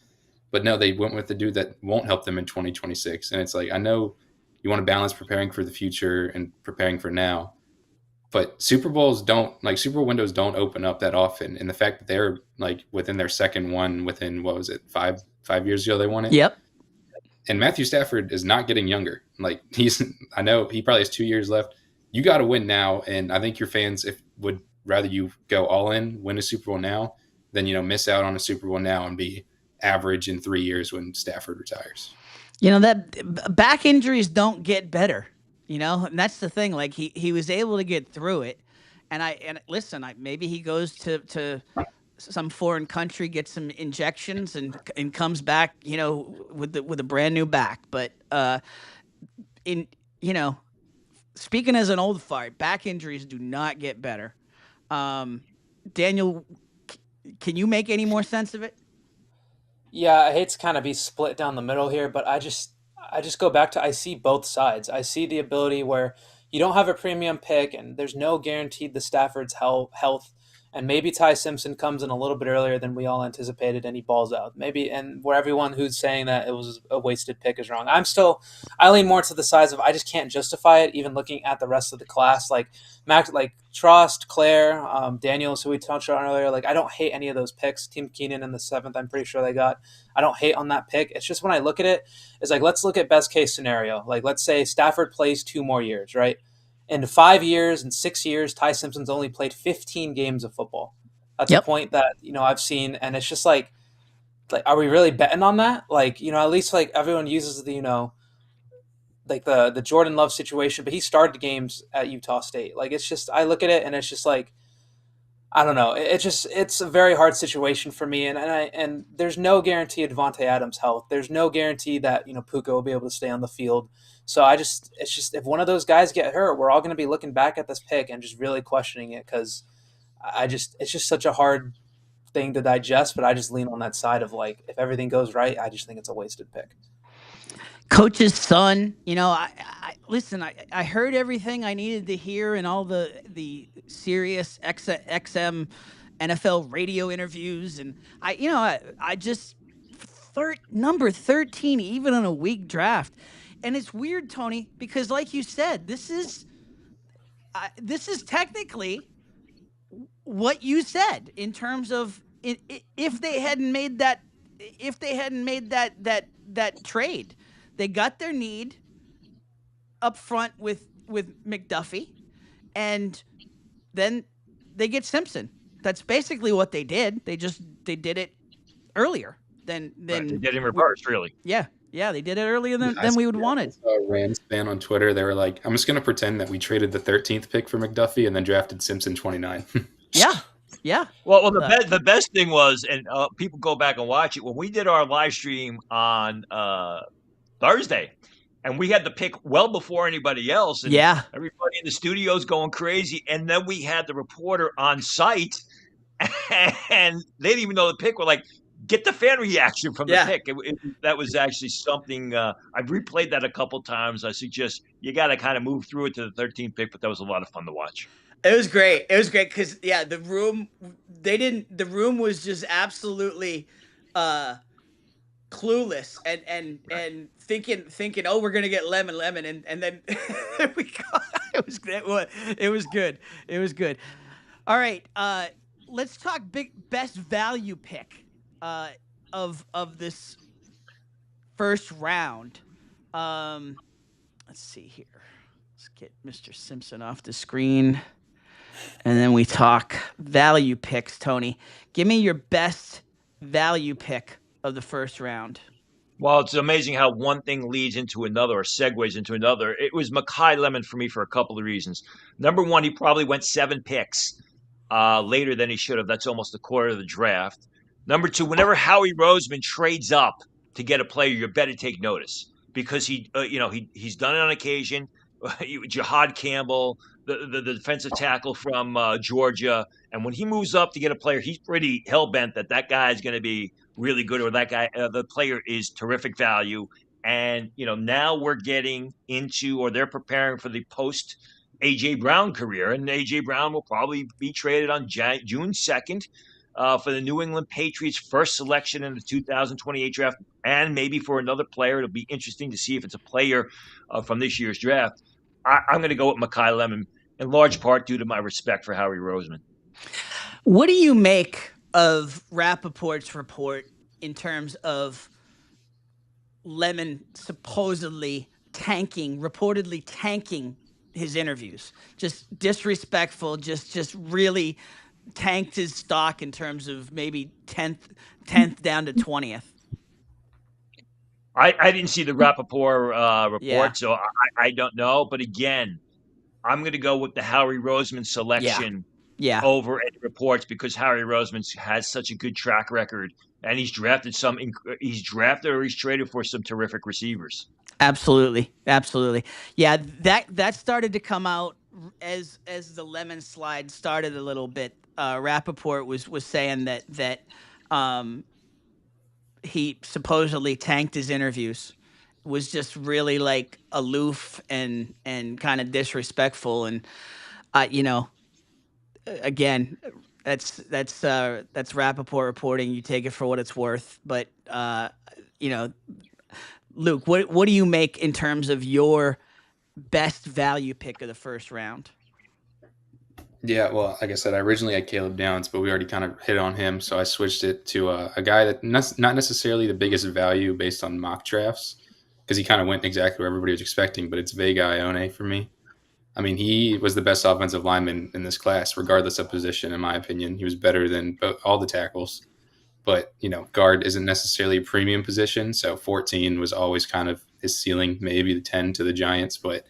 But no, they went with the dude that won't help them in 2026. And it's like, I know you want to balance preparing for the future and preparing for now, but Super Bowl windows don't open up that often. And the fact that they're like within their second one within, what was it, five years ago they won it? Yep. And Matthew Stafford is not getting younger. Like I know he probably has 2 years left. You got to win now. And I think your fans would rather you go all in, win a Super Bowl now, than, miss out on a Super Bowl now and be average in 3 years when Stafford retires. That back injuries don't get better, and that's the thing. Like he was able to get through it. And listen, maybe he goes to some foreign country, gets some injections, and comes back, with a brand new back. But speaking as an old fart, back injuries do not get better. Daniel, can you make any more sense of it? Yeah, I hate to kind of be split down the middle here, but I just go back to, I see both sides. I see the ability where you don't have a premium pick and there's no guaranteed the Stafford's health. And maybe Ty Simpson comes in a little bit earlier than we all anticipated and he balls out. Maybe, and where everyone who's saying that it was a wasted pick is wrong. I lean more to the sides of I just can't justify it, even looking at the rest of the class. Like Trost, Claire, Daniels, who we touched on earlier. Like, I don't hate any of those picks. Tim Keenan in the 7th, I'm pretty sure they got. I don't hate on that pick. It's just when I look at it, it's like, let's look at best case scenario. Like, let's say Stafford plays 2 more years, right? in 5 years and 6 years, Ty Simpson's only played 15 games of football. That's a point that, I've seen, and it's just like, are we really betting on that? Like, at least like everyone uses the, like the Jordan Love situation, but he started games at Utah State. Like, it's just, I look at it and it's just like, I don't know. It's a very hard situation for me, and there's no guarantee of Devontae Adams' health. There's no guarantee that Puka will be able to stay on the field. So it's just if one of those guys get hurt, we're all going to be looking back at this pick and just really questioning it, because it's just such a hard thing to digest. But I just lean on that side of like, if everything goes right, I just think it's a wasted pick. Coach's son, listen, I heard everything I needed to hear in all the Sirius XM NFL radio interviews, and I just number 13 even on a weak draft. And it's weird, Tony, because like you said, this is technically what you said in terms of if they hadn't made that trade. They got their need up front with McDuffie, and then they get Simpson. That's basically what they did. They did it earlier than they did in reverse, really. Yeah, they did it earlier than we would wanted. Rams fan on Twitter, they were like, "I'm just going to pretend that we traded the 13th pick for McDuffie and then drafted Simpson 29." Yeah. Well, the best thing was, and people go back and watch it, when we did our live stream on Thursday, and we had the pick well before anybody else, and everybody in the studio's going crazy, and then we had the reporter on site, and they didn't even know the pick. We're like, get the fan reaction from the pick. That was actually something. I've replayed that a couple times. I suggest you got to kind of move through it to the 13th pick, but that was a lot of fun to watch. It was great. Because the room was just absolutely clueless and thinking, oh, we're gonna get lemon, and then we got, it was good. All right, let's talk best value pick of this first round. Let's see here. Let's get Mr. Simpson off the screen, and then we talk value picks. Tony, give me your best value pick of the first round. Well, it's amazing how one thing leads into another or segues into another. It was Mekhi Lemon for me for a couple of reasons. Number one, he probably went 7 picks later than he should have. That's almost a quarter of the draft. Number two, whenever Howie Roseman trades up to get a player, you better take notice, because he's done it on occasion. Jihad Campbell, the defensive tackle from Georgia, and when he moves up to get a player, he's pretty hell-bent that guy is going to be really good, or that guy, the player is terrific value. And, now we're getting into, or they're preparing for the post A.J. Brown career, and A.J. Brown will probably be traded on June 2nd for the New England Patriots' first selection in the 2028 draft, and maybe for another player. It'll be interesting to see if it's a player from this year's draft. I'm going to go with Mekhi Lemon, in large part due to my respect for Howie Roseman. What do you make of Rappaport's report in terms of Lemon reportedly tanking his interviews? Just disrespectful, just really tanked his stock in terms of maybe 10th down to 20th. I didn't see the Rappaport report, so I don't know. But again, I'm going to go with the Howie Roseman selection over any reports, because Howie Roseman has such a good track record, and he's drafted or he's traded for some terrific receivers. Absolutely. Yeah, that started to come out as the Lemon slide started a little bit. Rappaport was saying that he supposedly tanked his interviews, was just really like aloof and kind of disrespectful, and again, that's Rappaport reporting. You take it for what it's worth, but Luke, what do you make in terms of your best value pick of the first round? Yeah, well, like I said, I originally had Caleb Downs, but we already kind of hit on him, so I switched it to a guy that not necessarily the biggest value based on mock drafts, because he kind of went exactly where everybody was expecting, but it's Vega Ione for me. I mean, he was the best offensive lineman in this class, regardless of position, in my opinion. He was better than all the tackles. But, guard isn't necessarily a premium position. So 14 was always kind of his ceiling, maybe the 10 to the Giants. But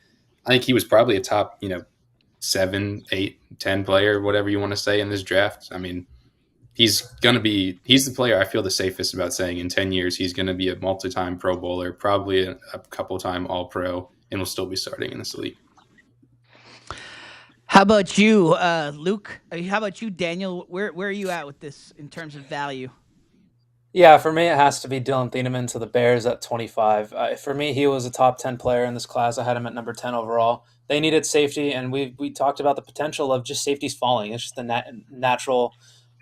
I think he was probably a top, 7, 8, 10 player, whatever you want to say in this draft. I mean, he's the player I feel the safest about saying in 10 years he's going to be a multi-time Pro Bowler, probably a couple-time All-Pro, and will still be starting in this league. How about you, Luke? How about you, Daniel? Where are you at with this in terms of value? Yeah, for me, it has to be Dylan Thieneman to the Bears at 25. For me, he was a top 10 player in this class. I had him at number 10 overall. They needed safety, and we talked about the potential of just safeties falling. It's just the natural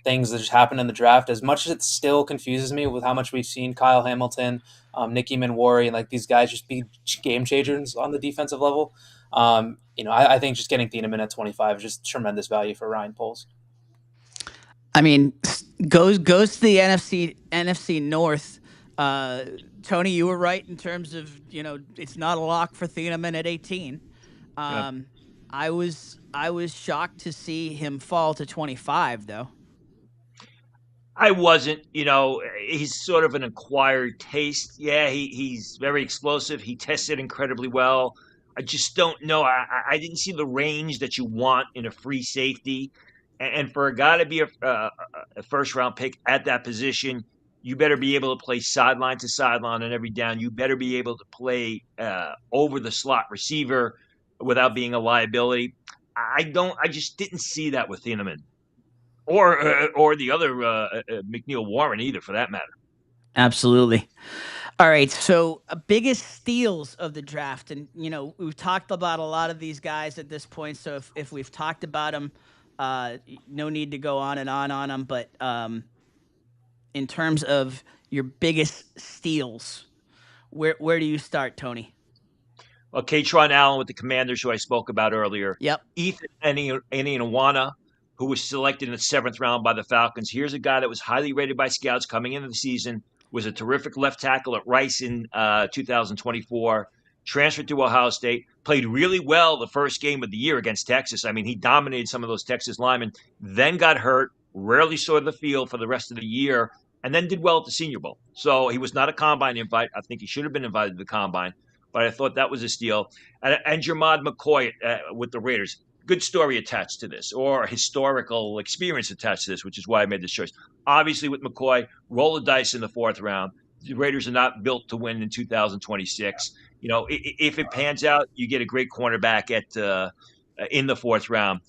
things that just happen in the draft. As much as it still confuses me with how much we've seen Kyle Hamilton, Nicky Manwari, and like these guys just be game changers on the defensive level. I think just getting Thieneman at 25 is just tremendous value for Ryan Poles. I mean, goes to the NFC North. Tony, you were right in terms of it's not a lock for Thieneman at 18. I was shocked to see him fall to 25 though. I wasn't. He's sort of an acquired taste. Yeah, he's very explosive. He tested incredibly well. I just don't know. I didn't see the range that you want in a free safety. And for a guy to be a first-round pick at that position, you better be able to play sideline to sideline on every down. You better be able to play over the slot receiver without being a liability. I just didn't see that with Thieneman. Or the other McNeil Warren either, for that matter. Absolutely. All right, so biggest steals of the draft, and we've talked about a lot of these guys at this point. So if we've talked about them, no need to go on and on them. But in terms of your biggest steals, where do you start, Tony? Well, Katron Allen with the Commanders, who I spoke about earlier. Yep. Ethan Eniawana, who was selected in the 7th round by the Falcons. Here's a guy that was highly rated by scouts coming into the season, was a terrific left tackle at Rice in 2024, transferred to Ohio State, played really well the first game of the year against Texas. I mean, he dominated some of those Texas linemen, then got hurt, rarely saw the field for the rest of the year, and then did well at the Senior Bowl. So he was not a Combine invite. I think he should have been invited to the Combine, but I thought that was a steal. And Jermod McCoy with the Raiders. Good story attached to this, or historical experience attached to this, which is why I made this choice. Obviously, with McCoy, roll the dice in the 4th round. The Raiders are not built to win in 2026. If it pans out, you get a great cornerback in the 4th round.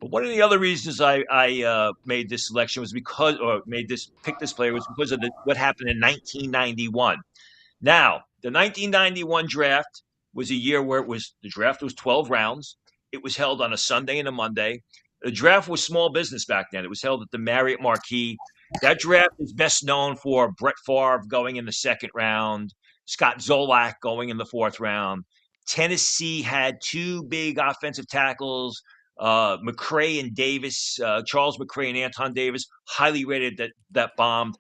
But one of the other reasons I made this selection was picked this player was because of what happened in 1991. Now, the 1991 draft was a year where the draft was 12 rounds. It was held on a Sunday and a Monday. The draft was small business back then. It was held at the Marriott Marquis. That draft is best known for Brett Favre going in the 2nd round, Scott Zolak going in the 4th round. Tennessee had 2 big offensive tackles, McCray and Davis, Charles McCray and Anton Davis, highly rated that bombed.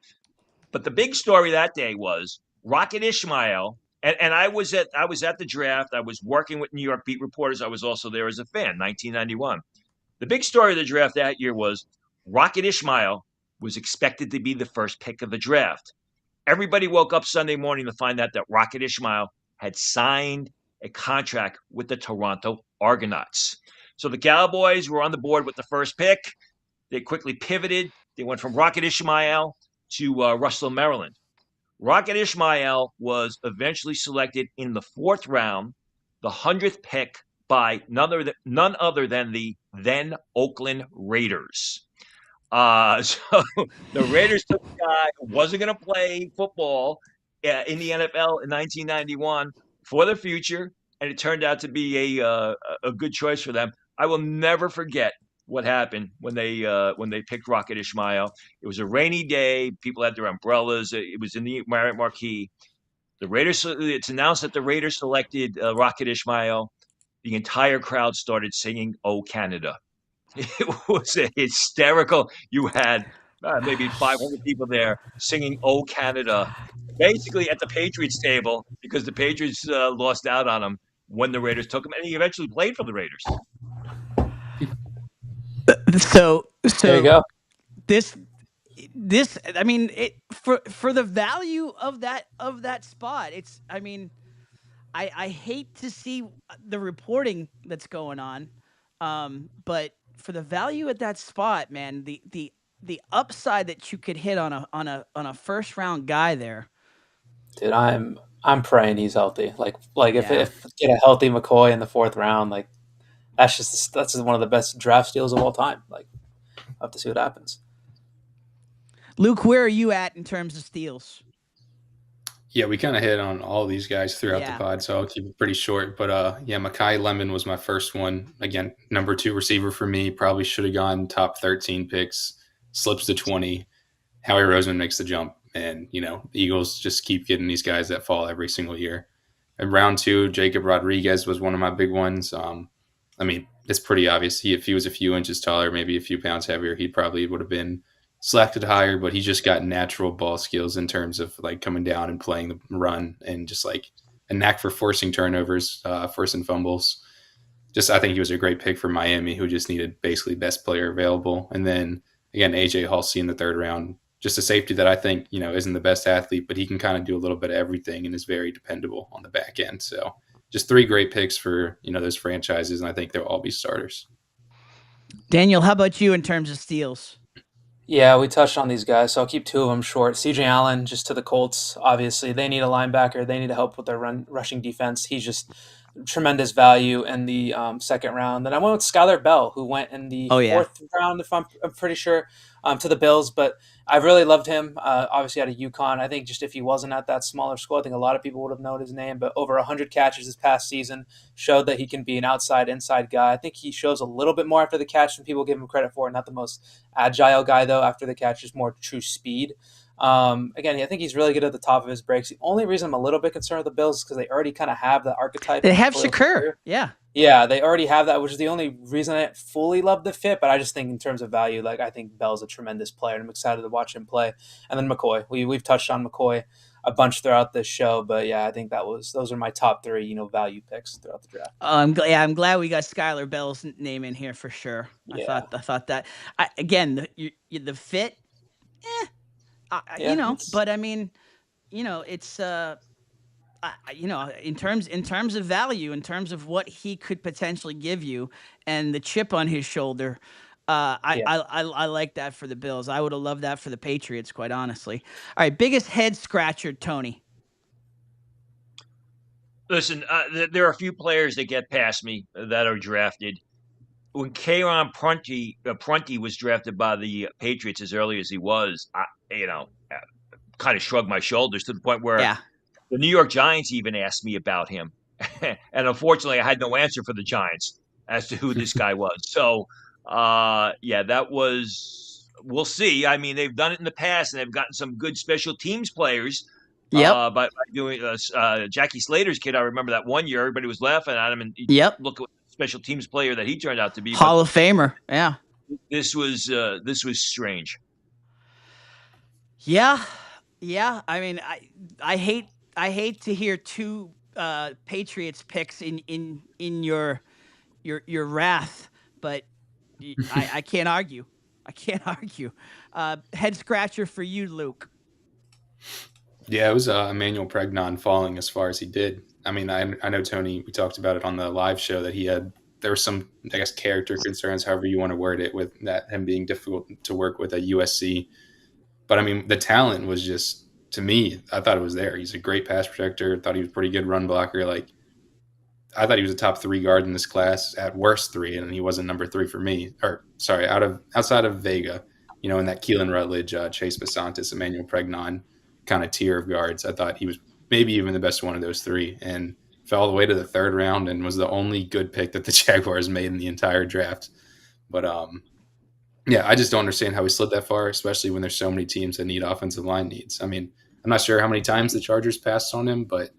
But the big story that day was Rocket Ismail. And I was at the draft. I was working with New York beat reporters. I was also there as a fan, 1991. The big story of the draft that year was Rocket Ismail was expected to be the first pick of the draft. Everybody woke up Sunday morning to find out that Rocket Ismail had signed a contract with the Toronto Argonauts. So the Cowboys were on the board with the first pick. They quickly pivoted. They went from Rocket Ismail to Russell, Maryland. Rocket Ismail was eventually selected in the 4th round, the 100th pick by none other than the then Oakland Raiders. So the Raiders took a guy who wasn't going to play football in the NFL in 1991 for the future, and it turned out to be a good choice for them. I will never forget what happened when they picked Rocket Ismail. It was a rainy day. People had their umbrellas. It was in the Marriott Marquis. It's announced that the Raiders selected Rocket Ismail. The entire crowd started singing "Oh Canada." It was hysterical. You had maybe 500 people there singing "Oh Canada," basically at the Patriots table because the Patriots lost out on them. when the Raiders took him, and he eventually played for the Raiders. So there you go. This, I mean, for the value of that spot, it's, I mean, I hate to see the reporting that's going on, but for the value at that spot, man, the upside that you could hit on a first round guy there. Dude, I'm praying he's healthy. Like Yeah. if get a healthy McCoy in the 4th round, like that's just one of the best draft steals of all time. Like, I'll have to see what happens. Luke, where are you at in terms of steals? Yeah, we kind of hit on all these guys throughout the pod, so I'll keep it pretty short. But Mekhi Lemon was my first one. Again, number 2 receiver for me. Probably should have gone top 13 picks. Slips to 20. Howie Roseman makes the jump. And, the Eagles just keep getting these guys that fall every single year. In round 2, Jacob Rodriguez was one of my big ones. I mean, it's pretty obvious. If he was a few inches taller, maybe a few pounds heavier, he probably would have been selected higher, but he just got natural ball skills in terms of like coming down and playing the run and just like a knack for forcing turnovers, forcing fumbles. I think he was a great pick for Miami, who just needed basically best player available. And then again, AJ Halsey in the 3rd round, just a safety that I think, isn't the best athlete, but he can kind of do a little bit of everything and is very dependable on the back end. So just 3 great picks for, those franchises. And I think they'll all be starters. Daniel, how about you in terms of steals? Yeah, we touched on these guys, so I'll keep 2 of them short. CJ Allen, just to the Colts, obviously. They need a linebacker. They need to help with their rushing defense. He's just tremendous value in the 2nd round. Then I went with Skylar Bell, who went in the 4th round, if I'm pretty sure, to the Bills. But I really loved him, obviously out of UConn. I think just if he wasn't at that smaller school, I think a lot of people would have known his name. But over 100 catches this past season showed that he can be an inside guy. I think he shows a little bit more after the catch than people give him credit for. Not the most agile guy, though, after the catch, just more true speed. Again, I think he's really good at the top of his breaks. The only reason I'm a little bit concerned with the Bills is because they already kind of have the archetype. They have Shakur. Yeah, they already have that, which is the only reason I fully love the fit. But I just think in terms of value, like I think Bell's a tremendous player, and I'm excited to watch him play. And then McCoy, we've touched on McCoy a bunch throughout this show, but yeah, I think those are my top 3, value picks throughout the draft. I'm glad we got Skylar Bell's name in here for sure. Yeah. I thought that again the fit, but I mean, it's in terms of value, in terms of what he could potentially give you, and the chip on his shoulder. I like that for the Bills. I would have loved that for the Patriots, quite honestly. All right, biggest head scratcher, Tony. Listen, there are a few players that get past me that are drafted. When Kayron Prunty was drafted by the Patriots as early as he was, I kind of shrugged my shoulders to the point where the New York Giants even asked me about him. And unfortunately, I had no answer for the Giants as to who this guy was. So, that was – we'll see. I mean, they've done it in the past, and they've gotten some good special teams players. By doing Jackie Slater's kid. I remember that one year everybody was laughing at him, and look at the special teams player that he turned out to be. Hall of Famer. Yeah. This was strange. Yeah. I mean, I hate to hear 2 Patriots picks in your wrath, but I can't argue. Head scratcher for you, Luke. Yeah, it was Emmanuel Pregnon falling as far as he did. I mean, I know, Tony, we talked about it on the live show that there were some, I guess, character concerns, however you want to word it, with that him being difficult to work with at USC. But, I mean, the talent was just, to me, I thought it was there. He's a great pass protector. Thought he was a pretty good run blocker. Like, I thought he was a top 3 guard in this class, at worst 3, and he wasn't number 3 for me. Outside of Vega, in that Keelan Rutledge, Chase Basantis, Emmanuel Pregnon kind of tier of guards. I thought he was maybe even the best one of those 3, and fell all the way to the 3rd round and was the only good pick that the Jaguars made in the entire draft. But I just don't understand how he slid that far, especially when there's so many teams that need offensive line needs. I mean, I'm not sure how many times the Chargers passed on him, but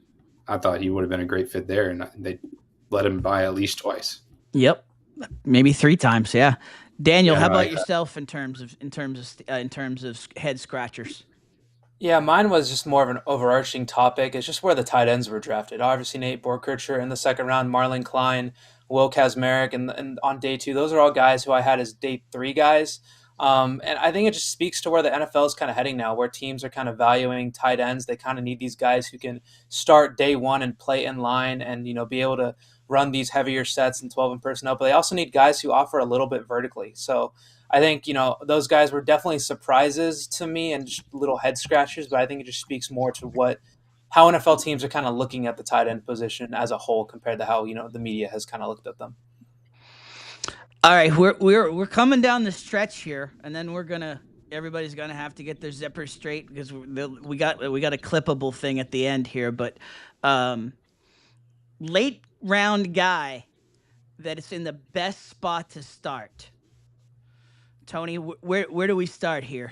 I thought he would have been a great fit there, and they let him by at least twice. Yep, maybe 3 times. Yeah, Daniel, how about yourself in terms of head scratchers? Yeah, mine was just more of an overarching topic. It's just where the tight ends were drafted. Obviously, Nate Borkircher in the second round, Marlon Klein, Will Kazmarek, and on day two, those are all guys who I had as day three guys. And I think it just speaks to where the NFL is kind of heading now, where teams are kind of valuing tight ends. They kind of need these guys who can start day one and play in line and, be able to run these heavier sets and 12 in personnel. But they also need guys who offer a little bit vertically. So I think, those guys were definitely surprises to me and just little head scratchers, but I think it just speaks more to how NFL teams are kind of looking at the tight end position as a whole compared to how, the media has kind of looked at them. All right, we're coming down the stretch here, and then everybody's gonna have to get their zippers straight because we got a clippable thing at the end here, but late round guy that is in the best spot to start. Tony, where do we start here?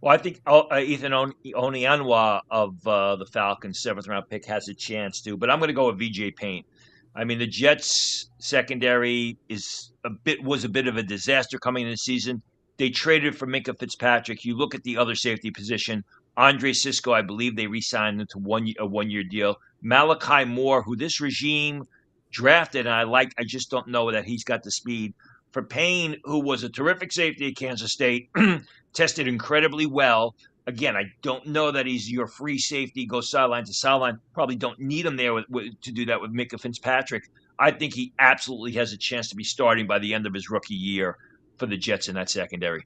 Well, I think Ethan Onianwa of the Falcons' 7th-round pick has a chance to, but I'm going to go with VJ Payne. I mean, the Jets' secondary was a bit of a disaster coming into the season. They traded for Minkah Fitzpatrick. You look at the other safety position, Andre Sisco, I believe they re-signed him to a one-year deal. Malachi Moore, who this regime drafted, and I just don't know that he's got the speed. For Payne, who was a terrific safety at Kansas State, tested incredibly well. Again, I don't know that he's your free safety, go sideline to sideline. Probably don't need him there to do that with Minkah Fitzpatrick. I think he absolutely has a chance to be starting by the end of his rookie year for the Jets in that secondary.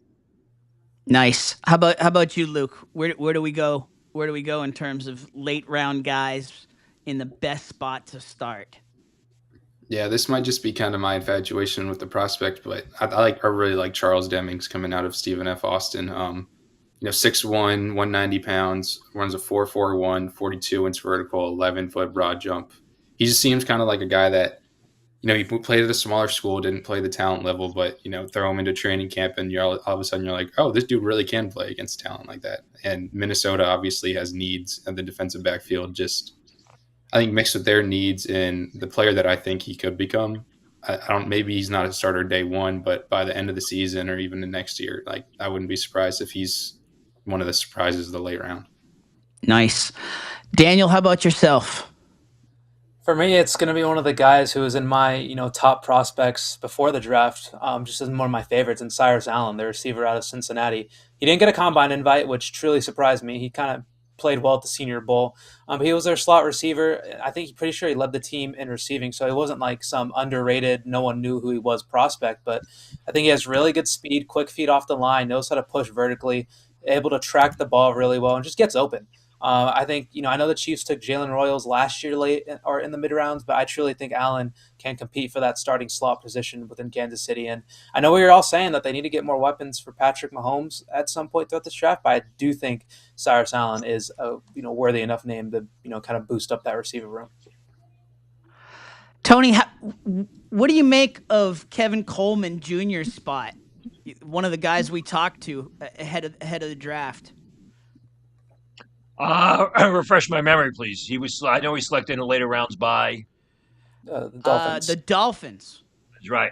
Nice. How about you, Luke? Where do we go? Where do we go in terms of late round guys in the best spot to start? Yeah, this might just be kind of my infatuation with the prospect, but I really like Charles Demings coming out of Stephen F. Austin. 6'1", 190 pounds, runs a 4.41, 42 inch vertical, 11-foot broad jump. He just seems kind of like a guy that, he played at a smaller school, didn't play the talent level, but, throw him into training camp and all of a sudden you're like, oh, this dude really can play against talent like that. And Minnesota obviously has needs at the defensive backfield, I think mixed with their needs and the player that I think he could become. Maybe he's not a starter day one, but by the end of the season or even the next year, I wouldn't be surprised if he's one of the surprises of the late round. Nice. Daniel, how about yourself? For me, it's going to be one of the guys who was in my, top prospects before the draft, just as one of my favorites, and Cyrus Allen, the receiver out of Cincinnati. He didn't get a combine invite, which truly surprised me. He kind of played well at the Senior Bowl. He was their slot receiver. I think pretty sure he led the team in receiving, so he wasn't like some underrated, no one knew who he was prospect, but I think he has really good speed, quick feet off the line, knows how to push vertically, able to track the ball really well, and just gets open. I think, I know the Chiefs took Jalen Royals last year late or in the mid rounds, but I truly think Allen can compete for that starting slot position within Kansas City. And I know we were all saying that they need to get more weapons for Patrick Mahomes at some point throughout this draft, but I do think Cyrus Allen is a worthy enough name to kind of boost up that receiver room. Tony, what do you make of Kevin Coleman Jr.'s spot? One of the guys we talked to ahead of the draft. Refresh my memory, please. I know he selected in the later rounds by the Dolphins. The Dolphins. That's right.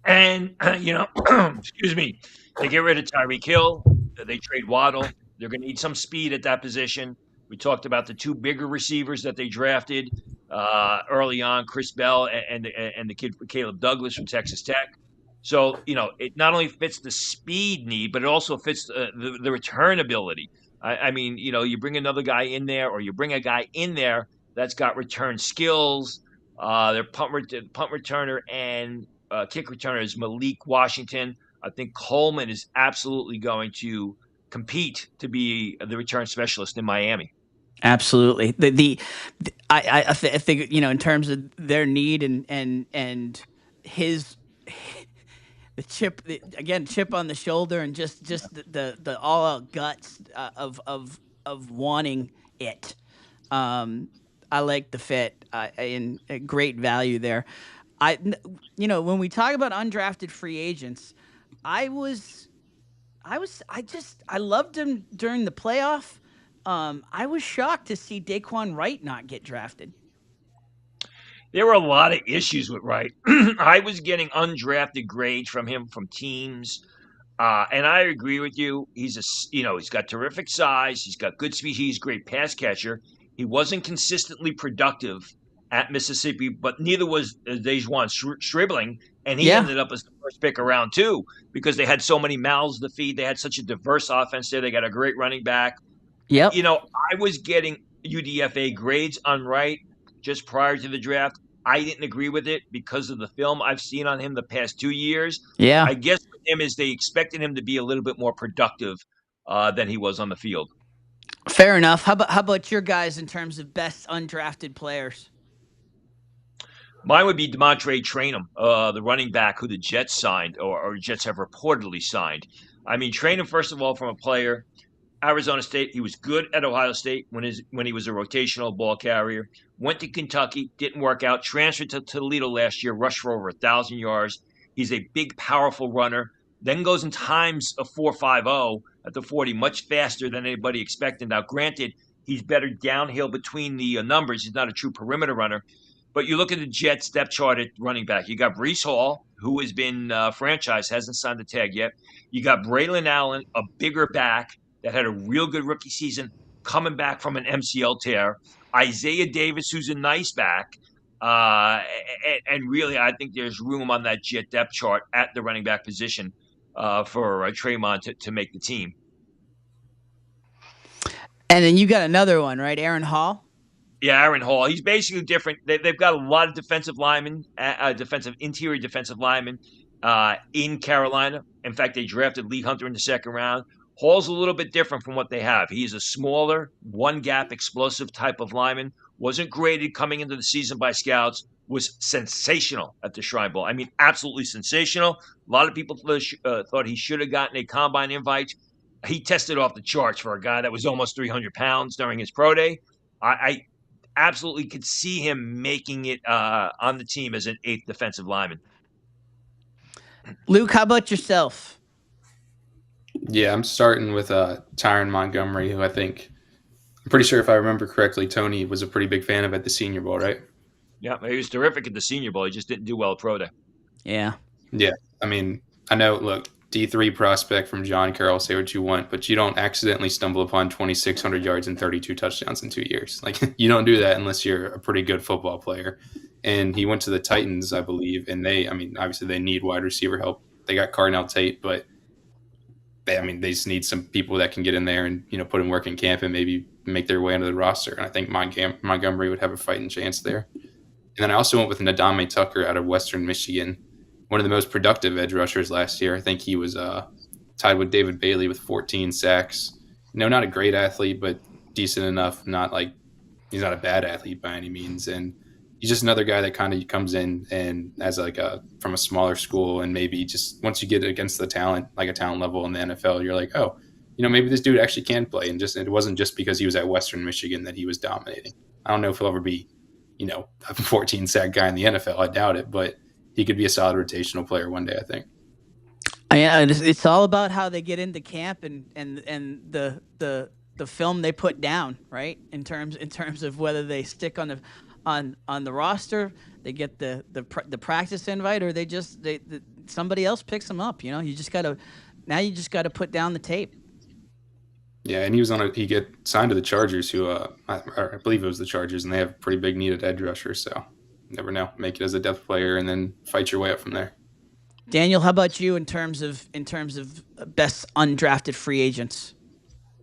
And excuse me, they get rid of Tyreek Hill. They trade Waddle. They're going to need some speed at that position. We talked about the two bigger receivers that they drafted early on, Chris Bell and the kid Caleb Douglas from Texas Tech. So it not only fits the speed need, but it also fits the return ability. I mean, you bring another guy in there, or you bring a guy in there that's got return skills. Their punt returner and kick returner is Malik Washington. I think Coleman is absolutely going to compete to be the return specialist in Miami. Absolutely. I think in terms of their need and his. The chip on the shoulder, and just the all out guts of wanting it. I like the fit and great value there. When we talk about undrafted free agents, I loved him during the playoff. I was shocked to see Daquan Wright not get drafted. There were a lot of issues with Wright. I was getting undrafted grades from him from teams. And I agree with you. He's he's got terrific size. He's got good speed. He's a great pass catcher. He wasn't consistently productive at Mississippi, but neither was Dejuan Stribling, and he ended up as the first pick around too because they had so many mouths to feed. They had such a diverse offense there. They got a great running back. Yep. I was getting UDFA grades on Wright just prior to the draft. I didn't agree with it because of the film I've seen on him the past 2 years. Yeah. I guess with him is they expected him to be a little bit more productive than he was on the field. Fair enough. How about your guys in terms of best undrafted players? Mine would be Demontre Trainum, the running back who the Jets signed or Jets have reportedly signed. I mean, Trainum, first of all, from a player, Arizona State, he was good at Ohio State when he was a rotational ball carrier. Went to Kentucky, didn't work out. Transferred to Toledo last year, rushed for over 1,000 yards. He's a big, powerful runner. Then goes in times of 4.50 at the 40, much faster than anybody expected. Now, granted, he's better downhill between the numbers. He's not a true perimeter runner. But you look at the Jets depth chart at running back. You got Breece Hall, who has been franchised, hasn't signed the tag yet. You got Braylon Allen, a bigger back that had a real good rookie season, coming back from an MCL tear. Isaiah Davis, who's a nice back. And really, I think there's room on that Jet depth chart at the running back position for Tremont to make the team. And then you got another one, right? Aaron Hall? Yeah, Aaron Hall. He's basically different. They've got a lot of defensive linemen, interior defensive linemen in Carolina. In fact, they drafted Lee Hunter in the second round. Hall's a little bit different from what they have. He's a smaller, one-gap, explosive type of lineman. Wasn't graded coming into the season by scouts. Was sensational at the Shrine Bowl. I mean, absolutely sensational. A lot of people thought he should have gotten a combine invite. He tested off the charts for a guy that was almost 300 pounds during his pro day. I absolutely could see him making it on the team as an 8th defensive lineman. Luke, how about yourself? Yeah, I'm starting with Tyron Montgomery, who I'm pretty sure if I remember correctly, Tony was a pretty big fan of at the Senior Bowl, right? Yeah, he was terrific at the Senior Bowl. He just didn't do well at pro day. Yeah. Yeah, I mean, I know, look, D3 prospect from John Carroll, say what you want, but you don't accidentally stumble upon 2,600 yards and 32 touchdowns in 2 years. Like, you don't do that unless you're a pretty good football player. And he went to the Titans, I believe, and obviously they need wide receiver help. They got Cardinal Tate, but they just need some people that can get in there and, put in work in camp and maybe make their way into the roster. And I think Montgomery would have a fighting chance there. And then I also went with Nadame Tucker out of Western Michigan, one of the most productive edge rushers last year. I think he was tied with David Bailey with 14 sacks. Not a great athlete, but decent enough. He's not a bad athlete by any means. And he's just another guy that kind of comes in and as from a smaller school, and maybe just once you get against the talent, like a talent level in the NFL, you're like, oh, maybe this dude actually can play. And it wasn't just because he was at Western Michigan that he was dominating. I don't know if he'll ever be, a 14 sack guy in the NFL. I doubt it, but he could be a solid rotational player one day, I think. Yeah, it's all about how they get into camp and the film they put down, right? In terms of whether they stick on the roster, they get the practice invite, or somebody else picks them up. You just gotta put down the tape. Yeah, and he get signed to the Chargers, who I believe it was the Chargers, and they have pretty big need at edge rusher. So you never know, make it as a depth player and then fight your way up from there. Daniel, how about you in terms of best undrafted free agents?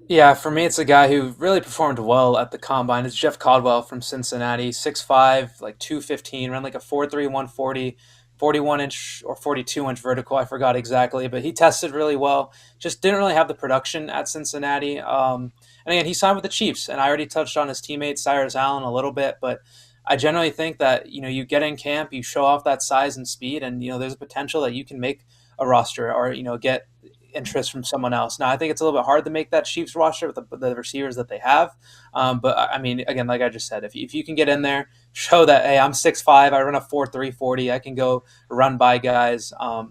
Yeah, for me, it's a guy who really performed well at the combine. It's Jeff Caldwell from Cincinnati, 6'5", like 215, ran like a 4.3, 140, 41-inch or 42-inch vertical. I forgot exactly, but he tested really well. Just didn't really have the production at Cincinnati. And again, he signed with the Chiefs, and I already touched on his teammate Cyrus Allen a little bit, but I generally think that, you get in camp, you show off that size and speed, and, there's a potential that you can make a roster or, get interest from someone else. Now, I think it's a little bit hard to make that Chiefs roster with the receivers that they have. But I mean, again, like I just said, if you can get in there, show that, hey, I'm 6'5", I run a 4.3 40, I can go run by guys. I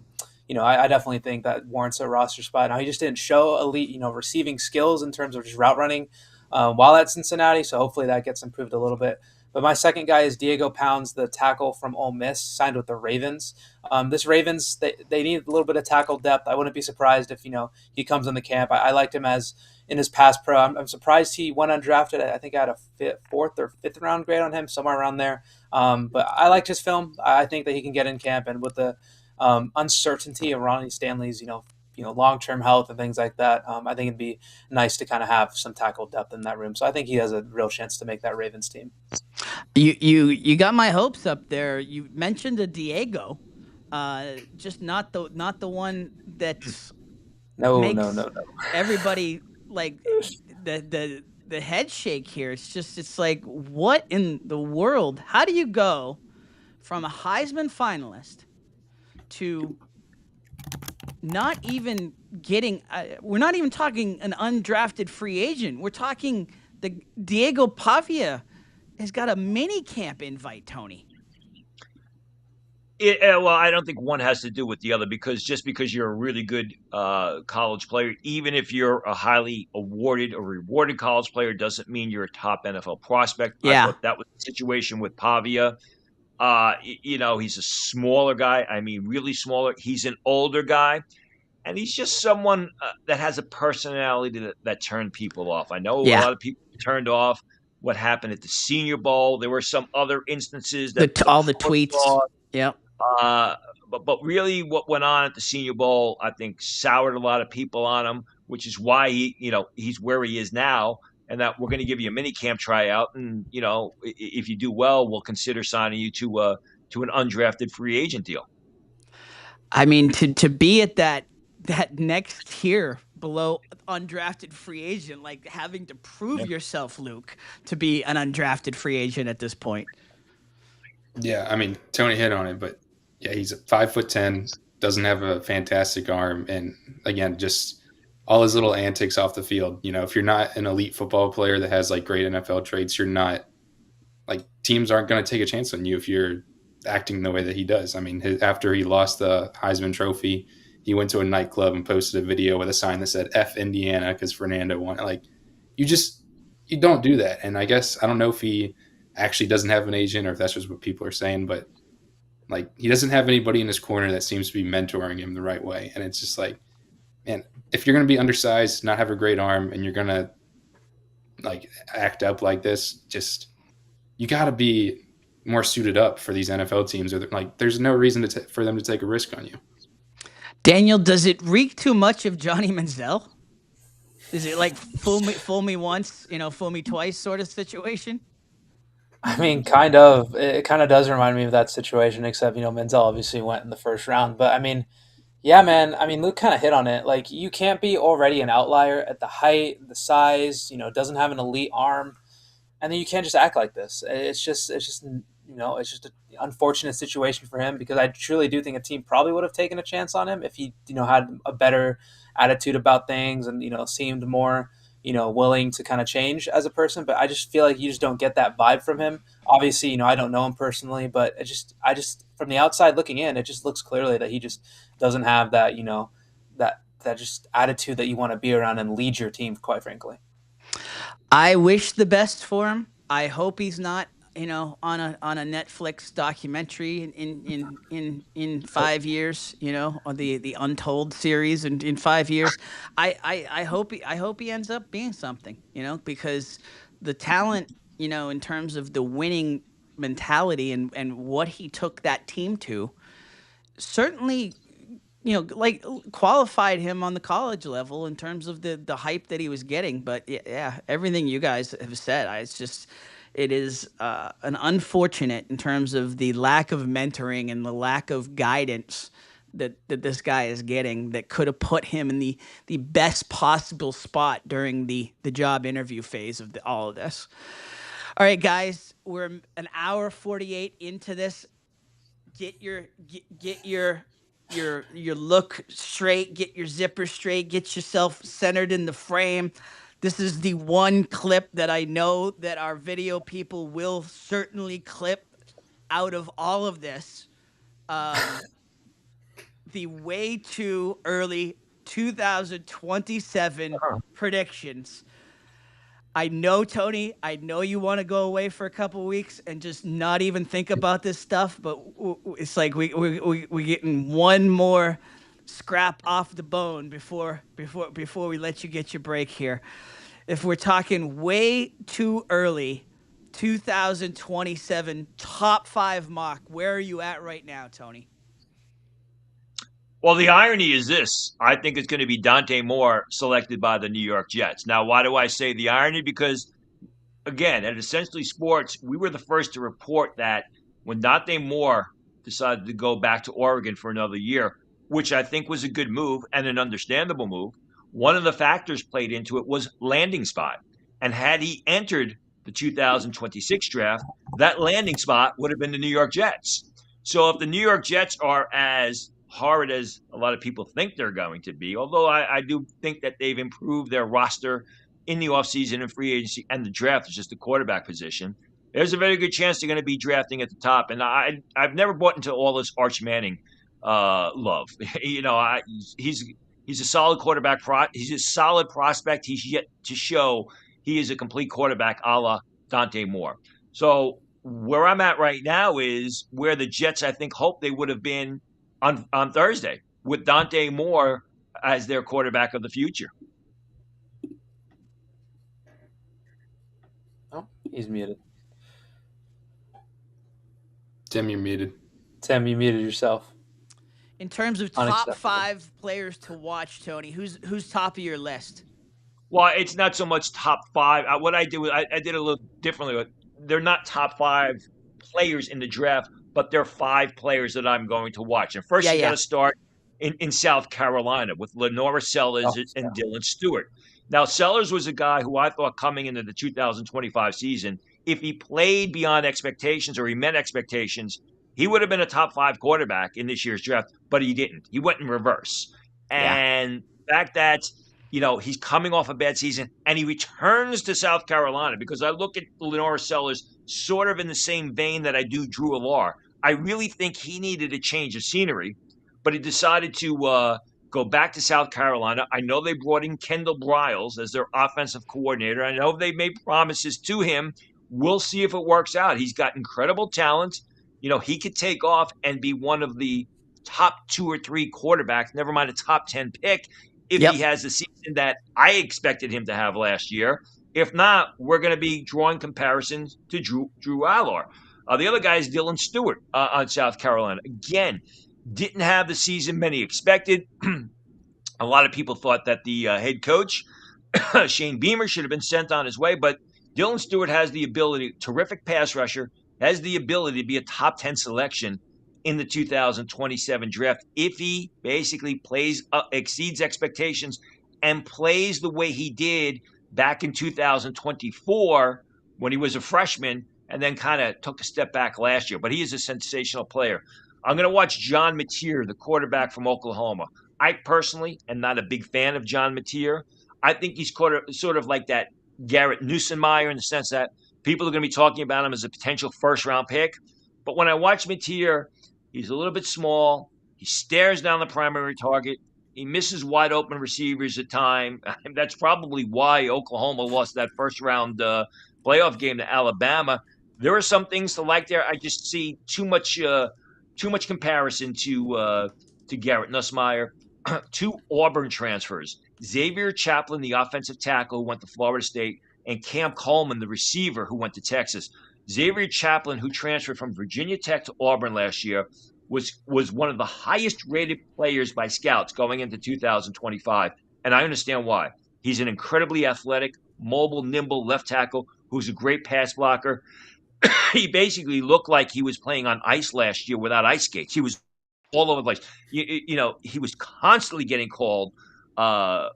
definitely think that warrants a roster spot. Now, he just didn't show elite, receiving skills in terms of just route running while at Cincinnati. So hopefully that gets improved a little bit. But my second guy is Diego Pounds, the tackle from Ole Miss, signed with the Ravens. This Ravens, they need a little bit of tackle depth. I wouldn't be surprised if he comes in the camp. I liked him as in his past pro. I'm surprised he went undrafted. I think I had a fourth or fifth round grade on him, somewhere around there. But I liked his film. I think that he can get in camp, and with the uncertainty of Ronnie Stanley's long-term health and things like that, I think it'd be nice to kind of have some tackle depth in that room. So I think he has a real chance to make that Ravens team. You got my hopes up there. You mentioned a Diego, just not the one that's no. Everybody like the head shake here. It's like, what in the world? How do you go from a Heisman finalist to not even getting? We're not even talking an undrafted free agent. We're talking the Diego Pavia has got a mini camp invite, Tony. Well, I don't think one has to do with the other, because just because you're a really good college player, even if you're a highly awarded or rewarded college player, doesn't mean you're a top NFL prospect. Yeah. I thought that was the situation with Pavia. He's a smaller guy. I mean, really smaller. He's an older guy, and he's just someone that has a personality that turned people off. I know a lot of people turned off what happened at the Senior Bowl. There were some other instances that all the tweets. Yep. But really, what went on at the Senior Bowl, I think, soured a lot of people on him, which is why he's where he is now. And that we're going to give you a mini camp tryout, and if you do well, we'll consider signing you to an undrafted free agent deal. I mean, to be at that next tier below undrafted free agent, like having to prove yourself, Luke, to be an undrafted free agent at this point. Yeah, I mean, Tony hit on it, but yeah, he's 5'10", doesn't have a fantastic arm, and again, just all his little antics off the field. If you're not an elite football player that has like great NFL traits, you're not teams aren't going to take a chance on you if you're acting the way that he does. I mean, after he lost the Heisman Trophy, he went to a nightclub and posted a video with a sign that said "F Indiana" because Fernando won. You don't do that. And I guess I don't know if he actually doesn't have an agent or if that's just what people are saying, but he doesn't have anybody in his corner that seems to be mentoring him the right way. And it's just like, man, if you're going to be undersized, not have a great arm, and you're going to act up like this, just you got to be more suited up for these NFL teams. Or there's no reason for them to take a risk on you. Daniel, does it reek too much of Johnny Manziel? Is it like fool me once, fool me twice sort of situation? I mean, kind of. It kind of does remind me of that situation, except, Manziel obviously went in the first round. But, I mean, yeah, man. I mean, Luke kind of hit on it. You can't be already an outlier at the height, the size, doesn't have an elite arm. And then you can't just act like this. It's just an unfortunate situation for him, because I truly do think a team probably would have taken a chance on him if he, had a better attitude about things and, seemed more, willing to kind of change as a person. But I just feel like you just don't get that vibe from him. Obviously, I don't know him personally, but I just from the outside looking in, it just looks clearly that he just doesn't have that, that just attitude that you want to be around and lead your team, quite frankly. I wish the best for him. I hope he's not, on a Netflix documentary in 5 years, on the Untold series in 5 years. I hope he ends up being something, because the talent, in terms of the winning mentality and what he took that team to, certainly qualified him on the college level in terms of the hype that he was getting. But yeah, everything you guys have said, it is an unfortunate in terms of the lack of mentoring and the lack of guidance that this guy is getting that could have put him in the best possible spot during the job interview phase of all of this. All right, guys, we're an hour 48 into this. Get your look straight, get your zipper straight, get yourself centered in the frame. This is the one clip that I know that our video people will certainly clip out of all of this. The way too early 2027 predictions. I know, Tony, I know you want to go away for a couple of weeks and just not even think about this stuff, but it's like we're getting one more scrap off the bone before we let you get your break here. If we're talking way too early, 2027 top 5 mock, where are you at right now, Tony? Well, the irony is this. I think it's going to be Dante Moore selected by the New York Jets. Now, why do I say the irony? Because, again, at Essentially Sports, we were the first to report that when Dante Moore decided to go back to Oregon for another year, which I think was a good move and an understandable move, one of the factors played into it was landing spot. And had he entered the 2026 draft, that landing spot would have been the New York Jets. So if the New York Jets are as horrid as a lot of people think they're going to be, although I do think that they've improved their roster in the offseason and free agency, and the draft is just the quarterback position, there's a very good chance they're going to be drafting at the top. And I've never bought into all this Arch Manning love. He's a solid quarterback. He's a solid prospect. He's yet to show he is a complete quarterback, a la Dante Moore. So where I'm at right now is where the Jets, I think, hope they would have been on Thursday, with Dante Moore as their quarterback of the future. Oh, he's muted. Tim, you're muted. Tim, you muted yourself. In terms of top 5 players to watch, Tony, who's top of your list? Well, it's not so much top 5. What I did was I did a little differently. They're not top 5 players in the draft, but they're 5 players that I'm going to watch. And first, you got to start in South Carolina with Lenora Sellers and Dylan Stewart. Now, Sellers was a guy who I thought coming into the 2025 season, if he played beyond expectations or he met expectations, he would have been a top 5 quarterback in this year's draft, but he didn't. He went in reverse. And the fact that, he's coming off a bad season and he returns to South Carolina, because I look at Lenora Sellers sort of in the same vein that I do Drew Allar. I really think he needed a change of scenery, but he decided to go back to South Carolina. I know they brought in Kendall Briles as their offensive coordinator. I know they made promises to him. We'll see if it works out. He's got incredible talent. He could take off and be one of the top 2 or 3 quarterbacks, never mind a top 10 pick, if he has the season that I expected him to have last year. If not, we're going to be drawing comparisons to Drew Allar. The other guy is Dylan Stewart on South Carolina. Again, didn't have the season many expected. A lot of people thought that the head coach, Shane Beamer, should have been sent on his way, but Dylan Stewart has the ability, terrific pass rusher, has the ability to be a top 10 selection in the 2027 draft if he basically exceeds expectations and plays the way he did back in 2024 when he was a freshman and then kind of took a step back last year. But he is a sensational player. I'm going to watch John Mateer, the quarterback from Oklahoma. I personally am not a big fan of John Mateer. I think he's sort of like that Garrett Nussmeier in the sense that people are going to be talking about him as a potential first-round pick. But when I watch Mateer, he's a little bit small. He stares down the primary target. He misses wide-open receivers at time. That's probably why Oklahoma lost that first-round playoff game to Alabama. There are some things to like there. I just see too much comparison to Garrett Nussmeier. 2 Auburn transfers. Xavier Chaplin, the offensive tackle who went to Florida State, and Cam Coleman, the receiver who went to Texas. Xavier Chaplin, who transferred from Virginia Tech to Auburn last year, was one of the highest rated players by scouts going into 2025. And I understand why. He's an incredibly athletic, mobile, nimble left tackle who's a great pass blocker. He basically looked like he was playing on ice last year without ice skates. He was all over the place. He was constantly getting called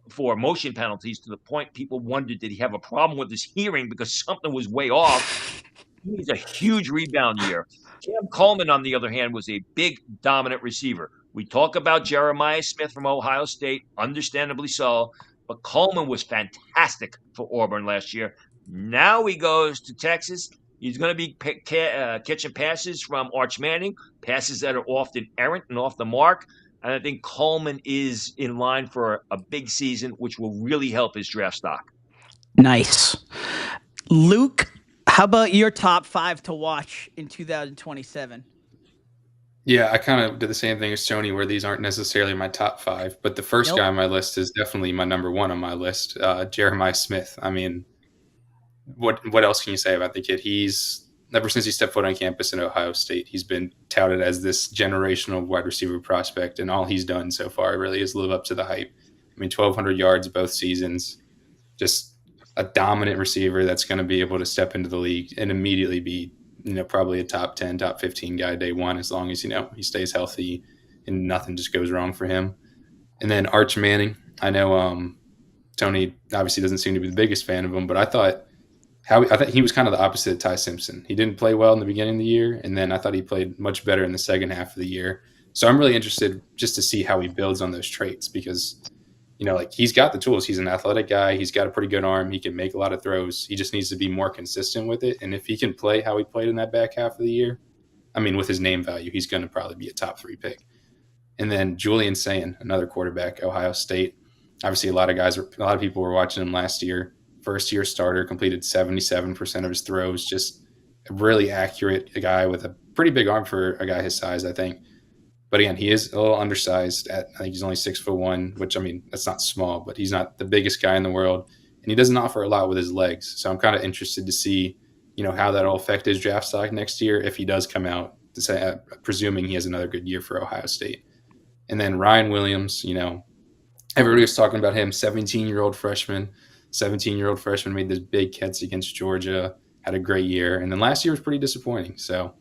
for motion penalties to the point people wondered, did he have a problem with his hearing because something was way off? He's a huge rebound year. Cam Coleman, on the other hand, was a big, dominant receiver. We talk about Jeremiah Smith from Ohio State, understandably so, but Coleman was fantastic for Auburn last year. Now he goes to Texas. He's going to be catching passes from Arch Manning, passes that are often errant and off the mark. And I think Coleman is in line for a big season, which will really help his draft stock. Nice. Luke, how about your top 5 to watch in 2027? Yeah, I kind of did the same thing as Tony, where these aren't necessarily my top 5, but the first guy on my list is definitely my number 1 on my list, Jeremiah Smith. I mean, what else can you say about the kid? He's ever since he stepped foot on campus in Ohio State, he's been touted as this generational wide receiver prospect, and all he's done so far really is live up to the hype. I mean, 1,200 yards both seasons, just a dominant receiver that's going to be able to step into the league and immediately be, probably a top 10, top 15 guy day one, as long as, he stays healthy and nothing just goes wrong for him. And then Arch Manning, I know Tony obviously doesn't seem to be the biggest fan of him, but I thought he was kind of the opposite of Ty Simpson. He didn't play well in the beginning of the year, and then I thought he played much better in the second half of the year. So I'm really interested just to see how he builds on those traits because, he's got the tools. He's an athletic guy. He's got a pretty good arm. He can make a lot of throws. He just needs to be more consistent with it. And if he can play how he played in that back half of the year, I mean, with his name value, he's going to probably be a top 3 pick. And then Julian Sayin, another quarterback, Ohio State. Obviously, a lot of people were watching him last year. First-year starter, completed 77% of his throws. Just a really accurate guy with a pretty big arm for a guy his size, I think. But again, he is a little undersized. I think he's only 6'1", which, I mean, that's not small, but he's not the biggest guy in the world. And he doesn't offer a lot with his legs. So I'm kind of interested to see, how that'll affect his draft stock next year if he does come out, to say, presuming he has another good year for Ohio State. And then Ryan Williams, everybody was talking about him, 17-year-old freshman. 17-year-old freshman made this big catch against Georgia, had a great year. And then last year was pretty disappointing. So,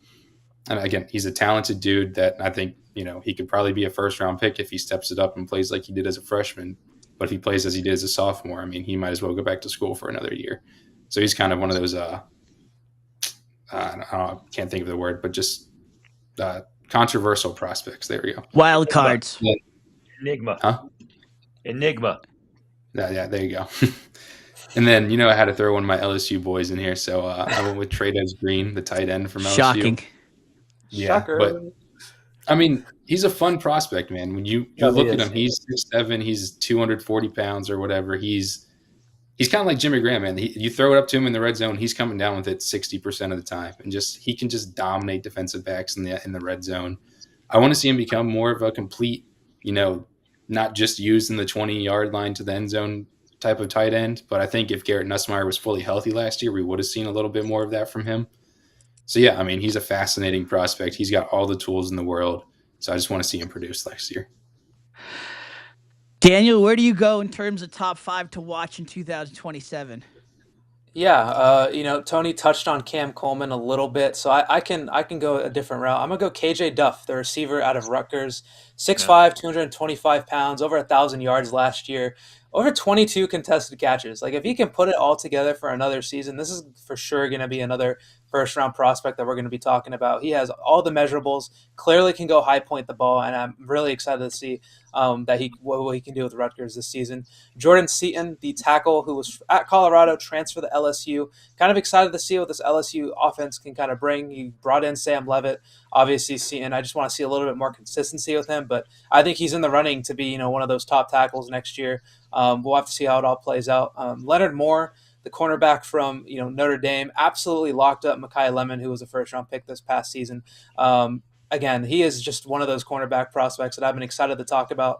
and again, he's a talented dude that I think, he could probably be a first-round pick if he steps it up and plays like he did as a freshman. But if he plays as he did as a sophomore, I mean, he might as well go back to school for another year. So he's kind of one of those, I can't think of the word, but just controversial prospects. There we go. Wild cards. Enigma. Huh? Enigma. Yeah, there you go. And then, I had to throw one of my LSU boys in here. So I went with Tre'Davious Green, the tight end from LSU. Shocking. Yeah, Shocker. But I mean, he's a fun prospect, man. When you look at him, he's 6'7", he's 240 pounds or whatever. He's kind of like Jimmy Graham, man. You throw it up to him in the red zone, he's coming down with it 60% of the time, and he can just dominate defensive backs in the red zone. I want to see him become more of a complete, not just used in the 20-yard line to the end zone type of tight end. But I think if Garrett Nussmeier was fully healthy last year, we would have seen a little bit more of that from him. So, yeah, I mean, he's a fascinating prospect. He's got all the tools in the world. So I just want to see him produce next year. Daniel, where do you go in terms of top 5 to watch in 2027? Yeah, Tony touched on Cam Coleman a little bit, so I can go a different route. I'm going to go KJ Duff, the receiver out of Rutgers, 6'5", 225 pounds, over 1,000 yards last year, over 22 contested catches. Like, if he can put it all together for another season, this is for sure going to be another first-round prospect that we're going to be talking about. He has all the measurables, clearly can go high point the ball, and I'm really excited to see what he can do with Rutgers this season. Jordan Seaton, the tackle who was at Colorado, transferred to LSU. Kind of excited to see what this LSU offense can kind of bring. He brought in Sam Levitt. Obviously, Seaton, I just want to see a little bit more consistency with him, but I think he's in the running to be, one of those top tackles next year. We'll have to see how it all plays out. Leonard Moore, the cornerback from Notre Dame, absolutely locked up Mekhi Lemon, who was a first-round pick this past season. Again, he is just one of those cornerback prospects that I've been excited to talk about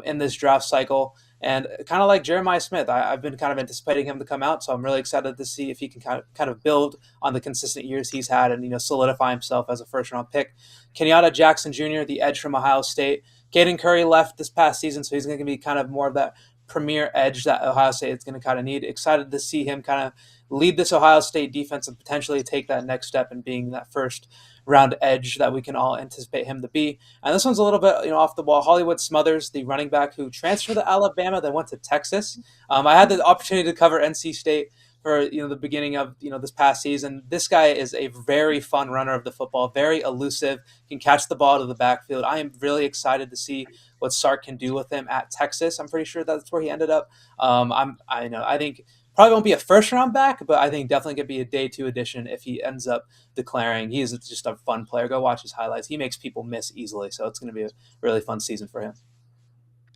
in this draft cycle. And kind of like Jeremiah Smith, I've been kind of anticipating him to come out, so I'm really excited to see if he can kind of build on the consistent years he's had and solidify himself as a first-round pick. Kenyatta Jackson Jr., the edge from Ohio State. Caden Curry left this past season, so he's going to be kind of more of that premier edge that Ohio State is going to kind of need. Excited to see him kind of lead this Ohio State defense and potentially take that next step in being that first round edge that we can all anticipate him to be. And this one's a little bit off the wall. Hollywood Smothers, the running back who transferred to Alabama, then went to Texas. I had the opportunity to cover NC State for the beginning of this past season. This guy is a very fun runner of the football, very elusive, can catch the ball to the backfield. I am really excited to see what Sark can do with him at Texas. I'm pretty sure that's where he ended up. I think probably won't be a first-round back, but I think definitely could be a day 2 addition if he ends up declaring. He is just a fun player. Go watch his highlights. He makes people miss easily, so it's going to be a really fun season for him.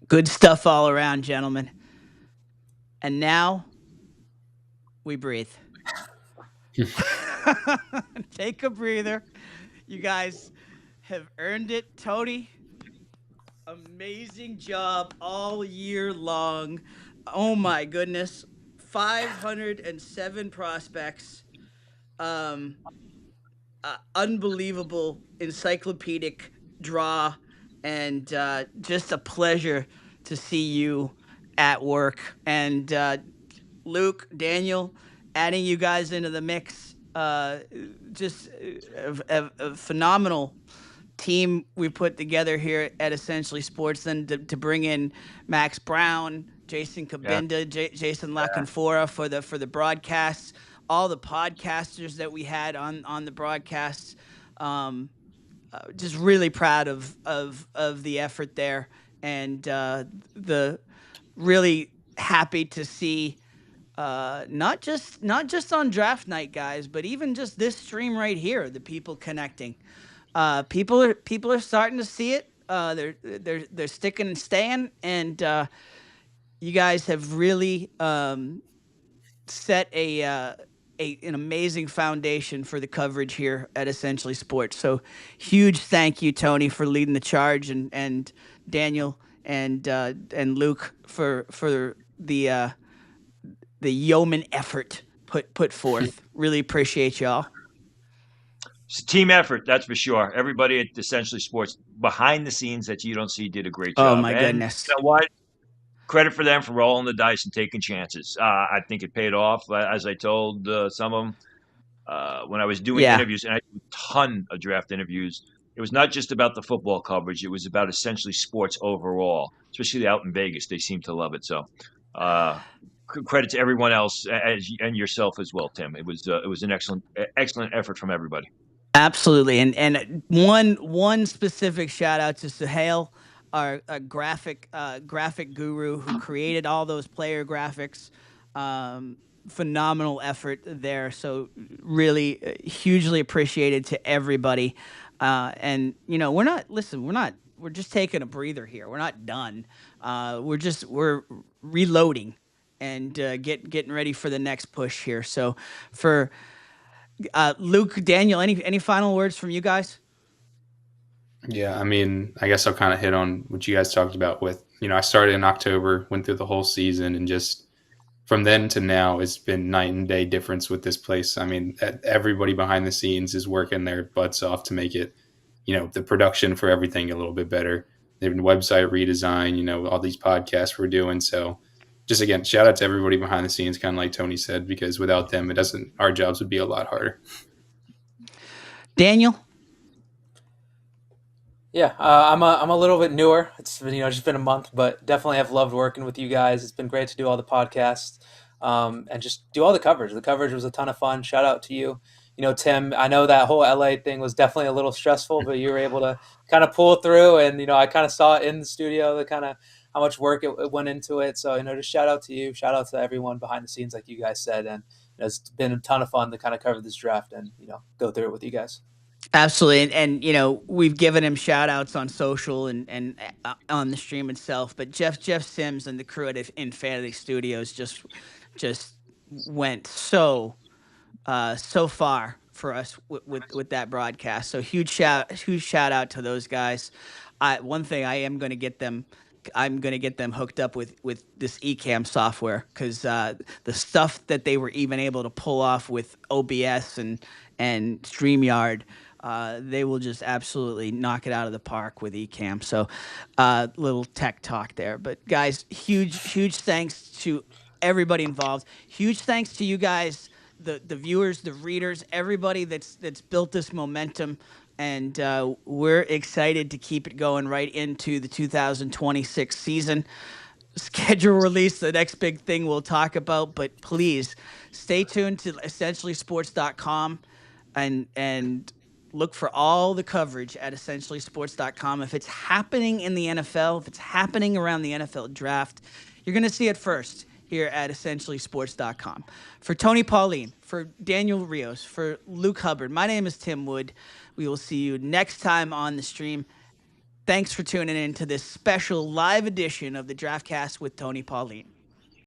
Good stuff all around, gentlemen. And now we breathe. Take a breather. You guys have earned it. Tony, amazing job all year long. Oh my goodness. 507 prospects. Um, Unbelievable encyclopedic draw, and just a pleasure to see you at work. And Luke, Daniel, adding you guys into the mix. Just a phenomenal team we put together here at Essentially Sports. Then to bring in Max Brown, Jason Kabinda, Jason Lacanfora for the broadcasts, all the podcasters that we had on the broadcasts. Just really proud of the effort there, and the really happy to see not just on draft night, guys, but even just this stream right here, the people connecting. People are starting to see it. They're sticking and staying, and you guys have really set an amazing foundation for the coverage here at Essentially Sports. So huge thank you, Tony, for leading the charge, and Daniel and Luke for the yeoman effort put forth. Really appreciate y'all. It's a team effort, that's for sure. Everybody at Essentially Sports behind the scenes that you don't see did a great job. Oh my goodness! You know what? Credit for them for rolling the dice and taking chances. I think it paid off, as I told some of them when I was doing interviews, and I did a ton of draft interviews. It was not just about the football coverage; it was about Essentially Sports overall, especially out in Vegas. They seem to love it. So, credit to everyone else and yourself as well, Tim. It was an excellent effort from everybody. Absolutely, and one specific shout out to Suhail, our graphic guru who created all those player graphics. Phenomenal effort there. So really hugely appreciated to everybody. And we're just taking a breather here. We're not done. We're reloading and getting ready for the next push here. So for Luke, Daniel, any final words from you guys? Yeah, I mean, I guess I'll kind of hit on what you guys talked about with, I started in October, went through the whole season, and just from then to now, it's been night and day difference with this place. I mean, everybody behind the scenes is working their butts off to make it, the production for everything a little bit better. They've been website redesign, all these podcasts we're doing. So just again, shout out to everybody behind the scenes, kind of like Tony said, because without them, our jobs would be a lot harder. Daniel? Yeah, I'm a little bit newer. It's been, just been a month, but definitely have loved working with you guys. It's been great to do all the podcasts and just do all the coverage. The coverage was a ton of fun. Shout out to you. Tim, I know that whole LA thing was definitely a little stressful, but you were able to kind of pull through, and I kind of saw it in the studio, the kind of how much work it went into it. So just shout out to you, shout out to everyone behind the scenes, like you guys said, and it's been a ton of fun to kind of cover this draft and go through it with you guys. Absolutely, and we've given him shout outs on social and on the stream itself, but Jeff Sims and the crew at Infinity Studios just went so far for us with that broadcast. So huge shout out to those guys. One thing I'm going to get them hooked up with this eCam software, because the stuff that they were even able to pull off with OBS and StreamYard, they will just absolutely knock it out of the park with eCam. So little tech talk there. But guys, huge thanks to everybody involved. Huge thanks to you guys, the viewers, the readers, everybody that's built this momentum. And we're excited to keep it going right into the 2026 season. Schedule release, the next big thing we'll talk about. But please stay tuned to EssentiallySports.com and look for all the coverage at EssentiallySports.com. If it's happening in the NFL, if it's happening around the NFL draft, you're going to see it first here at EssentiallySports.com. For Tony Pauline, for Daniel Rios, for Luke Hubbard, my name is Tim Wood. We will see you next time on the stream. Thanks for tuning in to this special live edition of the DraftCast with Tony Pauline.